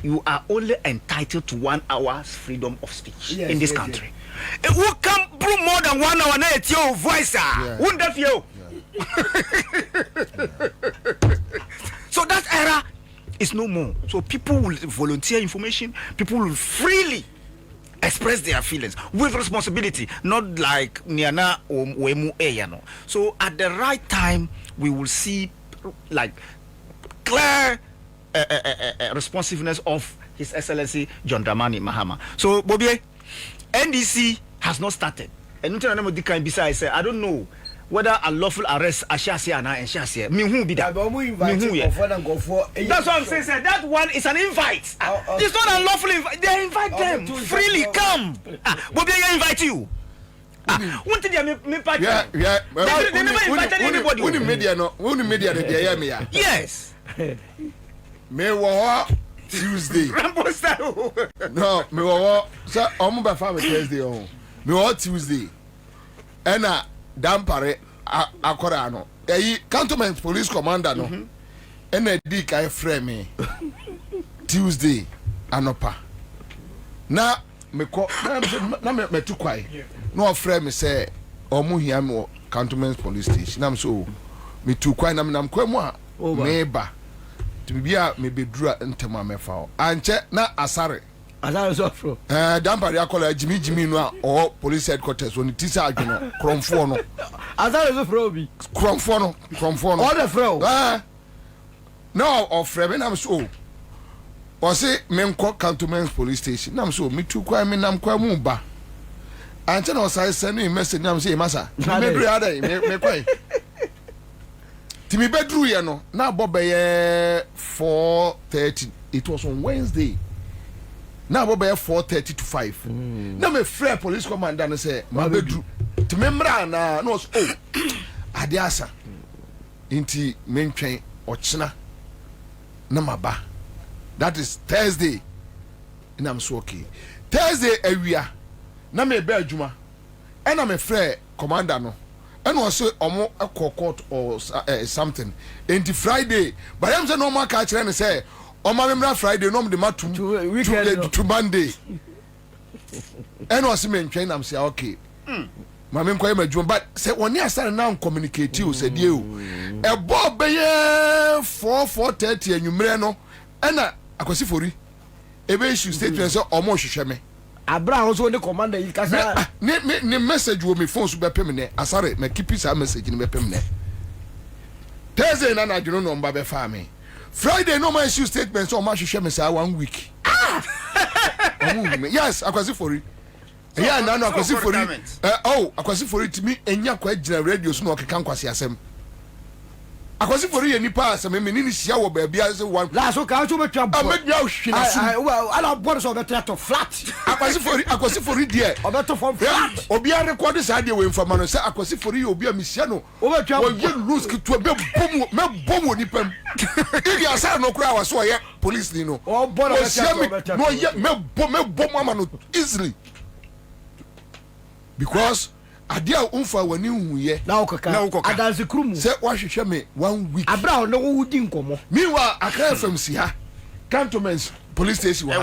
you are only entitled to 1 hour's freedom of speech in this country. It will come through more than 1 hour. Now it's your voice, won't that you? So that era is no more. So people will volunteer information. People will freely express their feelings with responsibility, not like Niana or Wemu Eyano. So at the right time, we will see like clear responsiveness of His Excellency John Dramani Mahama. So, Bobby, NDC has not started. And besides, I don't know whether unlawful arrest Ashasi and Shasi. Me who be that? That's what I'm saying, sir. That one is an invite. It's not unlawful invite. They invite them freely. Come. Bobby, I invite you. What did me party? Yeah. They never invited anybody. When the media, yes. Me wa Tuesday. No, me wa so omo ba fa me Thursday on. Me wa Tuesday. Ena dampare akora no. Eyi Cantonment Police Commander no. Ena di kai frame me. Tuesday anopa. Na me ko na me tu kwai. No frame me say omo hia me Cantonment Police Station. Na me so me tu kwai na me nam kwa mu a me ba. Bibia me bedura ntema mefa o anche na asare so fro dampare akola jimi no a police headquarters on tisa adweno kromfo no asare so fro bi kromfo no all the fro no of frame na so o se me nko Cantonment Police Station na so me tu kwa me nam kwa mu ba anche na o sai send me message na say masa me do ada me kwai Timi bedru ye no na bobe 4:30. It was on Wednesday. Na bobe 4:30 to 5. Na me free police commander no say ma bedru. Timi mra na no ade asa. Inti mentwen ochina na maba. That is Thursday. And I'm so okay. Thursday awia na me be adwuma. And na me free commander no. And also omo a court or something. Into Friday, but I'm saying no more catch and say, "Oh, my member Friday, no the mat to Monday." And also mention I'm say okay. My member my job, but say when you start now communicate you said you a bob 4:30 and you no and I kwasi fori. Ebe issue statement say omo hwehwe me. Abraham also the commander you kasa ne message wo me phone so be pem ne asare me keep this message ni be pem ne Thursday na adweno no mba be fa me Friday no my issue statement so ma hwehwe me say 1 week yes akwasi fori yeah na akwasi fori akwasi fori timi enya kwa gina radio so no keka nkwasi asem akwasi fori ye nipa asem me ni hia wo ba bia se one la so ka so betwa bo amedua hwina su ala board so better to flat akwasi fori die obeto from flat obi a record sa de we informa no se akwasi fori obi a misia no obetwa wo ye lose ki to be bom nipam igi asa no kura wa so ye police ni no o board better no ye me bom ama no easily because adia unfa wani huye na okaka adanse krumu se wahwehwe me 1 week abra no wudi nkomo miwa aka FMC ha Cantonment Police Station wa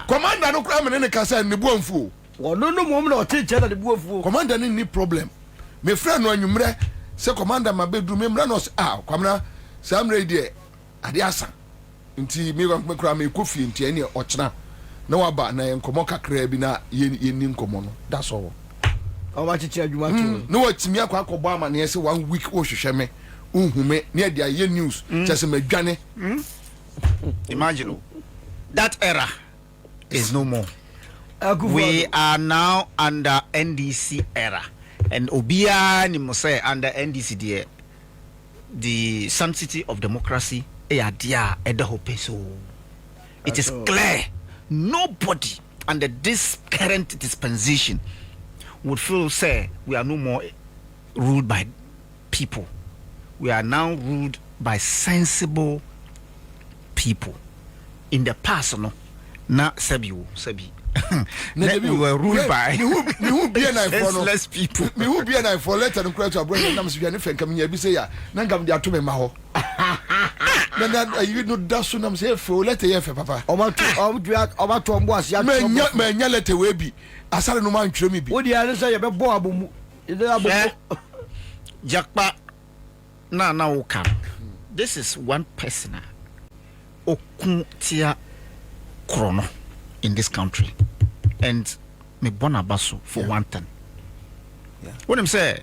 commander no kura me ne kasa ne buamfu wono no mom na oteche na ne buamfu commander ni problem me friend no anwumre se commander mabedu me mra no kwamna sam radio ade asa nti me kura me kofi nti ene ochena na waba na enkomo kakra bi na ye ni nkomo no that's all o ma chichi adwuma tu no watimi akwa akọbọ ama na yesi 1 week o hwehwe me unhume near the year news just a medjane. Imagine that era is no more. We are now under NDC era, and Obia ni say under NDC the sanctity of democracy it is clear nobody under this current dispensation would feel say we are no more ruled by people. We are now ruled by sensible people. In the past, no, na Sebi. We were ruled by senseless people. Me who be an I for letter and cry to a brother and I'm saying, come here, be say, Nangam dia to me maho. Then you know, that's what I'm saying for letter here, Papa. About to emboss, young man, let away be. I saw no man to me. What do you say about Boabu? Jackpa, now come. This is one person. Okuntia Chrono in this country, and me Bonabaso for one thing. What I'm say,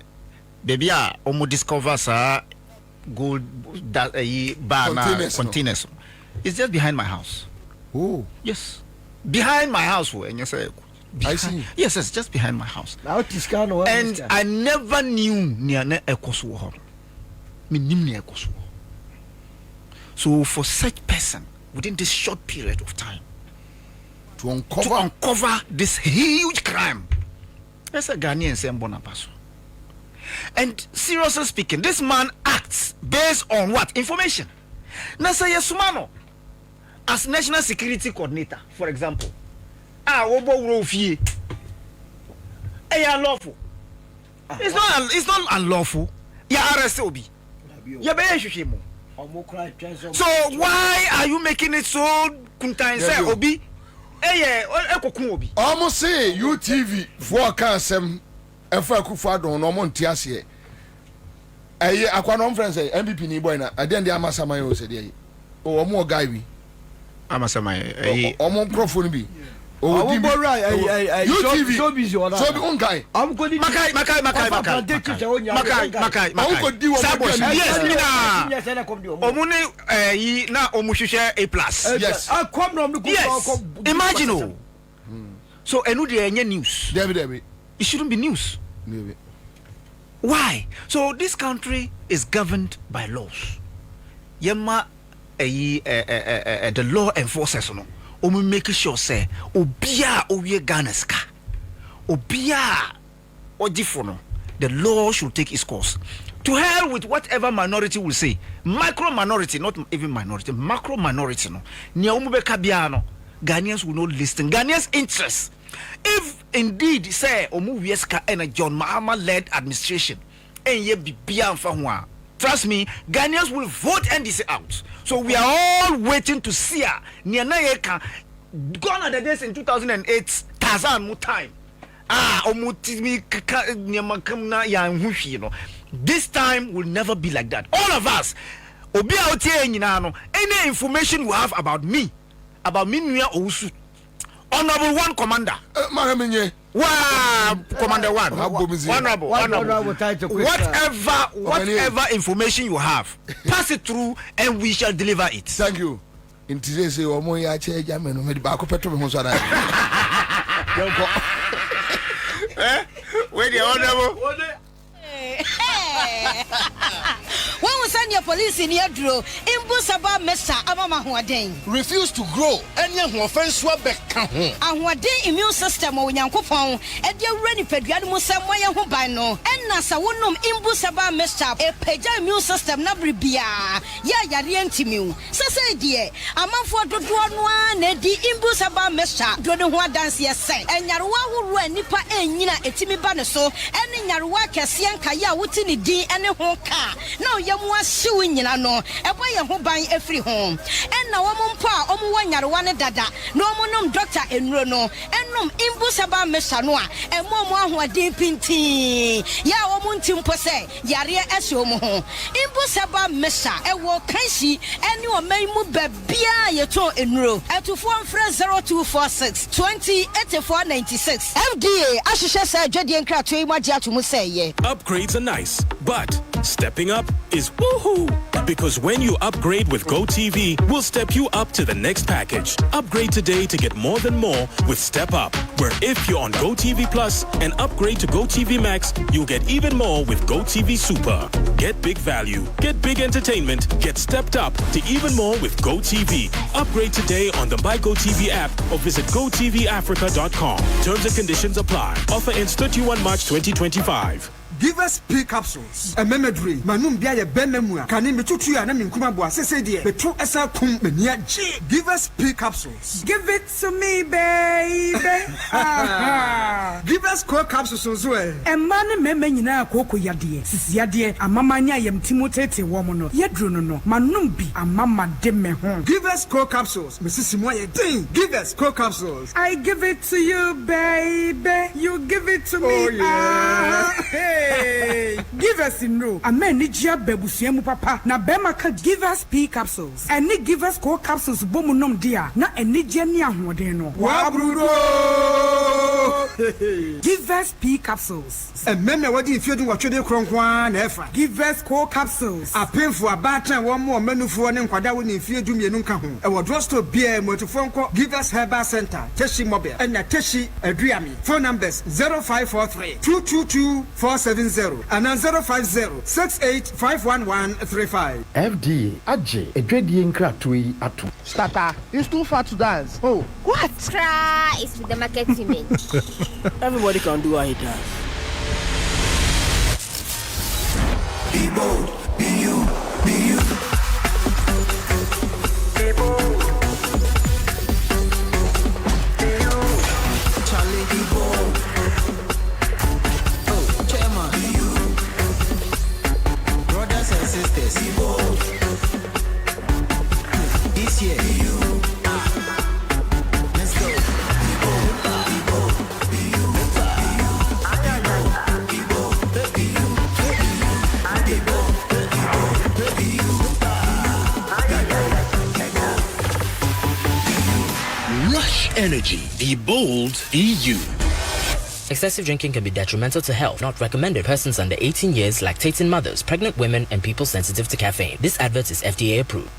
baby, omo discover gold that containers. It's just behind my house. Oh, yes, behind my house. And you say, I see. Yes, it's just behind my house. And I never knew near Ekosu. Me nimni Ekosu. So for such person, within this short period of time, to uncover this huge crime, that's a Ghanaian saying Bonapaso. And seriously speaking, this man acts based on what? Information. Nasa Yasumano, as National Security Coordinator, for example, Obo Rofi, unlawful. It's not unlawful. Ya RSOB. Ya be so why are you making it so kuntan obi obi almost say UTV for kansem efa kufa don no mo ntiase akwa no friends MPP ni boy na ade ndi amasama yo se dey o mo guy bi amasama o mo microphone bi o di UTV so busy or so be on guy am ko di makai yes mina omuni yi na omuhwehwe A+. Yes, yes. Imagine so enu de enye news. Debbie It shouldn't be news. Why? So this country is governed by laws. Yema the law enforcers no omu make sure say obia owie Ghana's ka obia ojifono the law should take its course. To hell with whatever minority will say. Micro minority, not even minority, macro minority no. Ni omu beka bia no. Ghanaians will not listen. Ghanaians' interests. If indeed say omu wieska and a John Mahama led administration and ye be bia mfa trust me, Ghanaians will vote NDC out. So we are all waiting to see her. Gone are the days in 2008, Tazan mu time. This time will never be like that. All of us, any information you have about me Owusu, Honorable One Commander. Commander One. Honorable. Whatever information you have, pass it through and we shall deliver it. Thank you. In today's omo ya che jameno me ba ko petro me ho so da. Where the honorable? When we send your police in your draw, Imbusaba Mesa Amama Huaden. Refuse to grow any offense back. And what day immune system or Yankopon, and you're ready for Musa Moya Hubano, and Nasa Wunum Imbusaba Mesa, a Peja immune system Nabribia, Yarientimu. So say, dear, a month for the one, the Imbusaba Mesa, Dodua dance yes, and Yarwa Nipa and Nina Etimi Banaso, and in Yarwa Cassian Kaya Wutini D and a honka. Now Yamwa suing no, a boy who buy every home. And now Ompa, Omwanya one dada, no monum doctor and Rono, and num Imbusaba Mesanoa, and Momo who are deep in tea. Ya Omuntim Pose, Yaria Esomo, Imbusaba Mesa, and walk Kansi, and you are may move Bia Yato in row, at to 0246 208496. FDA, Ashisha said, Jadian Kratui, what Jatumu say, upgrades are nice, but stepping up is woohoo! Because when you upgrade with GoTV, we'll step you up to the next package. Upgrade today to get more than more with Step Up, where if you're on GoTV Plus and upgrade to GoTV Max, you'll get even more with GoTV Super. Get big value, get big entertainment, get stepped up to even more with GoTV. Upgrade today on the My GoTV app or visit GoTVAfrica.com. Terms and conditions apply. Offer ends 31 March 2025. Give us P capsules. A memedry. Manum biya benmua. Kani metutu ya na minkuma bua sese die. Betu esa kum menia G. Give us P capsules. Give it to me, baby. Give us core capsules onzo. E man meme nyina akoko yade. Sisi yade amamanya yem timotete womono. Yedru no. Manum bi amama de me ho. Give us core capsules. Mrs. Moye ding. Give us core capsules. I give it to you, baby. You give it to me. Oh yeah. Hey, give us in row. A man nijia bebusiemu papa. Na bemaka give us P capsules. And ni give us core capsules bomunom dia. Na enijia ni ahwadeno. Wabrudo. Give us P capsules. And meme wadi ifyodun wachode kronkwa na efa. Give us core capsules. A painful abata one more menu for one kwada woni ifyodun mienu nka ho. E wodrosto bia motofonko Give us Herbal Center. Teshi Mobile. And na Teshi Adriami. Phone numbers 0543 222 470 and 050-68-51135. FDA, AJ, Edwedian Kratui Atu. Starter, it's too far to dance. Oh, what? Try is with the marketing image. Everybody can do what he does. Be bold, be you, be you. Be bold. Be you. Charlie, be bold. Sisters, be bold. This year, you. Let's go. Be bold, be bold, be you. Be bold, be you. Be bold, be you. Rush Energy, be bold, be you. Excessive drinking can be detrimental to health. Not recommended. Persons under 18 years, lactating mothers, pregnant women, and people sensitive to caffeine. This advert is FDA approved.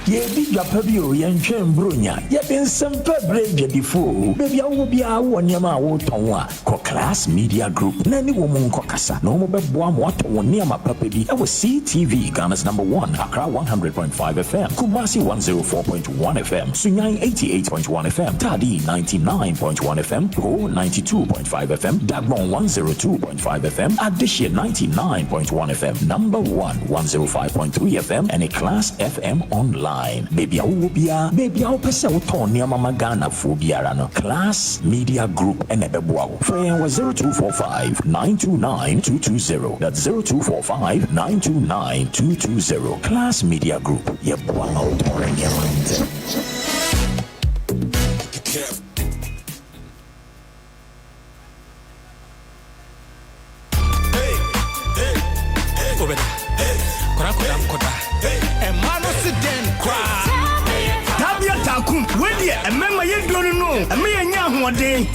Ye big yapabio yan chen brunya. Ye been simple brave before. Baby, I will be a one yama wotonwa. Ko Class Media Group. Nani woman kokasa. No mo be boam what one near my papi. I was CTV, Ghana's #1, Accra 100.5 FM, Kumasi 104.1 FM, Sunyang 88.1 FM, Tadi 99.1 FM, Ho 92.5 FM, Dagbon 102.5 FM, Addition 99.1 FM, #1 105.3 FM, and a Class FM online. Baby, I will be a baby. I'll pass out on near Mama Ghana phobia. Class Media Group and a Bebuao. Phone was 0245 929 220. That's 0245 929 220. Class Media Group. Yebwa out or in your mind. Remember you don't know. I mean, one day, and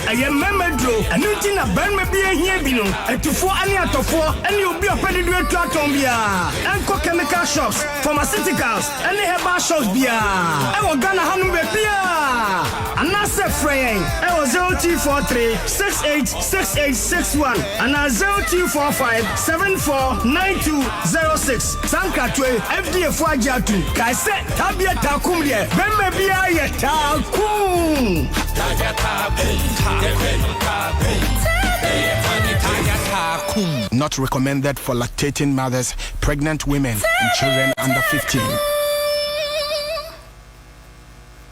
I am Memedro, and you think a band may be here, you know, and to four any out of four, and you'll be a petty to Tombia, and chemical shops, pharmaceuticals, and they have bar shops beer. I was gonna handle beer, and I said, Fraying, I was 0243 686861, and I 0245 749206. Sankatwe, FDA for Jatu, Kaise, Tabia Takumia, Bembia Takum. Not recommended for lactating mothers, pregnant women, and children under 15.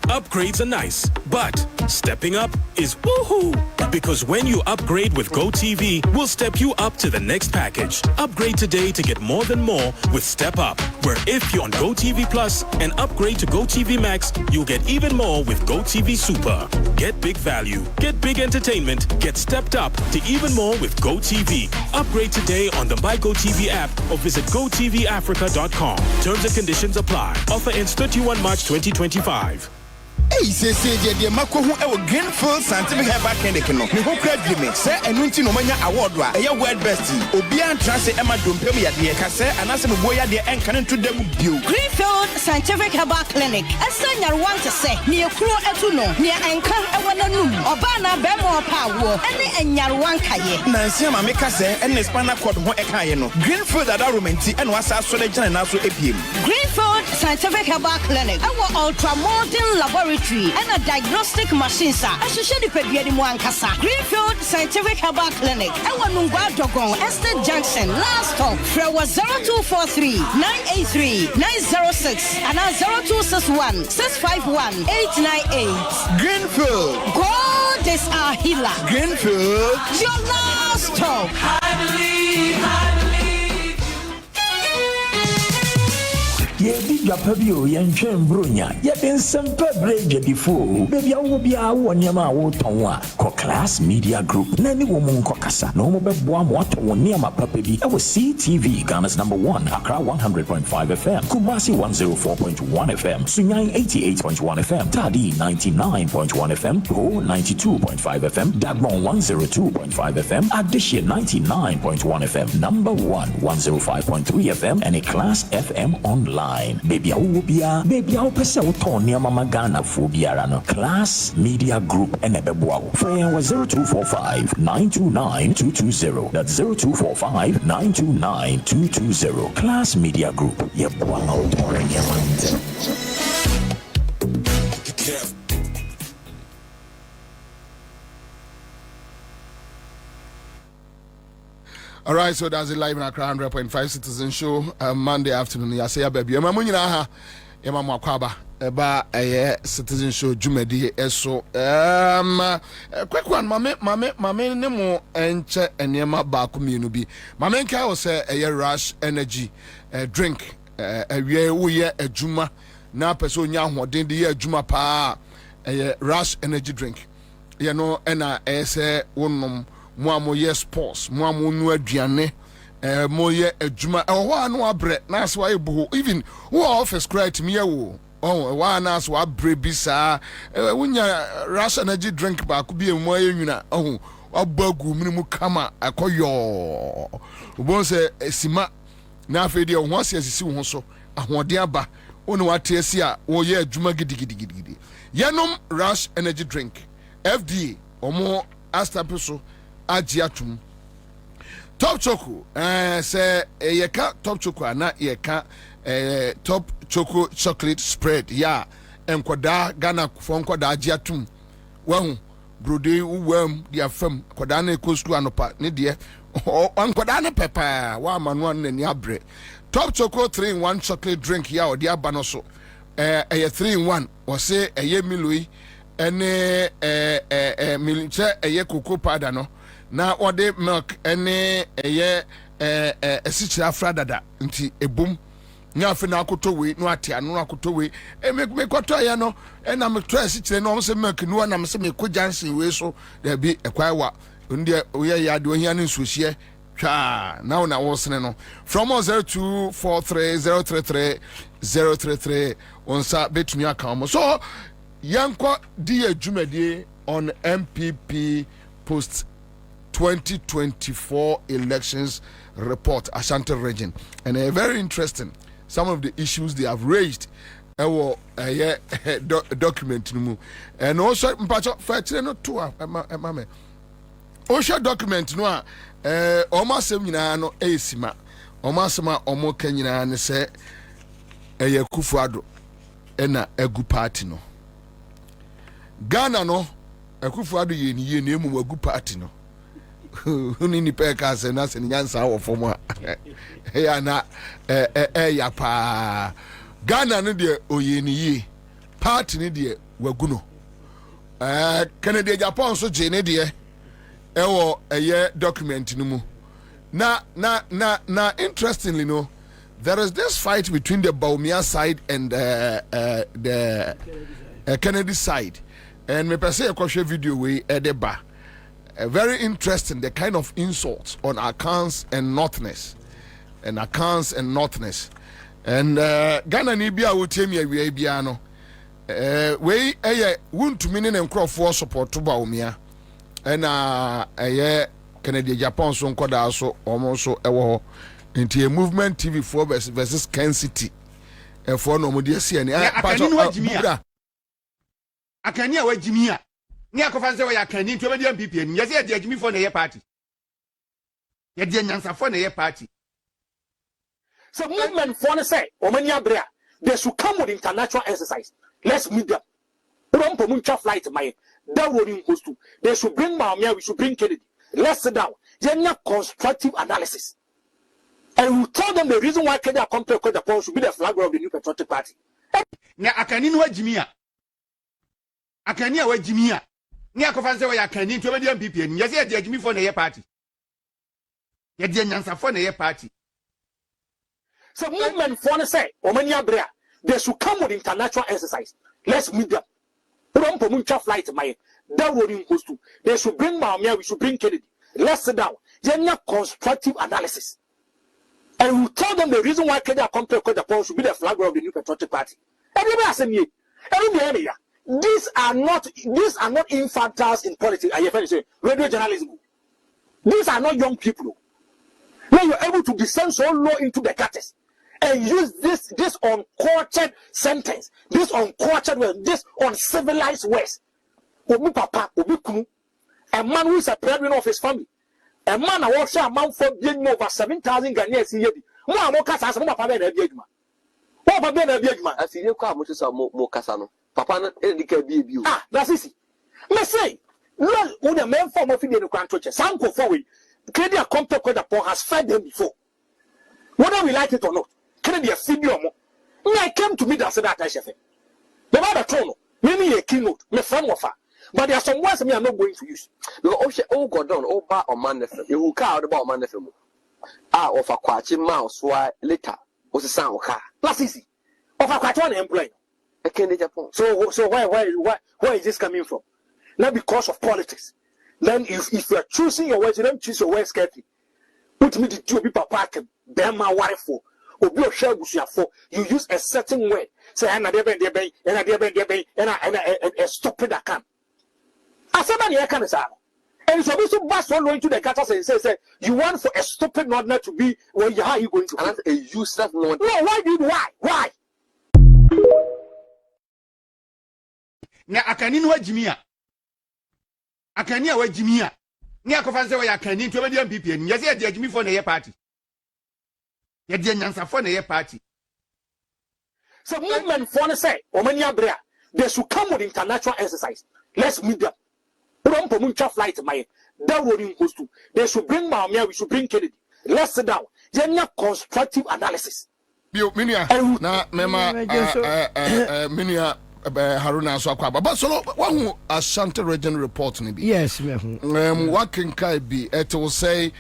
Upgrades are nice, but stepping up is woohoo! Because when you upgrade with GoTV, we'll step you up to the next package. Upgrade today to get more than more with Step Up, where if you're on GoTV Plus and upgrade to GoTV Max, you'll get even more with GoTV Super. Get big value, get big entertainment, get stepped up to even more with GoTV. Upgrade today on the My GoTV app or visit GoTVAfrica.com. Terms and conditions apply. Offer ends 31 March 2025. Hey, say the Mako who Greenfield Scientific Herbal Clinic no. Me who credit me. Say enunti no manya award wa. Eya word best. Obian transe Emma Dompem ya de ka say anase me boya de enkan to dem bio. Greenfield Scientific Herbal Clinic. Esa nyarwan te say ne ekuro etu no. Ne enkan ewo nanum. Oba na be mo pa wo. Ene enyarwan kaye. Nansi ma me ka say ene spinal cord ho ekaye no. Greenfield adarumenti ene wasa so le gina na so epiem. Greenfield Scientific Herbal Clinic. Our ultra modern laboratory and a diagnostic machine, sir. I should show the Pebiani Muankasa. Greenfield Scientific Herbal Clinic. Our Nungwa Dogon, Estate Junction, last stop. Frewa 0243 983 906 and 0261 651 898. Greenfield. God is our healer. Greenfield. Your last stop. I believe. Yedi Japabio, Yanchem Brunya, Yabin Semper Breja before, baby, I will be our one yama wotonwa, Class Media Group, Nanny Woman Kokasa, no more Buam water one near my puppy, our CTV, Ghana's #1, Accra 100.5 FM, Kumasi 104.1 FM, Sunyang 88.1 FM, Tadi 99.1 FM, Ho 92.5 FM, Dagbon 102.5 FM, Addition 99.1 FM, #1 105.3 FM, and a Class FM online. Baby, I will be a baby. I'll pass out on near Mama Ghana for Biarano Class Media Group and Ebebuao. Phone was 0245 929 220. That's 0245 929 220. Class Media Group. Yebuao Torin Yamante. All right, so that's it live in Accra 100.5 Citizen Show Monday afternoon. Ya say baby, ya mamu nyina ha, ya mamu akwaba eba Citizen Show Jumedi eso. Quick one, mame ne mo enche enema ba ku mienu bi. Mame nka wo say Rush Energy drink ewie wo ye adwuma na pese onya ahoden de ye adwuma pa Rush Energy drink. You know, ena say wonom mo ye sports mo nu aduane mo ye adwuma ho anu abre na so aye bo even wo office credit me wo wa na so abre bi sa wonya Rush Energy drink ba ku bi mo aye nwuna obagu minimu kama akoyo wo se esima na afedi ho asisi wo so ahoden aba wonu wate asi a wo ye adwuma gidigidi yenom Rush Energy drink FDA omo astapeso ajiatum top choco say yeka top choco na yeka top choco chocolate spread ya enkoda Ghana fo enkoda ajiatum wahu brode uwam dia fam koda na ekostu anopa ne de enkoda na pepa wa manu an ni abre top choco 3-in-1 chocolate drink ya odi abano so 3-in-1 o say eye miloi ene milche eye cocoa powder no na ode milk ene eye esichira fradada nti ebum nya afi na akoto we no ate anu akoto we me koto ya no na me to esichire no se milk no na me se me ko jansen we so da bi ekwai wa ndie oye ya de ohia ne nsuhie twa na wo sene no from 0243033033 onsa betumi akamo so yanko di adwumade on MPP post 2024 elections report Ashanti region, and very interesting some of the issues they have raised document and also mpacho fetire no to mame osha document no omasem nyina no esima omasema omo kanyina ne se Kufuado ena egu party no Ghana no Kufuado ye ni emu egu party no huni ni peka se na se nyansa wo fomo ya na ya pa Ghana no de oye ni ye party ni de wagu no Kennedy Japan so je ne de ewo document no mu na interestingly no there is this fight between the Baumia side and the Kennedy side, and me pese ekwohwe video we edeba very interesting, the kind of insults on accounts and nothness and Ghana ni bia wotiemi awie bia no we wuntumi ne nkrofo support to Baumia na Canada Japan so nkoda so omo so ewo nti a movement TV 4 versus Ken City for no modi asi ani akani wa jimia ni akofa se wa yakani nti obedi MPP ani yesi edi ajimi for na ye party ye di nyansa for na ye party so movement for na say omani abrea they should come with international exercise. Let's meet them. Flight my that would host to. They should bring Maumia, we should bring Kennedy. Let's sit down. Then constructive analysis. And we tell them the reason why Kenya come to the poll should be the flag of the new patriotic party. Na akani no jimia. Akani wa jimia. Ni akofa se wa yakani nti obedi MPP ani yesi edi ajimi for na ye party. Ye di nyansa for na ye party. So movement for say omani abrea they should come with international exercise. Let's meet them. Flight my that would host to. They should bring Maumia, we should bring Kennedy. Let's sit down. Then constructive analysis. And we tell them the reason why Kenya come to the poll should be the flag of the new patriotic party. Everybody say me. These are not infantiles in politics. I hear say radio journalism. These are not young people. When you're able to descend so low into the gutters and use this uncultured sentence, this uncultured word, this uncivilized words. Obi papa, obi kunu, a man who is a breadwinner of his family, a man who works a man for being over 7,000 Ghanaians a year. More kasa as more papa na biegma. More papa na biegma. As you come to some more kasano. Papa na edika biegu. Ah, that's easy. Me say, no, when a man form of Indian church, some go forward. Kennedy Compton Kodapon has fed them before. Whether we like it or not, Kennedy feed you more. I came to meet that said that I chef. The other tone, maybe a keynote, my friend of her. But there are some words me are not going to use. Because oh God done, oh bar or man you will car about man film. Ah, of a quachi mouse, why later was a sound car. That's easy. Of a quachi employee. A Kennedy Japan. So where is this coming from? Not because of politics. Then if you are choosing your words, you don't choose your words carefully. Put me the two people parking, bear my wife for, or be a share for. You use a certain word. Say, and a stupid account. I said, I can't say. And so we should pass one into the gutters and say, you want for a stupid nodner to be where you are you going to be? A useless nodner. No, why? Na akani no jimia. Akani wa jimia. Ni akofa se wa yakani nti obedi MPP ani. Yesi edi ajimi for na ye party. Ye di nyansa for na ye party. So movement for say, omani abrea, they should come with international exercise. Let's meet them. Flight my that would host to. They should bring Maumia, we should bring Kennedy. Let's sit down. Then constructive analysis. Minia na mema Minia Haruna so akwa but so one Ashanti region report ni bi. Yes me. What can kai be it will say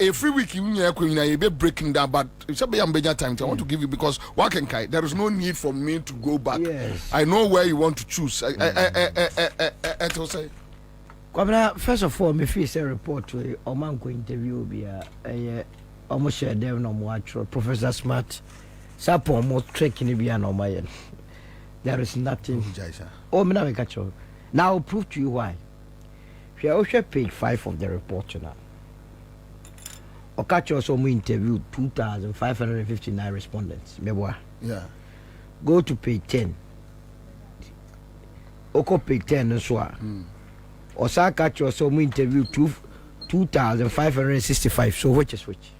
every week you be breaking down, but it should be a time. I want to give you because what can kai there is no need for me to go back. Yes. I know where you want to choose. It will say first of all, me face a report to Omanko interview be almost share them no more Professor Smart. Sapo mo trekking be an omayan. There is nothing. Oh, me na catch you. Now I'll prove to you why. If you also page 5 of the report now. Okachi also interviewed 2,559 respondents. Yeah. Go to page 10. Oko page 10 as well. Osakachi also interviewed 2,565. So which is which?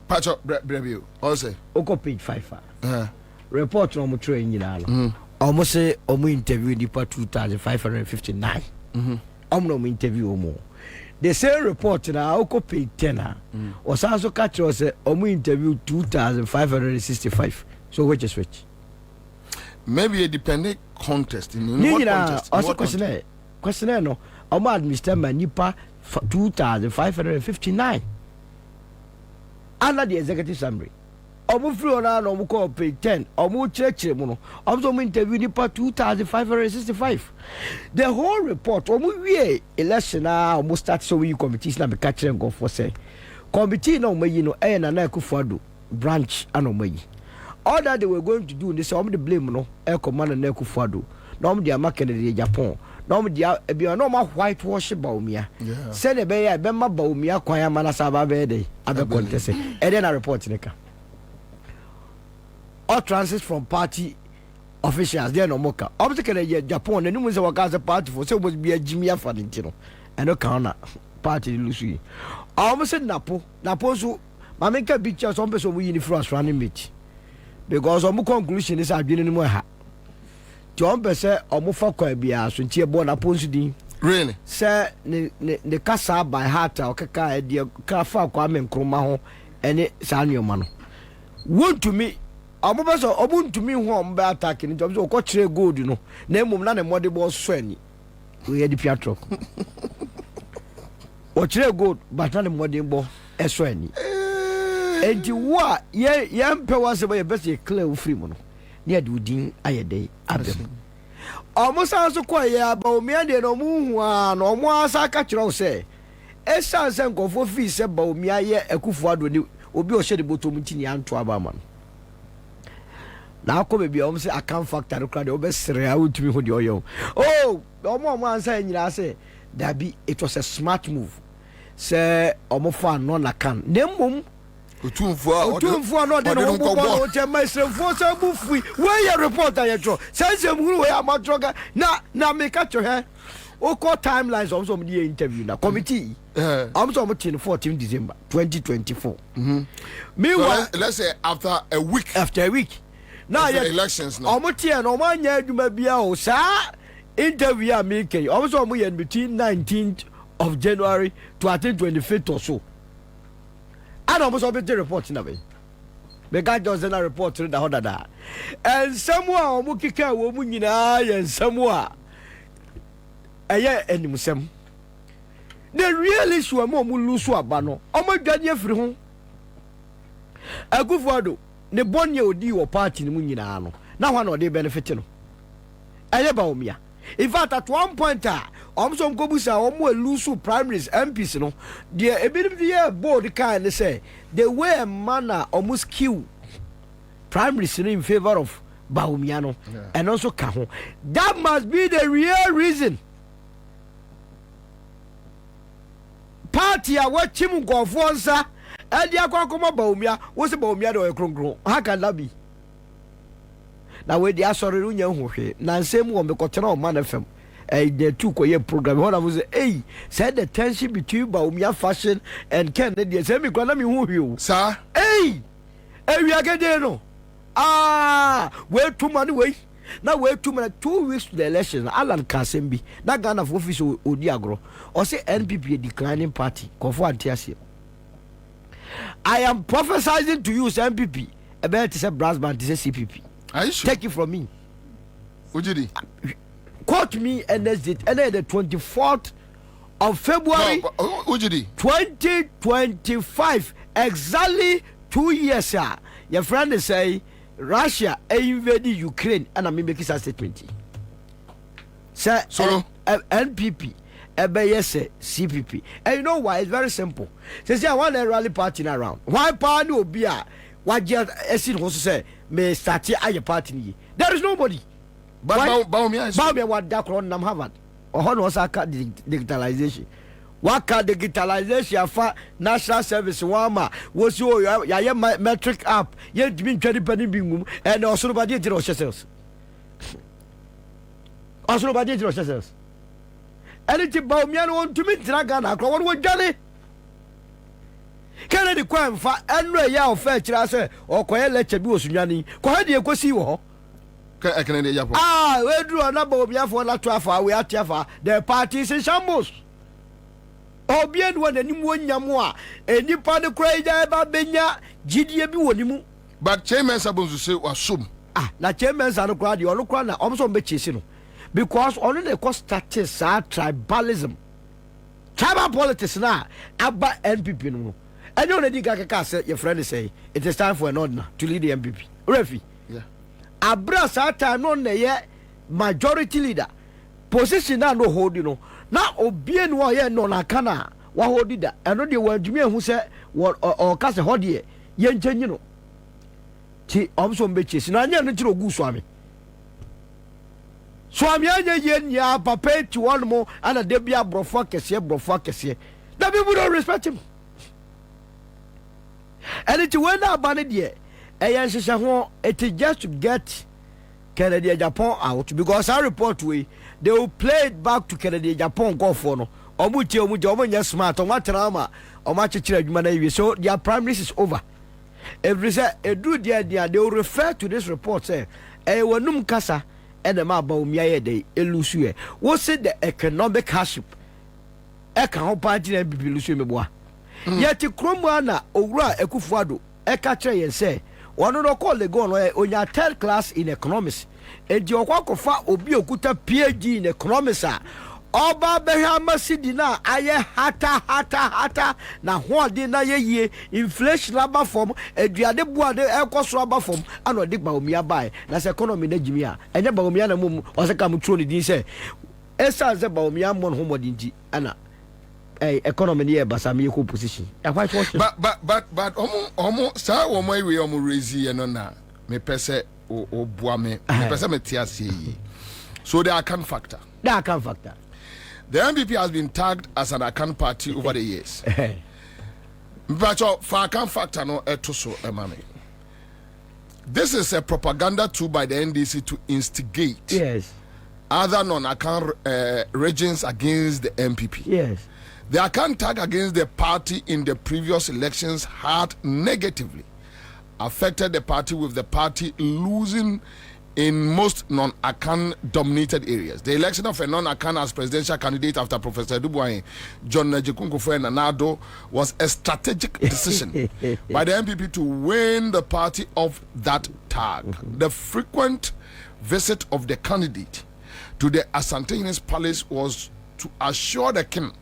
Patch up review. Also. Oko page 5. Report no mo train you almost say omo interview nipa 2,559. No interview more. The same report now Oko page 10 was also catch us omo interview 2,565. So which is which? Maybe a dependent contest in what contest? Also questionnaire no. Omo administer manipa 2,559. Under the executive summary. Omo free on no call page 10. Omo church no. Omo interview nipa 2,565. The whole report omo we election omo start so we committees na be catch go for say. Committee no omo yi no na Akufo-Addo branch anomo yi. all that they were going to do, they say, I'm the blame, no, air command and Nekufado. No, they are marking the Japan. No, they are a normal whitewash Baumia. Send a bay, I bema Baumia, Quaya Manasaba Bede, other contest, and then I report Neka. All transits from party officials, they are no mocha. Obviously, Japan, and numerous of a party for so would be a Jimmy Fadintino, and no counter party Lucy. I almost said Napo, so my make a picture some person we in the first running meet. Because our conclusion is I've been in more. John Besse or Mufako Bia, so tea born upon Sudi. Really? Sir, the Casa by heart or Kaka, dear Kafa Kwame Kromaho, and it Sanyo Mano. Would to me, a mobile or wound to me home by attacking in terms of coach good, you know. Name of none and what it was Swenny. We had the Piatro. What's good, but none of what they bought a Swenny. And you what? Young Pewas away a best clear free mono. Near Dudin, I day, Adam. Almost also quiet about me and no moon one or more Sakachro say. A son sent go for fees about me, a Kufuad will be a shady botomutini and to Abaman. Now come be almost a can't factor to cry over Serra to me with your yo. Oh, no more man saying, I say, that be it was a smart move. Say, Omofa non la can. Name Utumfua no de no go to my for so buffy where your reporter you draw sense who am droga na make catch your hair o call timelines of some the interview na committee I'm so much in 14 December 2024 meanwhile so let's say after a week now the elections now omotie no man ya aduma bia o sa interview am make also mo between 19th of January to 25th or so. I don't almost obey the report in a way. The guy does not report to the other. And somewhere, Mukika, woman in eye, and somewhere. A year and Musem. The real issue of Momulusua Bano, oh my God, you're free home. A good word, the Bonio Dio party in Munino. Now, one or they benefiting. I about me. In fact, at one point, some Gobusa almost lose primaries MPs, no. The ability of board kind of say the way a manner almost kill primaries in favor of Baumiano and also Cajon. That must be the real reason. Party are what Chimu go for, sir, and the Aquacoma Baumia was a Baumia or a Krongo. How can that be? Now, where the Asorian who now same one because man of them. The two program. What I was said the tension between Baumia fashion and Kennedy. Say me who you, sir. Hey, we are getting no. Where too many way. Now wait 2 minutes, 2 weeks to the election. Alan Kasembi, that kind of office Odiagro, or say NPP a declining party. I am prophesizing to you, NPP. About to say brass band, to say CPP. Take it from me. What did he? Quote me and that's it. And then the 24th of February 2025. Exactly 2 years, sir. Your friend is say Russia invaded Ukraine and I'm making a statement. Sir, NPP, yes, CPP. And you know why? It's very simple. Say I want a rally party around. Why party will be a what just also say may start your party? There is nobody. But Baumia what that crown am Harvard or how was digitalization? What can digitalization for national service? Wama was your metric app, yet been 20 penny bingo and also nobody did ourselves. Also nobody did ourselves. Anything Baumia want to meet Dragana, what would Johnny? Kennedy Quam for Andre Yao Fetch or Quail Lecture Busunyani, Quadia Quasi. We drew a number of Yafo La Trafa, we are Tiafa, the parties in shambles. Oh, bien one and one Yamua, and you part the crazy about Benya, GDB. But Chairman Sabus say was soon. Na Chairman's are crowd, you are no also bitches, because only the cost statistics are tribalism. Tribal politics now, about NPP. I know that Gaka said your friend say it is time for an ordinary to lead the MPP. Refi. Abra time on the majority leader position na no hold you know na obie no ye no na kana wa hold that and no the word me who say what or cast hold ye yen change no ti omso mbe chesi na anya no tiro gu swami anya ye nya papa ti one mo ana de bia brofo kese that people don't respect him and it when that ban de eyan hyehyɛ ho it is just to get Kennedy Japan out because I report we they will play it back to Kennedy Japan go for no omuti omu smart omatrama omachechira adwuma na yiwe so their primaries is over. Every say edu dia they will refer to this report say wonum kasa and ma ba umia ye dey elusu e wo say the economic hardship e kan ho party na bibi lusu meboa yet kromo na owura Ekufuado e ka kire yen say one no call the go no onya third class in economics edi okwakofa obi okuta PhD in economics a oba behama sidi na aye hata na hoade na ye inflation aba form eduade buade ekoso aba form ano de gba omi abae na se economy na jimi a enye ba omi na mum oseka mutro ni din se esa ze ba omi amon homodi nti ana economy ne basa me ko position but omo sa wo mo ewe omo raise ye no na me pese o bua me pese me tiase yi so the account factor the MPP has been tagged as an account party over the years. But for account factor no etoso emame. This is a propaganda tool by the NDC to instigate other non-account regions against the MPP. Yes. The account tag against the party in the previous elections had negatively affected the party, with the party losing in most non-Akan dominated areas. The election of a non-Akan as presidential candidate after Professor Dubois John Nejikunkufu Nanado was a strategic decision by the MPP to win the party off that tag. The frequent visit of the candidate to the Asante Palace was to assure the king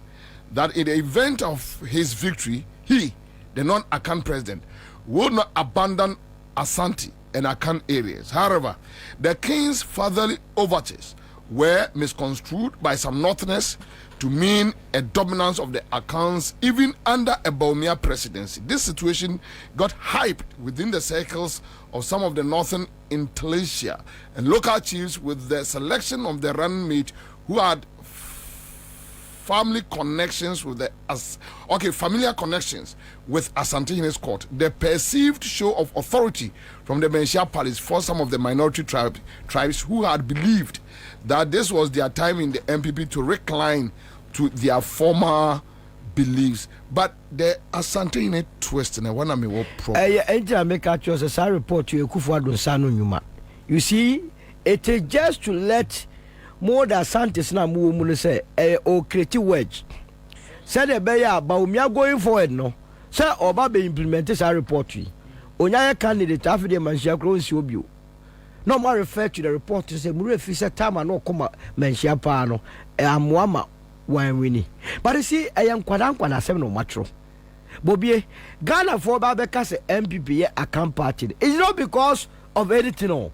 that in the event of his victory, he, the non-Akan president, would not abandon Asante and Akan areas. However, the king's fatherly overtures were misconstrued by some Northerners to mean a dominance of the Akans even under a Bawumia presidency. This situation got hyped within the circles of some of the Northern intelligentsia and local chiefs, with the selection of the running mate who had family connections with familiar connections with Asante court. The perceived show of authority from the Menchia Palace for some of the minority tribes who had believed that this was their time in the MPP to recline to their former beliefs. But the Asante twist and I want to make what problem. Report to Ekufuado Sanu Nyuma. You see, it is just to let more than Santis na mu say o creative wedge. Say the beya Bawumia going forward no. Say oba be implement this report. Onya candidate after the Menchia Cross Obio. No more refer to the report to say Mure Fisa Tama no come Menchia Pano Amwama wan winning. But you see, I am quadam seven no matro. Bobie Ghana for Babeka MPP account party. It's not because of anything no.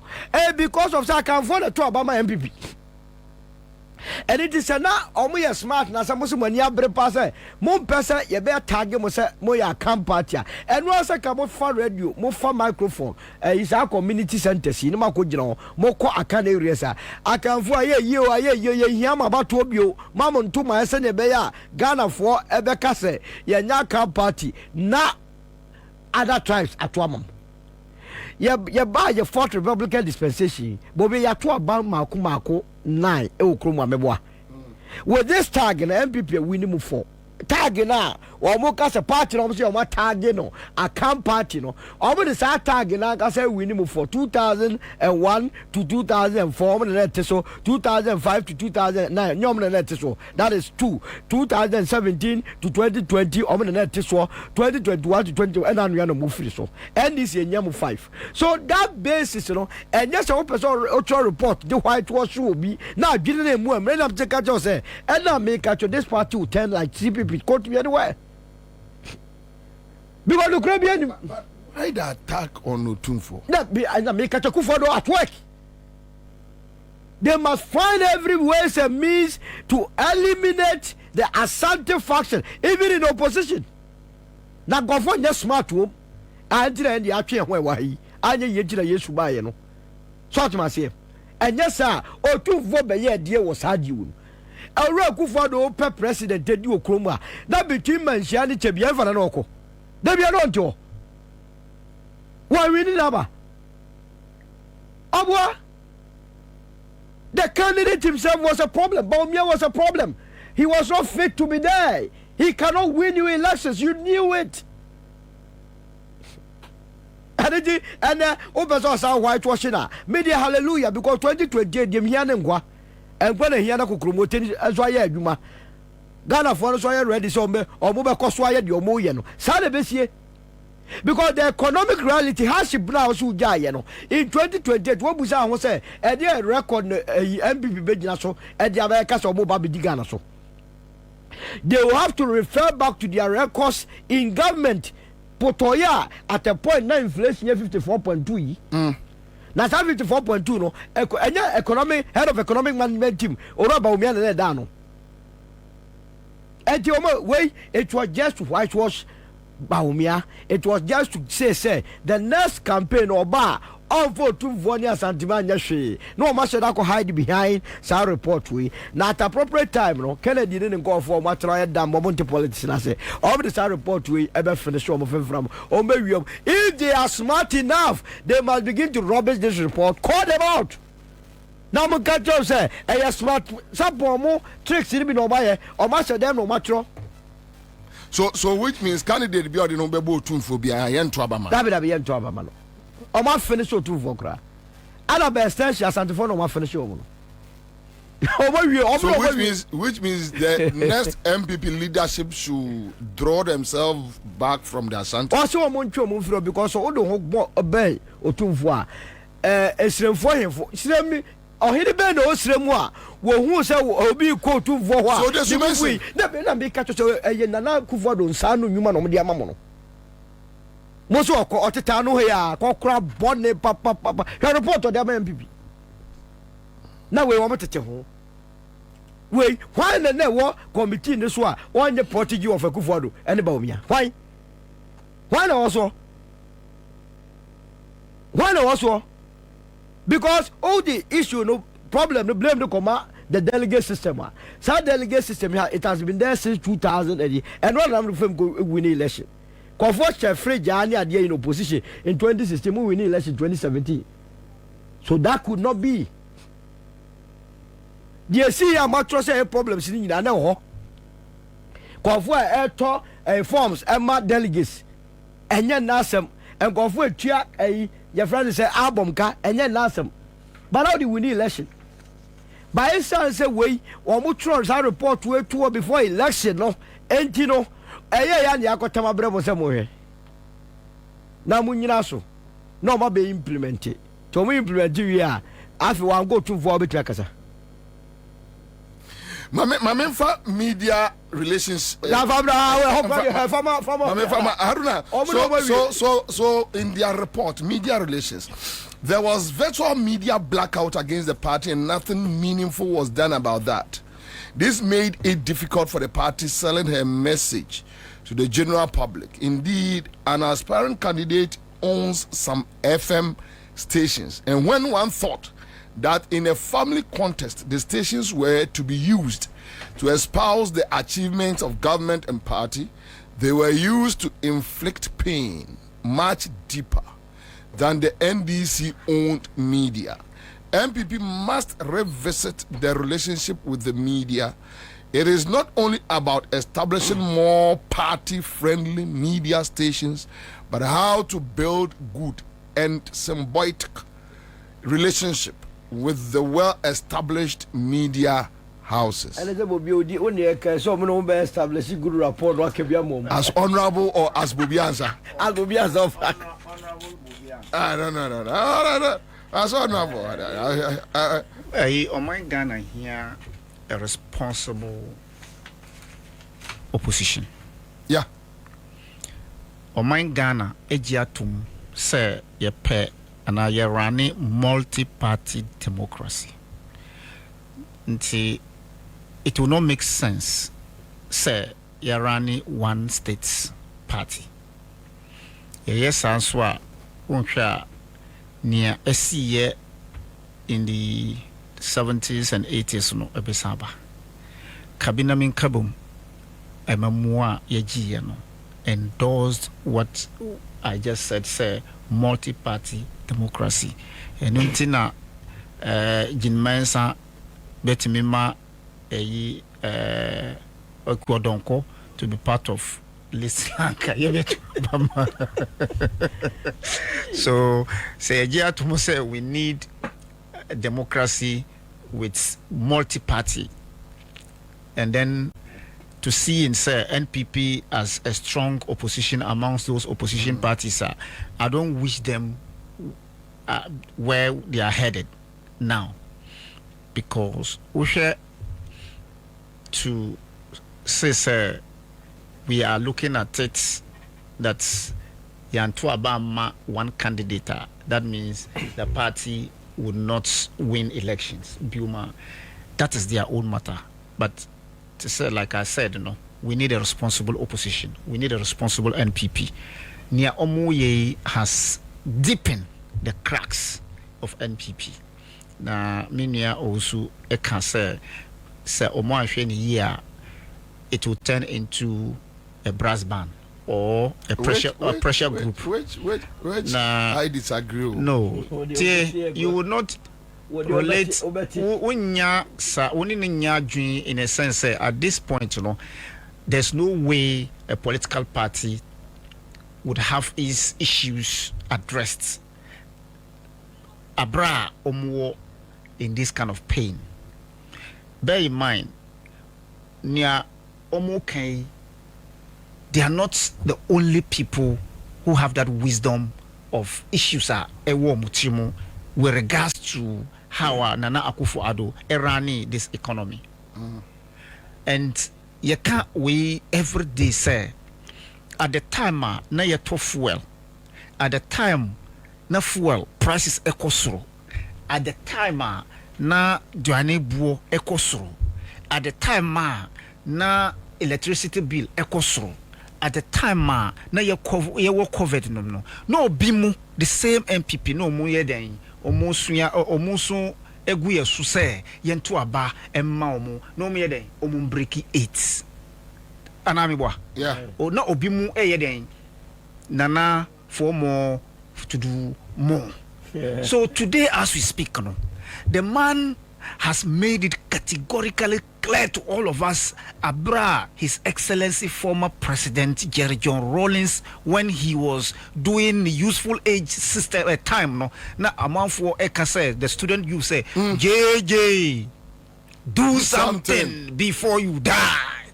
Because of that I can afford to Obama MPP. And it is na omo smart na some money abre pass mo pesa ye be tag mo say mo ya party and no say ka mo fa radio mo fa microphone is our community center si no mako gina mo ko Akan areas a can for ye hia ma ba to bio mamo ntoma se ne be ya Ghana for e be ka say ye nya party na other tribes atwamam ye ba ye fourth Republican dispensation bobe ya to aba mako 9 okromu ameboa with this tag na MPP win mu for tag na o mo ka se party no mo se o ma tag no Akan party no o mo de sa tag na ka se win mu for 2001 to 2004 mo na so 2005 to 2009 nyom na so that is 2017 to 2020 o mo na so 2021 to 20 and anu no mo free so and this year 5 so that basis no and yes o person o report the white was should be now giving them more me na take catch say and now make catch this party will turn like CPP go to be anywhere because the Caribbean why the attack on Otumfo that be I make catch Kufuado at work. They must find every ways and means to eliminate the Asante faction even in opposition. Now go for just smart home and the actually where anya ye gyina yesu baaye no so atmase enya sa otumfo beye de wo saadi wo awura kufo do pe president di okrom a na between manhia ne chebia mfa na okọ da bia no nto wa wini naba abwa the candidate himself was a problem. Baumia was a problem. He was not fit to be there. He cannot win you elections. You knew it. And Obezo whitewashing media hallelujah because 2028 dem here ngwa and when here na kokromote as why adwuma Ghana for so ready so me omo be koso aye de omo ye no sa na besie because the economic reality has to now so jaye no in 2028 wo busa ho say e dey record MPP begina so e dey abeka so omo ba be Ghana so they will have to refer back to their records in government Potoya at a point now inflation 54.2 yi na 54.2 no economic head of economic management team oroba umia na da no enti omo wey it was just to whitewash Baumia. It was just to say the next campaign oba on for two vonia santimanya she no master that could hide behind sa report we na at appropriate time no Kennedy didn't go for material damn moment politics na say all the sa report we ever finish from if they are smart enough they must begin to rubbish this report. Call them out now mo catch up say smart some more tricks in be no buy or master them no matter. So which means candidate be the number bo tunfo bia yen to abama. That be yen to abama no. O ma finish o tunfo kra. Ana be extension asantifo no ma finish o mo. So which means the next MPP leadership should draw themselves back from their asante. Also o mo ntwe mo firo because o do ho be o tunfo a esremfo hemfo. Sremi ohiri be na osremu a wo hu se obi ko tunfo ho a. So this means na be ka cho Nana Akufo-Addo nsa no nwuma no mo de amamo no. Mo so oteta no he a kokora bone papa he report to the MPP na we wo metete ho we why na wo committee ne so a onye protege of Akufo-Addo ene ba omia why na also because all the issue no problem no blame no come the delegate system. So delegate system here, it has been there since 2000 and one of them go win election. Comfort Free Jani at in opposition in 2016, we win election 2017. So that could not be. The see a mattress a problem sitting in an Comfort forms Emma delegates and then Nasem and Comfort Chia your friend say album car and then Nasem. But how do we need election? By instance, way or mutuals I report to a tour before election, no, and you know, and Yakotama Bravo somewhere. Now, Muninaso, no more be implemented. To me, implement you after one go to for Bitrakasa. Mamma media relations. So in their report, media relations. There was virtual media blackout against the party and nothing meaningful was done about that. This made it difficult for the party selling her message to the general public. Indeed, an aspiring candidate owns some FM stations. And when one thought that in a family contest, the stations were to be used to espouse the achievements of government and party, they were used to inflict pain much deeper than the NDC-owned media. MPP must revisit their relationship with the media. It is not only about establishing more party-friendly media stations, but how to build good and symbiotic relationship with the well-established media houses. As honorable or as Bobianza? As Bobianza. No. As honorable. On my Ghana here, a responsible opposition. Yeah. On my Ghana, Ejiatum say ye pay and I running multi-party democracy. Nti it will not make sense say you're running one state's party. Yes, answer near SCA in the 70s and 80s no ebesaba kabina min kabum emamua yeji no endorsed what I just said, say multi-party democracy. And untina jinmensa betimima Okwadonko to be part of Lislanka. So say to say we need a democracy with multi-party, and then to see in say NPP as a strong opposition amongst those opposition parties. I don't wish them where they are headed now, because we share to say we are looking at it that Yantuabama one candidate. That means the party would not win elections. Buma, that is their own matter. But to say, like I said, we need a responsible opposition. We need a responsible NPP. Nia Omoye has deepened the cracks of NPP. Na minia also can say Omo year it will turn into a brass band or a pressure group. Which nah, I disagree. No, you would not relate unya sa uninya dream in a sense. At this point, there's no way a political party would have its issues addressed. Abra Omo in this kind of pain. Bear in mind, near Omo Kai, they are not the only people who have that wisdom of issues with regards to how Nana Akufo-Addo erani this economy. And you can't we every day say at the time na ye to fuel, at the time na fuel prices ekosoro, at the time na duane buo ekosoro, at the time na electricity bill ekosoro, at the time na ye were covered no bimu the same MPP no mu ye den omusu egu ye su se yento aba emma omu no mu ye den omu breaki 8 anami boa o na obimu ye den nana for more to do more. So today as we speak, the man has made it categorically clear to all of us, Abra, His Excellency former President Jerry John Rawlings, when he was doing the useful age system at time, na amount for Eka said, the student you say, JJ, do something before you die.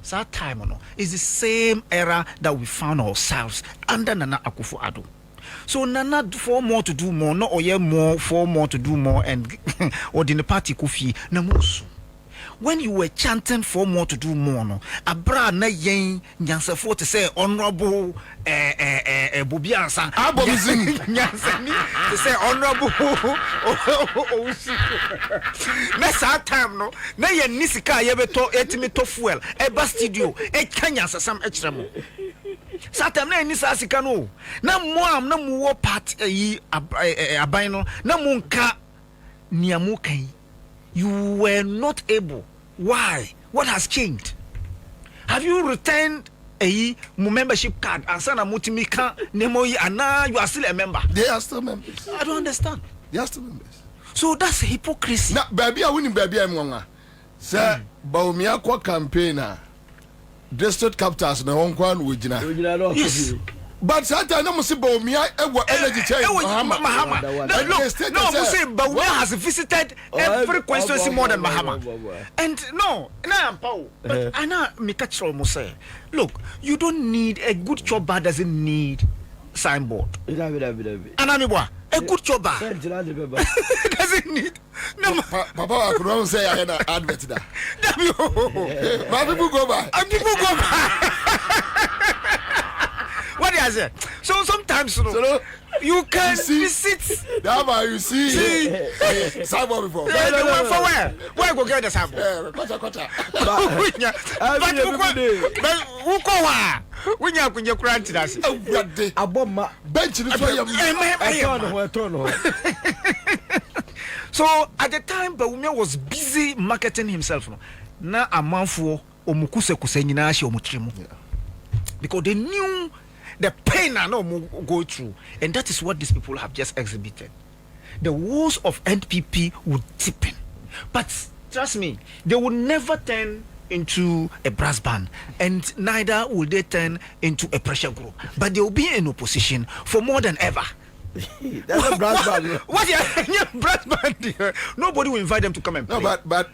So that time, is the same era that we found ourselves under Nana Akufo-Addo. So Nana for more to do more, not oye more for more to do more, and or the party kufi namusu. When you were chanting for more to do more, Abra na yen nyansefo to say honorable Bobiansa nyansani to say honorable next time na yen nisika ye beto etimi fuel eba studio e kanyasa sam echremo Satam na ni sasika no na moam na muwo part aban no na munka niamu kan. You were not able. Why? What has changed? Have you returned a membership card and sana mutimika nemoyi ana you are still a member? They are still members. I don't understand. They are still members. So that's hypocrisy. Na baby I winning baby I'm wrong. Sir, Baumia kwa campaigner. District capitals na Hongkong wujina. Yes. But Santa no must Baumia energy change. Mahama. No, say Baumia has visited every constituency more than Mahama. And no, na Pau. But Anna Mikachro must say, look, you don't need a good job doesn't need signboard. Anamiwa, a good job doesn't need. No, Papa, I could not say I had an advert there. My people go by. People go by. What is it? So sometimes you can visit. That's why you see Sabo before. The one for where? Where go get the Sabo? Kota. But who go When you are crying to us, a bomb bench. So at the time, Bawumia was busy marketing himself. Na a month for Omukuse Kuseninashi Omutrimu. Because they knew the pain I know go through. And that is what these people have just exhibited. The walls of NPP would deepen. But trust me, they will never turn into a brass band, and neither will they turn into a pressure group. But they will be in opposition for more than ever. That's a brass band. What brass band? Nobody will invite them to come and play. No, but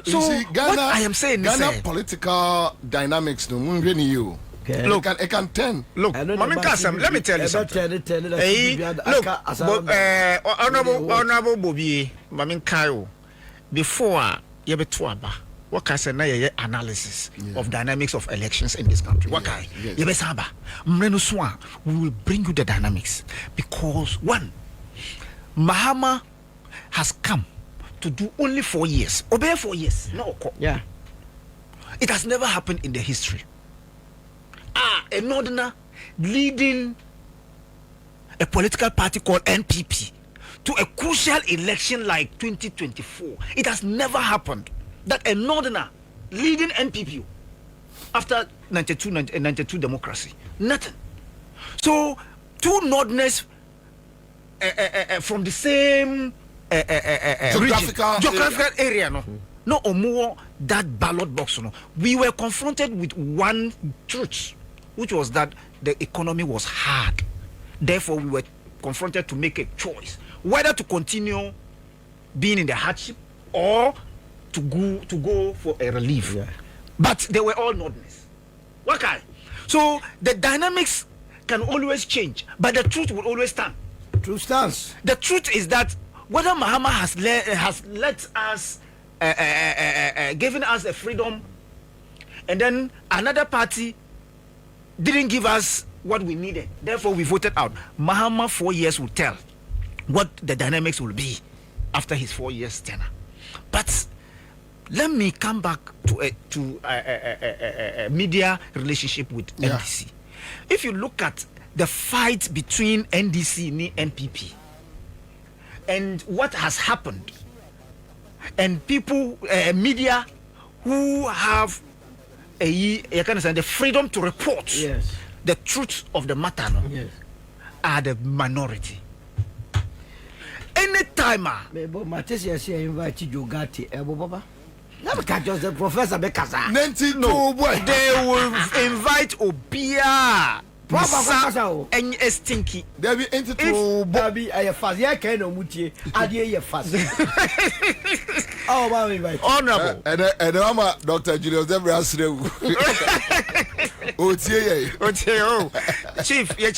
so you see, Ghana, what I am saying Ghana is political dynamics no really you. Okay. Look, it can turn. Look, Mami Kasam, let me tell you something. Look, Honorable Bobby, Mami Kayo, before you be tuaba, what can say na analysis of dynamics of elections in this country? What can you be saba? Mrenu Swan, we will bring you the dynamics because one, Mahama has come to do only 4 years. Obey 4 years. No, yeah. It has never happened in the history. A northerner leading a political party called NPP to a crucial election like 2024. It has never happened that a northerner leading NPP after 92 democracy. Nothing. So two northerners from the same geographical area. No more that ballot box. No, we were confronted with one truth, which was that the economy was hard. Therefore, we were confronted to make a choice whether to continue being in the hardship or to go for a relief. Yeah. But they were all northerners. Okay, so the dynamics can always change, but the truth will always stand. Truth stands. The truth is that whether Mahama has let us. Giving us a freedom, and then another party didn't give us what we needed. Therefore, we voted out. Mahama 4 years will tell what the dynamics will be after his 4 years tenure. But let me come back to a media relationship with NDC. If you look at the fight between NDC and NPP and what has happened, and people, media who have the freedom to report the truth of the matter are the minority. Anytime they will invite Obia. And a stinky. There be into Bobby. I fast. Yeah, can no mutie. Adie fast. Oh, honorable. And Mama Dr. Julius Debra Srew. Chief, you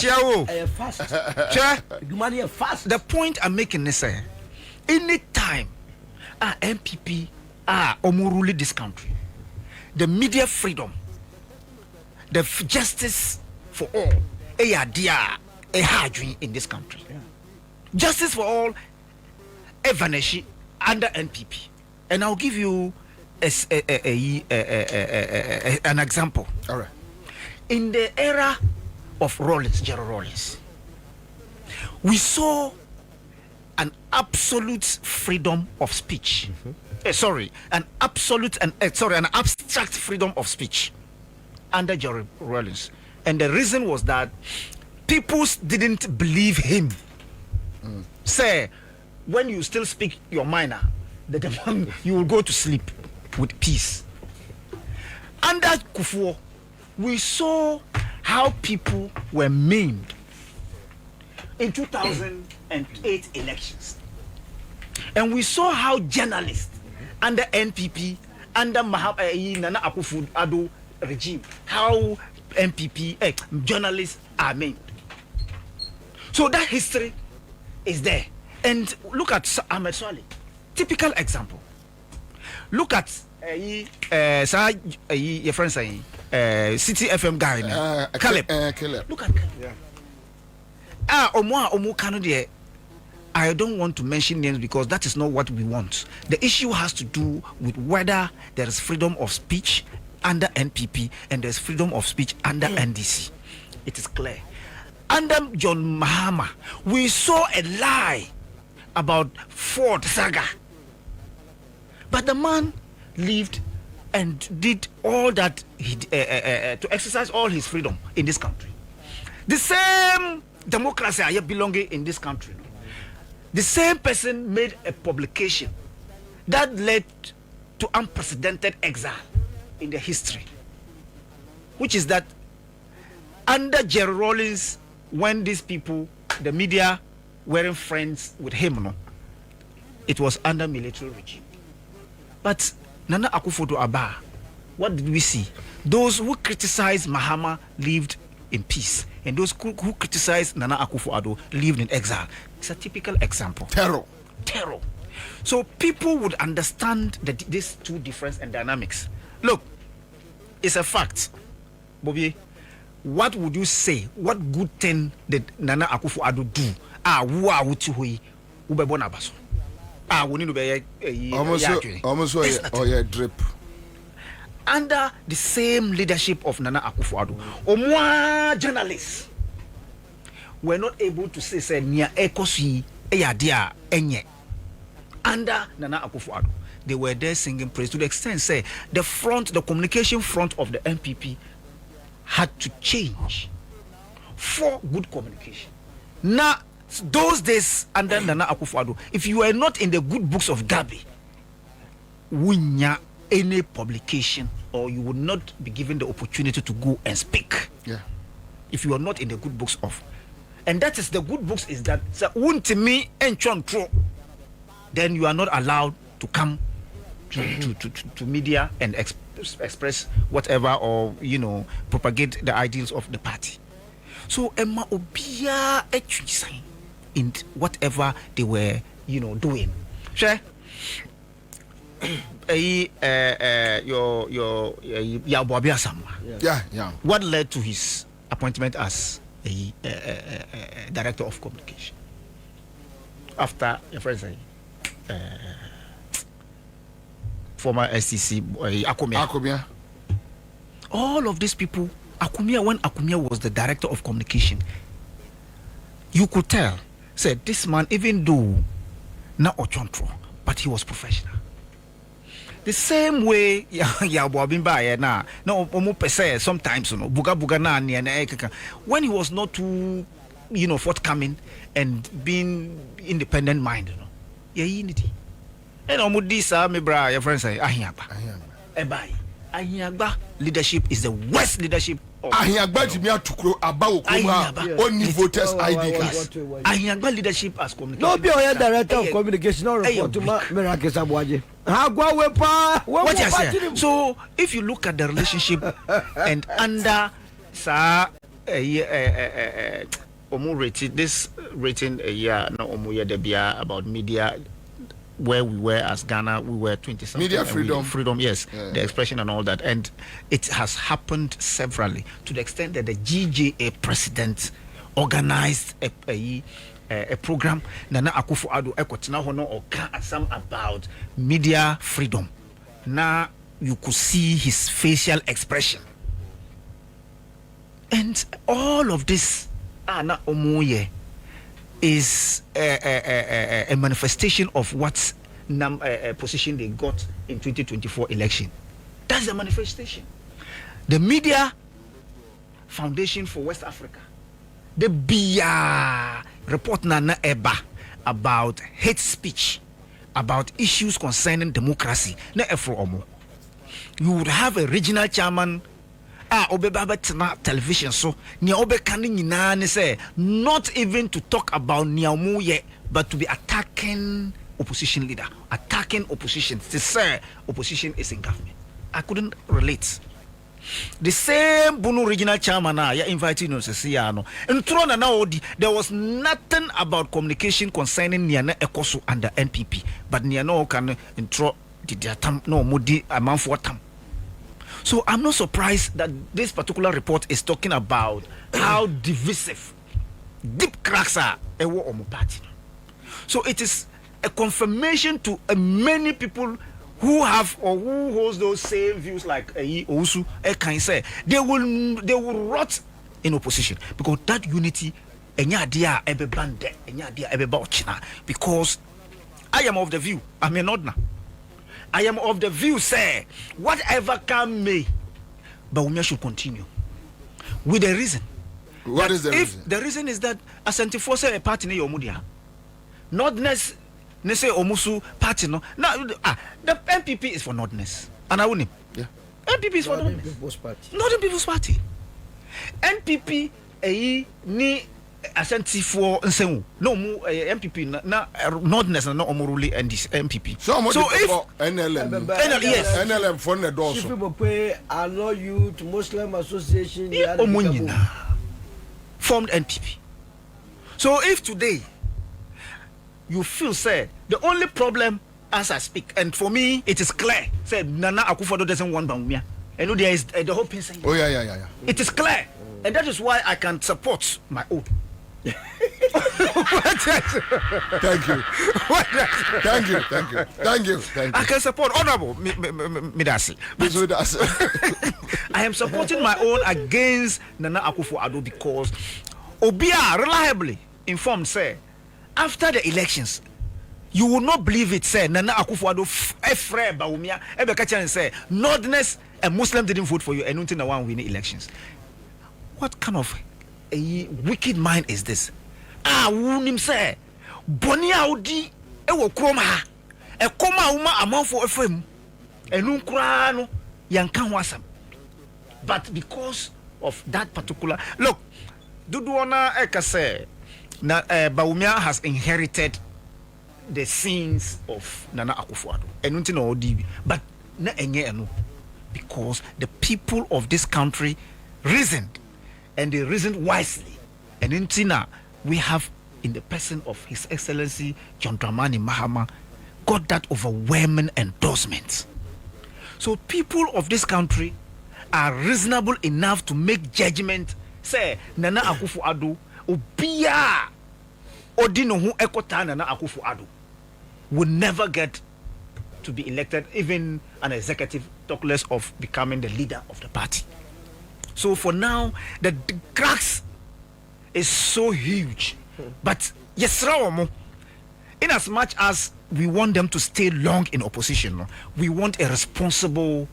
fast. You money fast. The point I'm making is anytime MPP omuruli this country, the media freedom, the justice for all, a hard in this country. Justice for all, a vanish under NPP. And I'll give you an example. All right. In the era of Gerald Rawlings, we saw an absolute freedom of speech. An abstract freedom of speech under Gerald Rawlings. And the reason was that people didn't believe him. Say, when you still speak your mind, you will go to sleep with peace. Under Kufuor, we saw how people were maimed in 2008 elections. And we saw how journalists under NPP, under Nana Akufo-Addo regime, how MPP journalists are maimed. So that history is there. And look at Ahmed Swale, typical example. Look at your friend saying City FM guy, Caleb. Look at Caleb. I don't want to mention names because that is not what we want. The issue has to do with whether there is freedom of speech under NPP and there's freedom of speech under NDC. It is clear. Under John Mahama, we saw a lie about Ford saga. But the man lived and did all that he to exercise all his freedom in this country. The same democracy are belonging in this country. The same person made a publication that led to unprecedented exile in the history, which is that under Jerry Rawlings, when these people, the media, weren't friends with him, it was under military regime. But Nana Akufo-Addo, what did we see? Those who criticized Mahama lived in peace, and those who criticized Nana Akufo-Addo lived in exile. It's a typical example. Terror. So people would understand these two differences and dynamics. Look, it's a fact. Bobby, what would you say? What good thing did Nana Akufo-Addo do? Almost drip. Under the same leadership of Nana Akufo-Addo, journalists were not able to say near ekosi eyadia enye. Under Nana Akufo-Addo, they were there singing praise to the extent say the communication front of the NPP had to change for good communication. Now, those days under Nana Akufo-Addo, if you were not in the good books of Gabi, winya any publication, or you would not be given the opportunity to go and speak. Yeah. If you are not in the good books of, and that is the good books is that me and then you are not allowed to come to media and express whatever, or propagate the ideals of the party. So Emma Obia in whatever they were doing. Sure. What led to his appointment as a director of communication after your friend former SCC Akumia. All of these people, when Akumia was the director of communication, you could tell, said this man, even though not Ochontro, but he was professional. The same way sometimes when he was not too forthcoming and being independent minded, unity. And your friends say Ahiagba leadership is the worst leadership. Only voters ID cards. Ahiagba leadership as communication. No, be a director of communication or report to Miracle Sabwaji. So if you look at the relationship and under this rating a year about media, where we were as Ghana, we were 20 media freedom, yes, the expression and all that, and it has happened severally to the extent that the GJA president organized a program. Nana Akufo-Addo ekotena hono oka asam about media freedom. Now you could see his facial expression, and all of this na omoye is a manifestation of what position they got in 2024 election. That's the manifestation. The Media Foundation for West Africa, the BIA report Nana Eba about hate speech, about issues concerning democracy. Na Efro Omo, you would have a regional chairman. Television so say not even to talk about Niamuye, but to be attacking opposition leader, attacking opposition to say opposition is in government. I couldn't relate. The same Bunu regional chairman invited us to see and there was nothing about communication concerning Niana Ekosu under NPP, but Niano can intro the no mudi amount for time. So I'm not surprised that this particular report is talking about how divisive, deep cracks are in the party. So it is a confirmation to many people who have or who holds those same views like Ousu can say they will rot in opposition because that unity because I am of the view, I am of the view, say whatever come may, Bawumia should continue with the reason. What is the reason? The reason is that Asante Force a party in Yomudia, Nordness. They say Omusu party no. Now the MPP is for Nordness, and I wouldn't. Yeah. MPP is for Northern People's Party. Northern People's Party. MPP ni Asante for Nsemu. No mu MPP na Nordness na omuruli and this MPP. So if NLM, yes, NLM for the door. People pay allow you to Muslim Association. Formed NPP. So if today you feel say the only problem as I speak, and for me it is clear, say Nana Akufo-Addo doesn't want Bawumia. And there is the whole thing saying. Oh yeah. It is clear, and that is why I can support my own. Thank you. I can support Honorable Midasi. I am supporting my own against Nana Akufo-Addo because Obia reliably informed say after the elections, you will not believe it, say Nana Akufo-Addo Efre Bawumia Ebekacha and say Nordness and Muslim didn't vote for you and until one winning elections. What kind of a wicked mind is this? Wunim say Bonia Odi Ewo Kroma e koma uma amanfo efem enu kura no yanka ho asam. But because of that particular look, Duduona Eka say na Bawumia has inherited the sins of Nana Akufo-Addo. Enunti no odi, but na enye eno because the people of this country reasoned, and they reasoned wisely. And enunti na we have in the person of His Excellency John Dramani Mahama got that overwhelming endorsement. So people of this country are reasonable enough to make judgment. Say Nana Akufo-Addo Obia Odino hu ekota Nana Akufo-Addo would never get to be elected, even an executive, talk less of becoming the leader of the party. So for now, the cracks is so huge. But yes, in as much as we want them to stay long in opposition, we want a responsible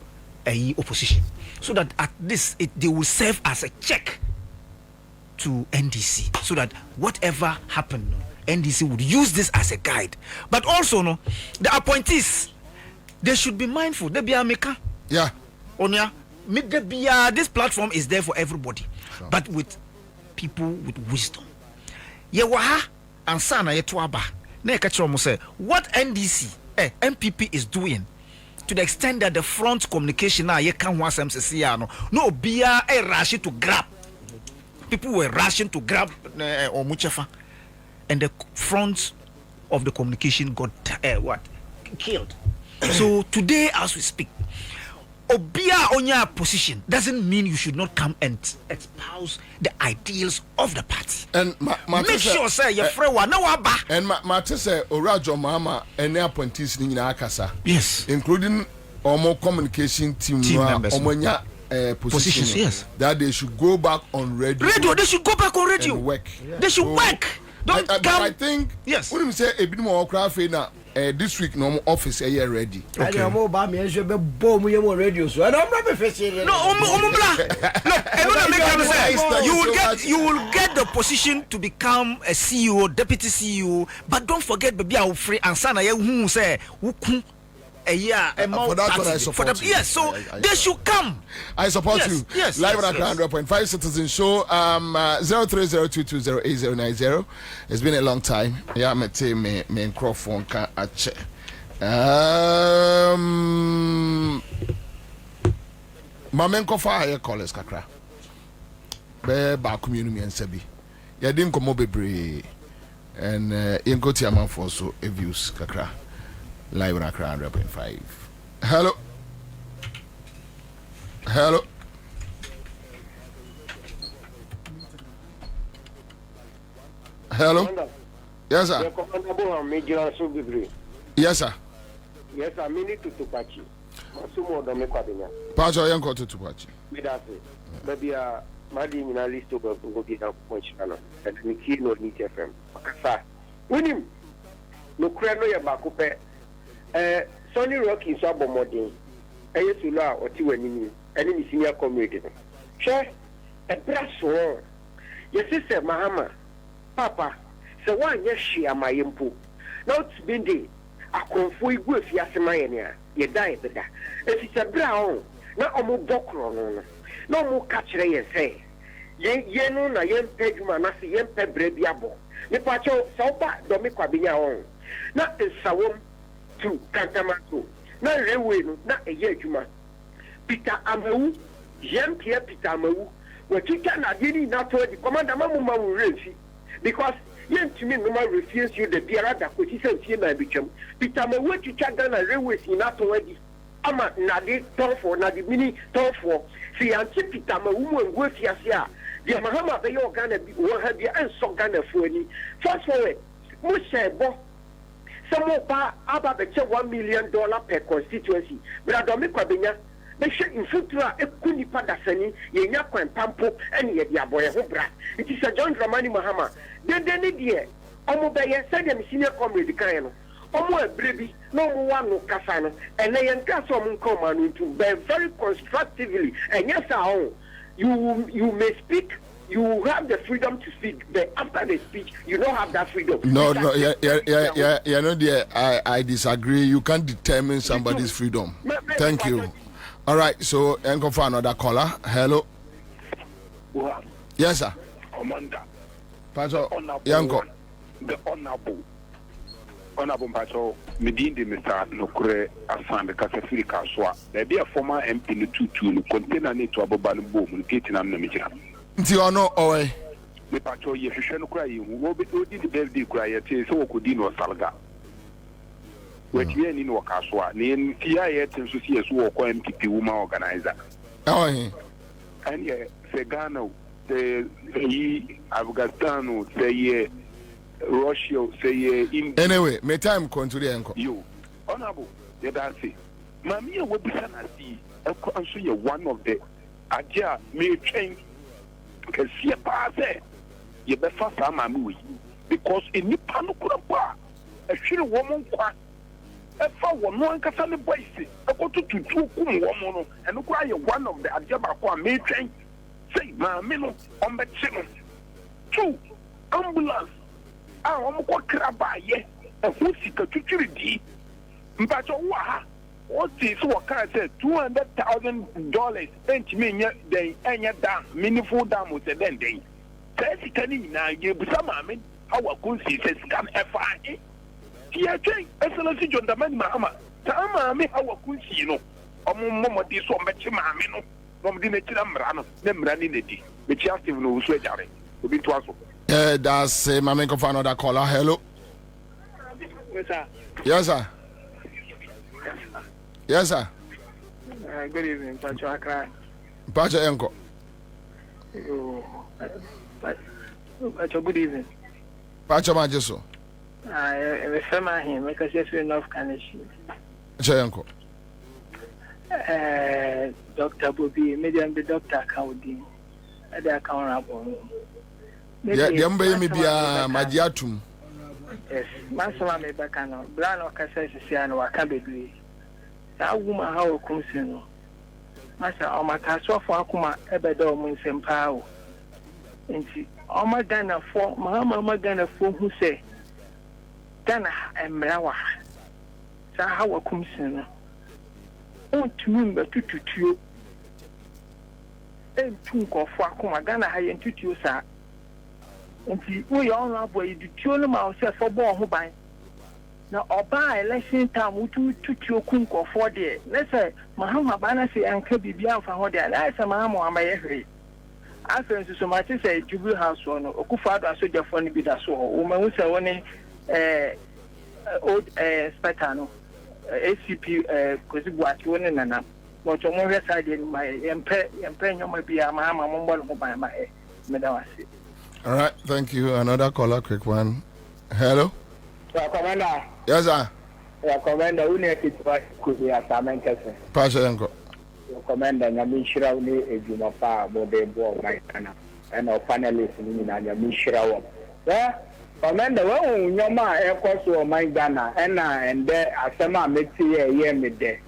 opposition, so that at least they will serve as a check to NDC, so that whatever happened, NDC would use this as a guide. But also, the appointees, they should be mindful. They be a maker. Yeah. Onya, this platform is there for everybody, sure, but with people with wisdom. Yewaha and Sana Yetuaba. Say what NDC, MPP is doing, to the extent that the front communication now you can't want some no be a rushing to grab. People were rushing to grab Omuchefa, and the front of the communication got killed. So today, as we speak, Obia on your position doesn't mean you should not come and espouse the ideals of the party. And make sure, say your friend wa na waba. And Mate say Orajo Mahama and their appointees in Akasa. Yes, including Omo communication team members. Omonya positions, yes, that they should go back on radio. They should go back on radio. And work. Yeah. They should work. Don't come. I think yes. When we say a bit more craft na this week no office here ready. Okay. I know about me radio, so I don't remember facing. No, you will get the position to become a CEO, deputy CEO, but don't forget baby our free and sana who say who for that one I support you. Yes, so they should come. I support you. Yes. Live at 100.5 Citizen Show. 0302208090. It's been a long time. Yeah, me team me microphone can ache. Mamenko fire callers kakra. Be ba community and sebi. Ya din komo bebre and yenko tiaman for so views kakra. Live at 100.5. Hello. Hello. Hello. Yes, sir. Yes, sir. Yes, I mean it to Tupachi. Masumo do me kwabenya. Pastor Yanko to Tupachi. Me that say. Maybe Madi in a list of go get up punch channel. And we key no need FM. Akasa. Unim. No kreno ya bakupe. Sonny Rock is abo modern. Ayesula or Tiwani. Any senior community. Share a brass war. Your sister Mahama. Papa. So one yes she am my impo. Now it's been day. I confoy with Yasemania. You die better. If it's a brown, not a more bokron. No more catch and say. Ye no na yen pegman, I see yen pebre diabo. The pacho, so bad, Domiqua Binya on. Not in Sawom to Cantamato. Not railway, not a year juma. Peter Amu, Yen Pierre Peter Amu, where you cannot get in that way, the commander Mamma will raise because yen to me no more refuse you the beer that which is a few my become. Peter Amu, you can't done a railway in that way. Ama Nadi Torfo, Nadi Mini Torfo, see, and Peter Amu worth Yasia. The Mahama, they are going to be one have the answer Ghana for any. Fast forward, Musha some more about the $1 million per constituency. But I don't make a binya. They should in future a kuni padasani, Yako and Pampo, and yet Yaboya Hobra. It is a John Dramani Mahama. Then they need ye. Omobaya said them senior comrade Kayano. Omo baby, no one no Casano, and they encourage some command to be very constructively. And yes, you may speak. You have the freedom to speak, but after the speech, you don't have that freedom. No, I disagree. You can't determine somebody's freedom. Thank you. All right, so Enko for another caller. Hello. Yes, sir. Commander. Pastor Yanko. The honorable Pastor Medindi Mr. Nokure Asande Kasafiri Kaswa. There be a former MP in the two container need to Aboban boom, getting on the Mijam. Tiono Owe. The Pacho Yeshan cry, who will be the birthday cry, so could Dino Salga. What you in Wakaswa, name TIA to see us walk MPP woman organizer. Oh, and yet, Segano, say Afghanistan, say Russia, say India. Anyway, my time come to the anchor. You, honorable, the Darcy. Mamma will be sanity. I'm sure you're one of the Aja may change. Because you pass you be fast because in Nipano Kurapa, a sheer woman quack. A far one can voice. I go to 2 woman and cry one of the Ajabaqua may change. Say, Mamino, on the channel. 2 ambulance. I'm quite crabby, yes, a whoosy security. But what is what I said? $200,000 ain't me day and yet down, meaningful down with the then day. Says he can now give some amen. Our country says, come FI. Here, Excellency John the Man Mahama. Tama me our country, you know. Mama, this one, but you mamma, from the Chilambrano, them running the day. Which just even knows where they are. To be to us. That's Mamma for another caller. Hello. Yes, sir. Yes, sir. Yes, sir. Good evening, Pacho Akra. Pacho Enko. Pacho, good evening. Pacho Majeso. I refer him because you're enough connection. Pacho Enko. Dr. Bobby, maybe I'm the doctor Kaudi. The account. Yeah, the umbrella may be a Magiatum. Yes, Mansama may back on Blano Cassasiano, I can't be. That woman, how comes in? Master, oh, my castle for Akuma, Ebedo, Munsem Pao. And see, oh, my Ghana for Mahama Ghana for who say Ghana and Melawa. So, how comes in? Oh, to me, but to you. And to go for Akuma Ghana, I am to you, sir. And see, we all know where you do tell myself for born who buy. Now, Oba election time, we to Kunko for there. Let's say, Mahama Banasi and Kabi Bian for what they are. That's a Mahama on my every. I feel so much say Jubilee House one, Okufado, so your funny bit as well. Woman who say one old Spetano, ACP, Kosibuat, one and another. But on one side, my impenium might be a Mahama Mumble by my Medawasi. All right, thank you. Another caller, quick one. Hello. Commander. Yes, sir. Commander, who need to could be a Samenkese. Pasha, Commander, Namishra, a Jumapa, Bodebo, Maitana, and our panelists in Namishra. Well, Commander, when your man, of course, or my Ghana, and there, Asama, make a year midday.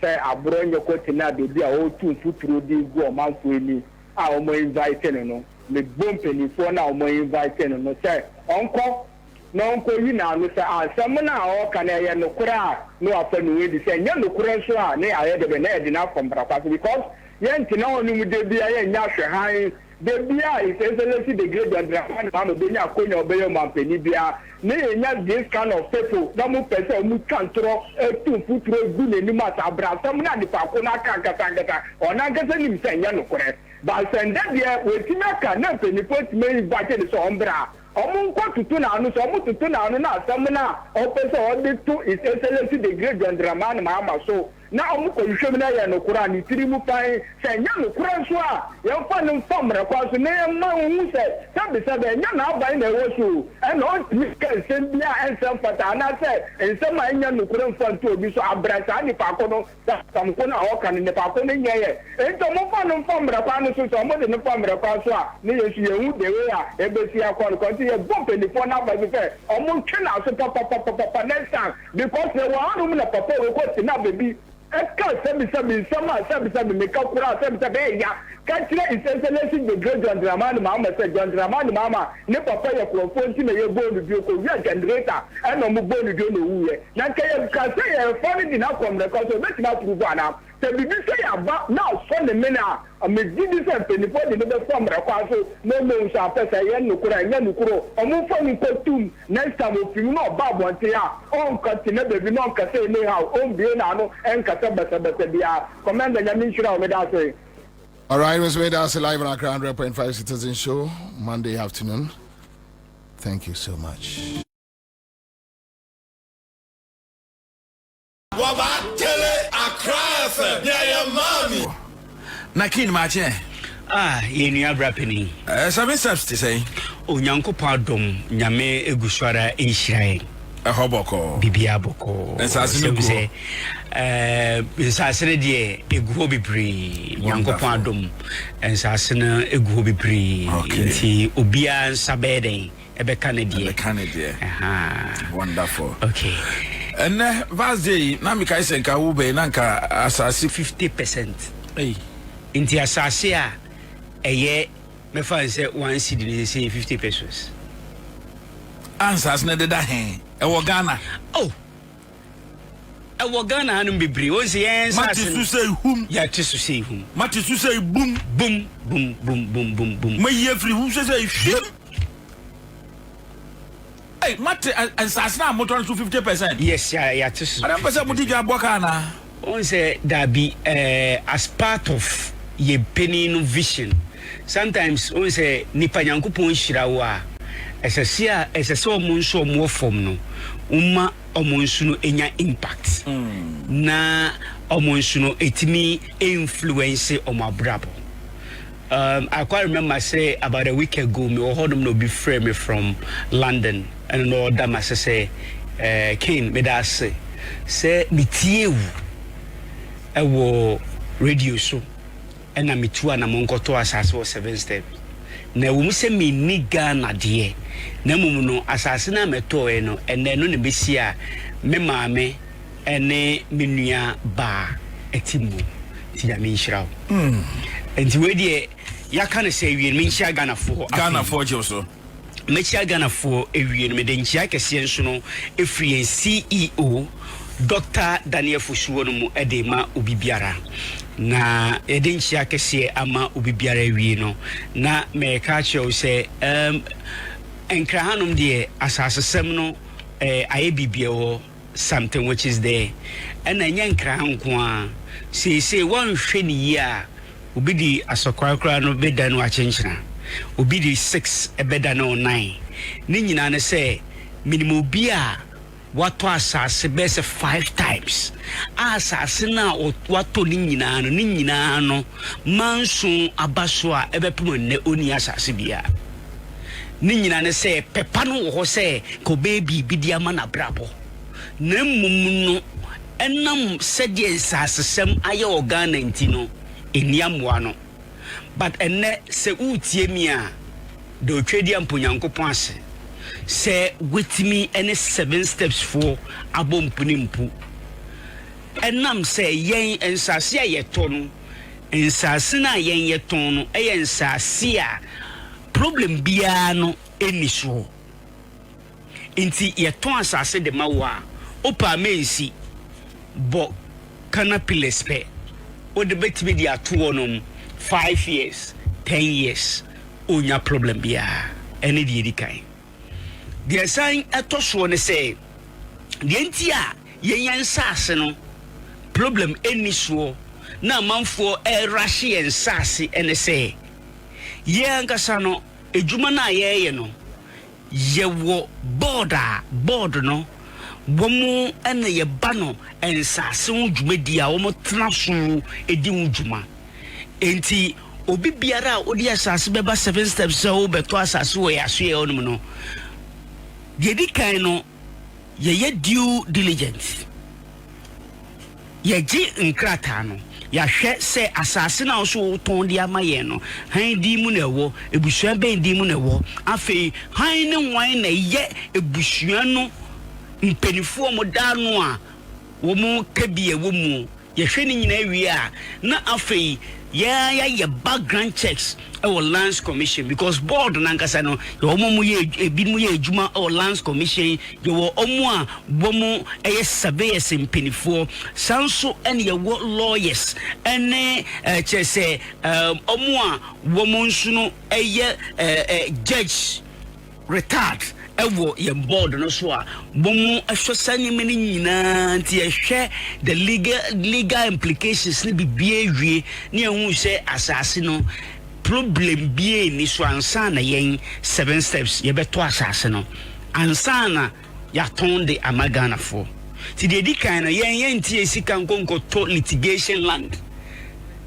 Say, I brought your cotina, the dear old 2 foot through this go month with me. I will invite you. Me bumping for now, my inviting, no say, Uncle. No uncle, you know, Mr. Someone now can I no cry, no often with the same young Kurensua, nay, I had been enough from Brapas because Yantina only with the BIA Nasha High. The BIA is essentially the great and Ramana Bina Konya Bayama Penibia. Nay, not this kind of people, no more person who can't throw a 2 foot road good in Nimasa Bra, some not the Pakuna Kaka or Nagatan him saying Yanukure. But send that year with Timaka, nothing, the first main invited the Sombra. Omunko tutu na anu so tutu na anu na asamna opese odi tu is excellency the great Dramani Mama so na omuko yishomina ya no kura ni tirimu pai se nya no kura so a ye fa no famra kwa so na ma hu se sabe nya na aba na ewo so e no mi kan se bia ensem fata na se ensem ma nya no kura mfanto obi so abrasa ni pa ko no sam ko na o kan ni pa ko ni nya ye ento mo fa no famra kwa no so mo de no famra kwa so a ni yesu ye hu de we a e be si akọ ko ti ye bump ni for na ba se o mo twena so papa next time because they were on na papa we ko ti na baby Eka sebi sama make up kura sebi ya kachira essentially the great John Dramani Mama said John Dramani Mama ne papa ya krofon ti na ye bonu bi ko wi generator e no mo bonu bi no wuye na kay ka say e funny di na kom record so bet na prove ana se bibi say ya ba now so ne mena me didi se penifo di no be form record so no no so apesa ye no kuro o mo fo ko tum next time o fi no ba bonte ya on ka ti na bebi no ka say ne ha on bi na no en ka basa bia Commander Nyamishira o me da say. All right, Mr. Vedas, live on Accra 100.5 Citizen Show, Monday afternoon. Thank you so much. Nakin Mache. Yenu abrapeni. 7 steps to say. Onyankopɔn dom nyame eguswara enhirae. Ehoboko. Bibia boko. Ensasene go. Ensasene de eguho bibiri. Onyankopɔn dom. Ensasene eguho bibiri. Nti obia nsabeden ebeka ne de. Wonderful. Okay. And vast day na mi kai senka wo be na nka asase 50%. Nti asase a eye me fa say 1 cedi dey say 50 pesos. Answers na de da hen. Ewo Ghana. Oh. Ewo Ghana anu bibiri. O say yen Mati su say hum. Ya ti su say hum. Mati su say boom. Boom boom boom boom boom boom. Me ye free hum say shim. Hey, Mati answers na motor su 50%. Yes, ya ti su. Adam pese muti dwa boka na. On say that be as part of ye penny vision. Sometimes on say nipa nyankopon hira wo a esese omunso omo form no umma omunso no enya impact na omunso no etimi influence omabrabo. I quite remember say about a week ago me ohodom no be frame me from London and no that ma say King me da say me tie wu ewo radio so ena me tu ana monkoto asase wo 7 steps na wo se me ni Ghana de na mum no asase na meto e no ene no ne besi a me maame ene me nua ba etimu ti ya me nhyiraw enti we de ya kan say wie me nhyia Ghana fo je so me nhyia Ghana fo ewie no me de nhyia kese nso no efri CEO Dr. Daniel Fusuo no mu edema obibiara na edenchia kese ama obibiara wie no na me ka che say enkrahanum de asasesem no aye bibia ho something which is there and anya enkrahan ko a say one hwe ni yi a obi di asokrakra no beda no achenchina obi di 6 ebeda no 9 ni nyina ne say minimum bia wato asase bese 5 times asase na wato ni nyina no manso abaso a ebepem ne oni asase bia ni nyina ne se pepa no wo se ko baby bidia ma na brabo na mmom no enam sɛdeɛ nsasesɛm ayɛ organa nti no eniamoa no but enne sɛ utie mi a de otwedi amponyankopɔn ase sɛ wetimi ene 7 steps for abompunimpu enam sɛ yɛn nsase a yɛtɔ no nsase na yɛn yɛtɔn no ɛyɛ nsase a problem biara no eni so nti yɛtɔn asase de ma wa opa mensi bo canopiles pe o de betimi di ato no 5 years 10 years onya problem bia ene de edikan de san etoso ne se de nti a yenya nsase no problem eni so na manfo rush yen nsase ene se ye ankasa no ejuma na ye no yewo board no womu ene ye ba no ensase wo dwumadi a wo tena so edi wo dwuma enti obi biara odi asase beba 7 steps so beto asase wo ya so ye onum no yedi kan no ye due diligence ye gi nkrata no ya hwe se asase na so ton dia maye no han di mu na wo ebusua ben di mu na wo afei han ne wan na ye ebusua no mpenifo mo da no a wo mu kabie wo mu ye hwe ni nyina wi a na afei ye background checks our lands commission because board nankasa no yo mu ye ebi mu ye ejuma our lands commission yo omu a bomu eye surveyors mpenifo sanso ene ye lawyers ene chese omu a bomu nsu no eye judge retired ewo ye board no so a bomu ahwesane meni nyina nti ehwe the legal implications ni bibie wie ni ehun se asase no problem bie ni so ansa na yen 7 steps ye beto asase no ansa na ya ton de amagana fo ti de dikan na yen ti esika nkonko to litigation land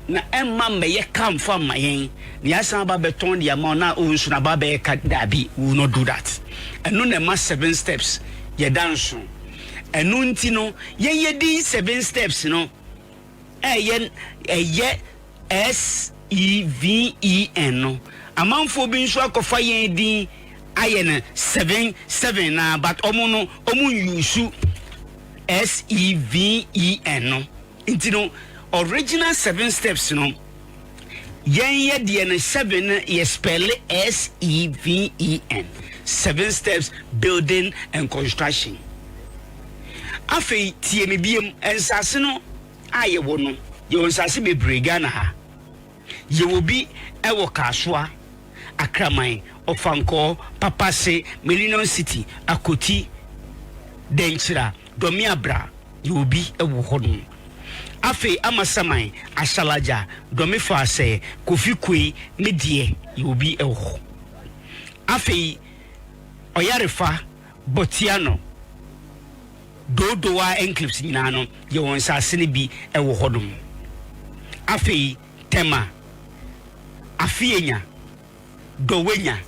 na emma me ye kam fa ma yen ni asan ba beton de ama na onsu na ba be ka dabi will not do that eno na ma 7 steps ye danso eno nti no yen ye di 7 steps no eye SEVEN no amanfo bi nso akofa yen din aye na 7 na but omu yusu SEVEN no nti no original 7 steps no yen ye de na 7 ye spell SEVEN 7 steps building and construction afei tie me biem ensase no aye wo no ye onsase be brega na ha ye wo bi ewo kaswa akraman ofanko papase Millennium City akoti denchira domiabra ye wo bi ewo hono afei amasaman ashalaja domifa se kofi kwe medie ye wo bi ewo afei oyarefa botiano dodowa enclips nyina no ye won sase ne bi ewo hodom afei tema afienya dowenya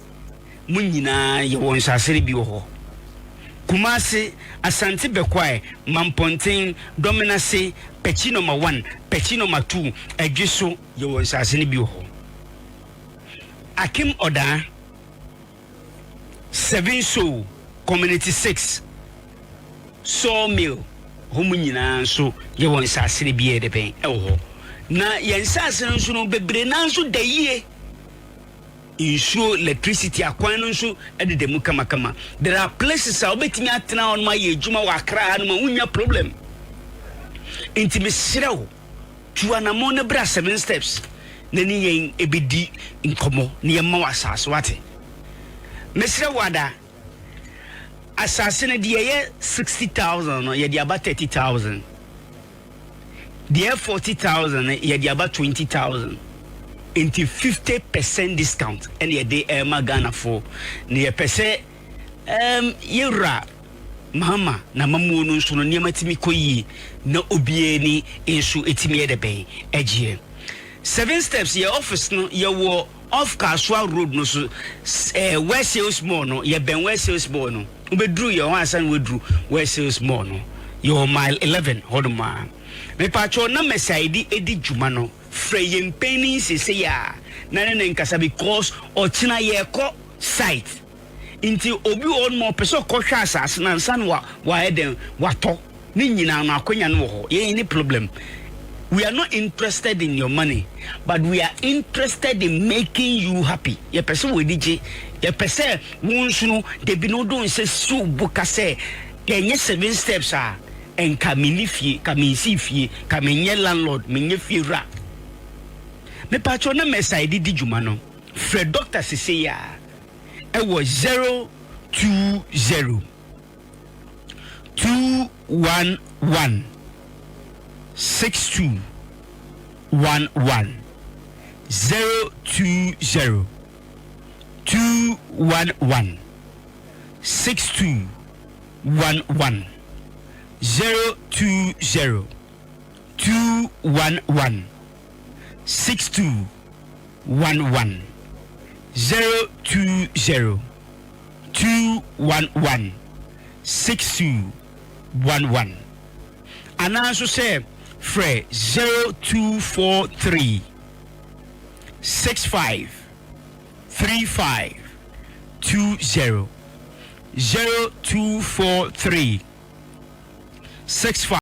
munyina ye won sase ne bi wo ho Kumasi Asante Bekwae Mampontin Dominase Pechi number 1 Pechi number 2 Egiso ye won sase ne bi wo ho Akim Oda 7 show community 6 sawmill homu nyina so ye won sasere biye de pen ewo na yen sasere nso no bebre na nso da yie insu electricity akwan no nso edede mu kama there are places a obetimi atena on ma ye ejuma wa kra no ma unya problem intimi srew tuana mo ne bra 7 steps na ni yen ebedi nkomo ne yema wa sase wate mesre wada assassin de 60,000 no ye de about 30,000 de 40,000 ye de about 20,000 into 50% discount and ye de Ghana for ne pese yura mama na mamu no nso no niam atimi koyi na obie ni ensu etimi de ben egie 7 steps ye office no ye wo off Kaswa Road no so where sales more no ye ben where sales more no ubedru ye wan san wedru where sales more no your mile 11 hodoma me pacho na mesaidi edi dwuma no freyem penny sese ya na ne nkasa because ochina ye ko site inti obi on mo peso ko hwa asase na nsan wa eden wato ni nyina na akonya no ho ye any problem. We are not interested in your money, but we are interested in making you happy. Ye person we DJ, ye person wonsuno de binodo nse su bukase kenye 7 steps are en kamilifie, kamisifie, kamenye landlord, menye fira. Me pacho na mesa di djuma no. Fred Dr. Siseya e was 020 211 6211 020 211 6211 020 211 6211 020 211 6211 and also say Fred 0243 65 35 20 0243 65